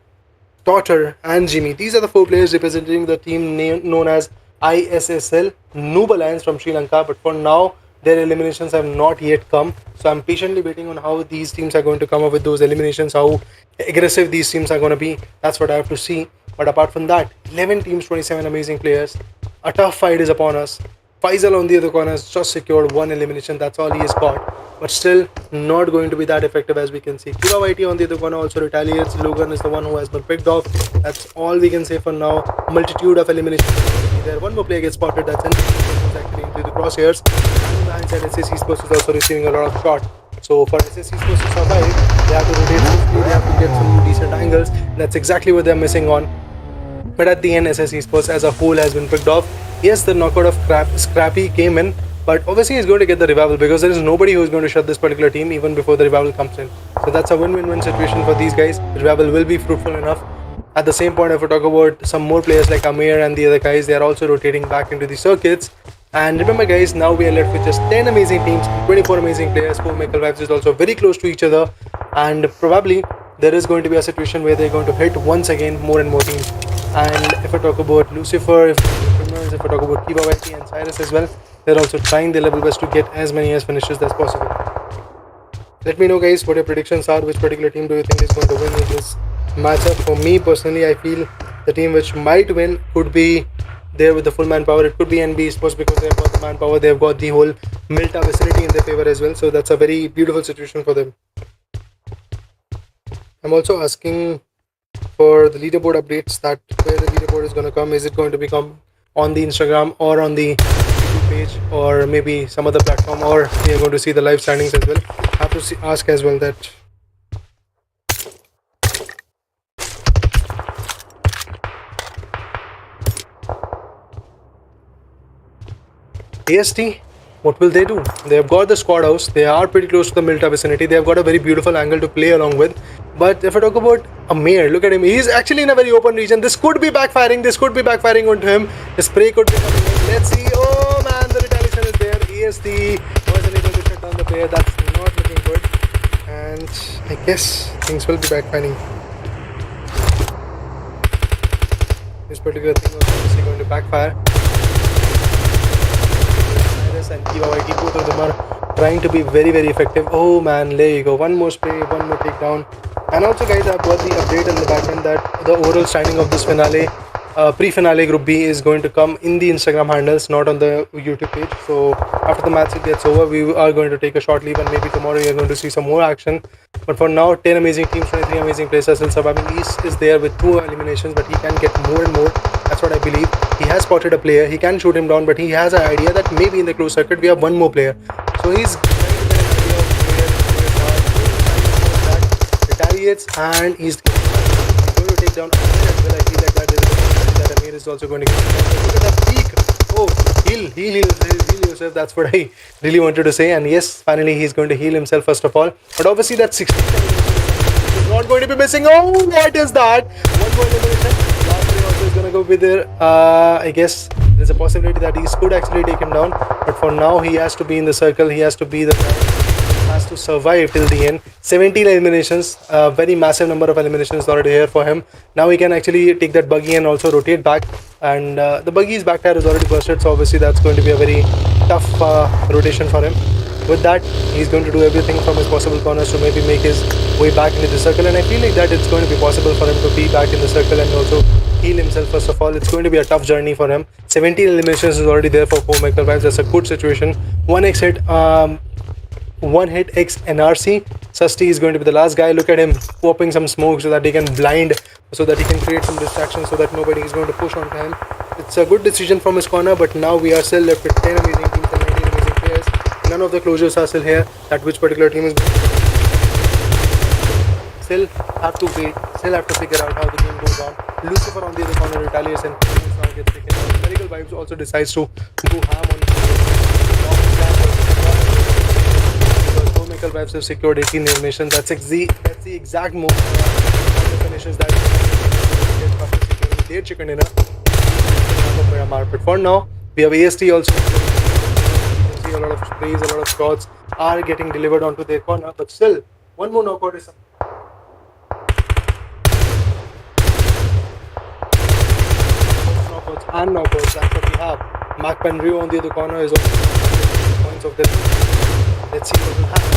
Totter, and Jimmy. These are the 4 players representing the team known as ISSL NOOB Alliance from Sri Lanka, but for now their eliminations have not yet come, so I'm patiently waiting on how these teams are going to come up with those eliminations, how aggressive these teams are going to be. That's what I have to see. But apart from that, 11 teams, 27 amazing players. A tough fight is upon us. Faisal on the other corner has just secured 1 elimination. That's all he has got, but still not going to be that effective, as we can see. Kiva Whitey on the other corner also retaliates. Logan is the one who has been picked off. That's all we can say for now. Multitude of eliminations there. One more player gets spotted. That's actually into the crosshairs. And behind side, ISSL is also receiving a lot of shot. So for ISSL to survive, they have to rotate swiftly. They have to get some decent angles. That's exactly what they're missing on. But at the end, ISSL as a whole has been picked off. Yes, the knockout of Scrappy came in, but obviously he's going to get the revival because there is nobody who is going to shut this particular team even before the revival comes in. So that's a win-win-win situation for these guys. The revival will be fruitful enough. At the same point, if we talk about some more players like Amir and the other guys, they are also rotating back into the circuits. And remember, guys, now we are left with just 10 amazing teams, 24 amazing players. MAKPEN is also very close to each other, and probably there is going to be a situation where they're going to hit once again more and more teams. And if I talk about Lucifer, if I talk about Kiva Whitey and Cyrus as well, they're also trying their level best to get as many as finishes as possible. Let me know, guys, what your predictions are. Which particular team do you think is going to win in this matchup? For me personally, I feel the team which might win could be there with the full manpower. It could be NB Sports because they've got the manpower, they've got the whole Milta vicinity in their favor as well. So that's a very beautiful situation for them. I'm also asking for the leaderboard updates, that where the leaderboard is going to come. Is it going to become on the Instagram or on the YouTube page or maybe some other platform, or we are going to see the live standings as well? I have to ask as well that. AST, what will they do? They have got the squad house. They are pretty close to the Milta vicinity. They have got a very beautiful angle to play along with. But if I talk about Amir, look at him. He's actually in a very open region. This could be backfiring. This could be backfiring onto him. The spray could be coming in. Let's see. Oh man, the retaliation is there. AST wasn't able to shut down the player. That's not looking good. And I guess things will be backfiring. This particular thing was obviously going to backfire. And Kiva Whitey, both of them are trying to be very effective. Oh man, there you go. One more spray, one more takedown. And also, guys, I've got the update in the backend that the overall standing of this finale, pre-finale group B, is going to come in the Instagram handles, not on the YouTube page. So after the match gets over, we are going to take a short leave and maybe tomorrow we are going to see some more action. But for now, 10 amazing teams, 23 amazing players are still surviving. East is there with 2 eliminations, but he can get more and more. That's what I believe. He has spotted a player. He can shoot him down, but he has an idea that maybe in the closed circuit we have one more player. So he's retaliates and he's going to take down Amir as well. I feel like that Amir is also going to get. Look at that peak. Oh, heal yourself. That's what I really wanted to say. And yes, finally he's going to heal himself first of all. But obviously that 60 is not going to be missing. Oh, what is that? One more elimination. Last play also is going to go with there. I guess there's a possibility that he could actually take him down. But for now, he has to be in the circle. He has to be the has to survive till the end. 17 eliminations, very massive number of eliminations already here for him. Now he can actually take that buggy and also rotate back. And the buggy's back tire is already busted, so obviously that's going to be a very tough rotation for him. With that, he's going to do everything from his possible corners to maybe make his way back into the circle. And I feel like that it's going to be possible for him to be back in the circle and also heal himself first of all. It's going to be a tough journey for him. 17 eliminations is already there for Pmpl. That's a good situation. 1x hit. 1 hit X NRC. Susty is going to be the last guy. Look at him popping some smoke so that he can blind, so that he can create some distraction, so that nobody is going to push onto him. It's a good decision from his corner, but now we are still left with 10 amazing teams and 19 amazing players. None of the closures are still here at which particular team is going to still have to wait, still have to figure out how the game goes on. Lucifer on the other corner retaliates and now gets taken out. Miracle Vibes also decides to go ham on Miracle Vibes have secured 18 eliminations. That's the exact move on the finishes that get after securing their chicken dinner of Miramar. But for now, we have AST also. You can see a lot of sprays, a lot of shots are getting delivered onto their corner. But still, one more knockout is knockouts. That's what we have. MAKPEN Rio on the other corner is also points of this. Let's see what will happen.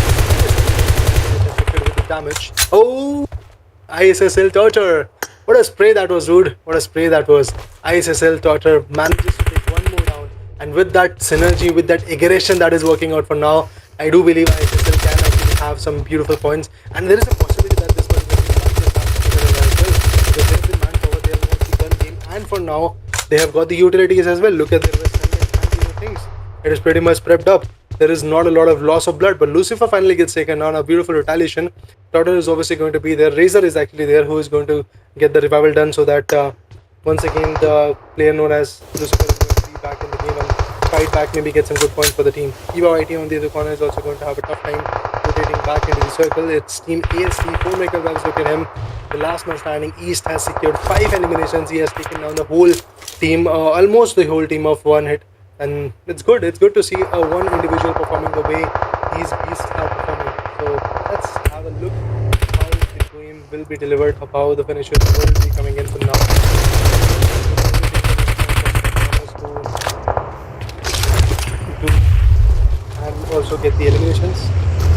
With the damage. Oh, ISSL torture. What a spray that was, dude. What a spray that was. ISSL torture manages to take one more down. And with that synergy, with that aggression that is working out for now, I do believe ISSL can actually have some beautiful points. And there is a possibility that this one will be because they have been manpower, they have got the gun game, and for now they have got the utilities as well. Look at their investment and the other things. It is pretty much prepped up. There is not a lot of loss of blood, but Lucifer finally gets taken down. A beautiful retaliation. Tortor is obviously going to be there. Razor is actually there, who is going to get the revival done, so that once again the player known as Lucifer is going to be back in the game and fight back, maybe get some good points for the team. Eva IT on the other corner is also going to have a tough time rotating back into the circle. It's Team AST, 4 Miracle Vibes. Look at him. The last man standing. East has secured 5 eliminations. He has taken down the whole team, almost the whole team of one hit. And it's good to see one individual performing the way these beasts are performing. So let's have a look how the game will be delivered, how the finishes will be coming in from now. And also get the eliminations.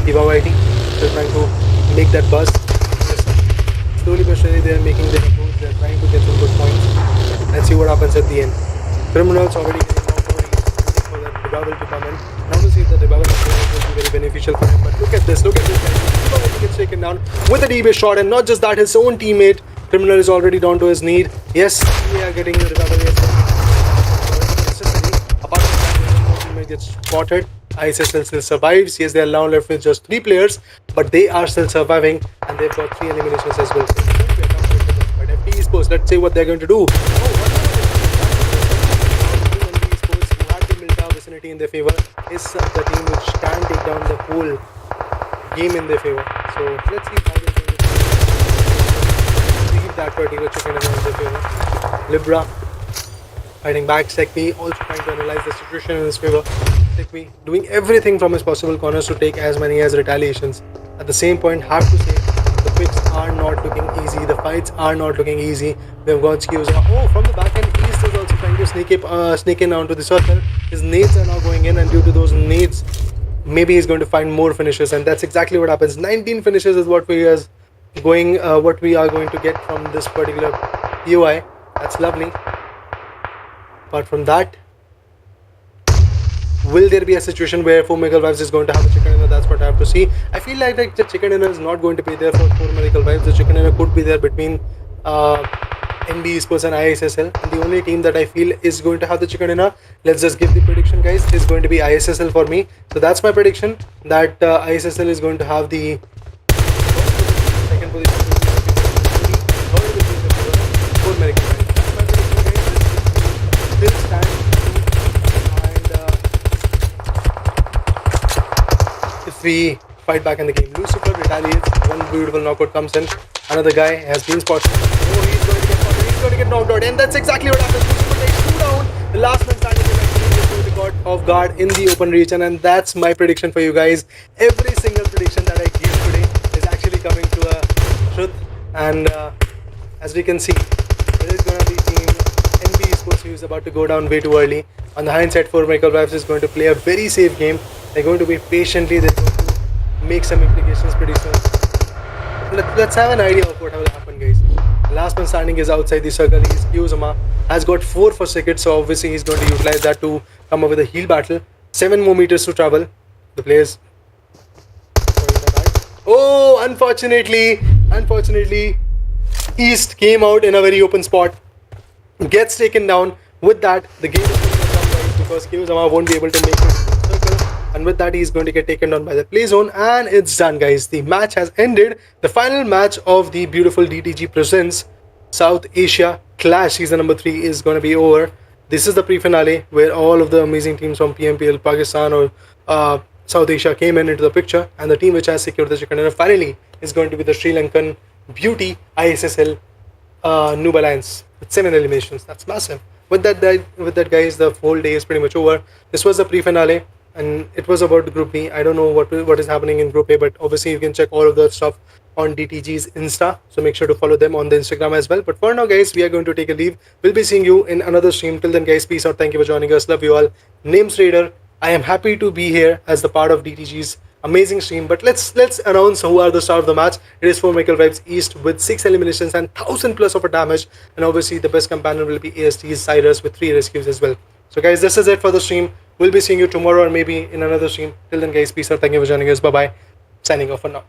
Eva Whiting still trying to make that buzz. Slowly but surely they are making the improves. They are trying to get some good points. Let's see what happens at the end. Criminals already revival to come in. Now to see if the revival will be very beneficial for him. But look at this guy. He gets taken down with a DB shot, and not just that, his own teammate Criminal is already down to his knee. Yes, we are getting the revival. Apart from that, one teammate gets spotted. ISSL still survives. Yes, they are now left with just 3 players, but they are still surviving, and they've got 3 eliminations as well. But FP Esports, let's see what they're going to do. In their favor is the team which can take down the whole game in their favor. So let's see how they're going to leave that particular chicken in their favor. Libra fighting back. Sekmi also trying to analyze the situation in his favor. Sekmi doing everything from his possible corners to take as many as retaliations. At the same point, have to say the picks are not looking easy. The fights are not looking easy. They've got skews. Oh, from the back end, East is also trying to sneak in onto the circle. His nades are now going in, and due to those nades, maybe he's going to find more finishes, and that's exactly what happens. 19 finishes is what we are going to get from this particular UI. That's lovely. Apart from that, will there be a situation where 4 Miracle Vibes is going to have a chicken dinner? That's what I have to see. I feel like the chicken dinner is not going to be there for 4 Miracle Vibes. The chicken dinner could be there between NB Esports and ISSL, and the only team that I feel is going to have the chicken dinner, let's just give the prediction, guys, is going to be ISSL for me. So that's my prediction, that ISSL is going to have the second position, third will be the 4 Miracle Vibes. That's my prediction, guys. Still stand we fight back in the game. Lucifer retaliates. One beautiful knockout comes in. Another guy has been spotted. Oh, he's going to get spotted. He's going to get knocked out. And that's exactly what happens. Lucifer takes 2 down. The last man standing is actually caught off guard in the open region. And that's my prediction for you guys. Every single prediction that I give today is actually coming to a truth. And as we can see, there is going to be team NB Esports who is about to go down way too early. On the hindsight, 4 Michael Vibes is going to play a very safe game. They're going to be patiently, they're going to make some implications pretty soon. Let's have an idea of what will happen, guys. The last man standing is outside the circle. He's Kyuzuma, has got 4 for second, so obviously he's going to utilize that to come up with a heal battle. 7 more meters to travel. The players. Oh, unfortunately, East came out in a very open spot. Gets taken down. With that, the game is going to come right because Kyuzama won't be able to make it circle. And with that, he's going to get taken down by the play zone. And it's done, guys. The match has ended. The final match of the beautiful DTG Presents South Asia Clash Season number 3 is going to be over. This is the pre-finale where all of the amazing teams from PMPL, Pakistan or South Asia came into the picture. And the team which has secured the chicken dinner finally is going to be the Sri Lankan Beauty ISSL NOOB Alliance with 7 eliminations. That's massive. With that, guys, the whole day is pretty much over. This was the pre-finale, and it was about Group B. I don't know what is happening in Group A, but obviously you can check all of that stuff on DTG's Insta. So make sure to follow them on the Instagram as well. But for now, guys, we are going to take a leave. We'll be seeing you in another stream. Till then, guys, peace out. Thank you for joining us. Love you all. Name's Raider. I am happy to be here as the part of DTG's amazing stream. But let's announce who are the star of the match. It is for Michael Vibes East with 6 eliminations and 1000 plus of a damage. And obviously the best companion will be AST's Cyrus with 3 rescues as well. So guys, this is it for the stream. We'll be seeing you tomorrow or maybe in another stream. Till then, guys, peace out. Thank you for joining us. Bye bye. Signing off for now.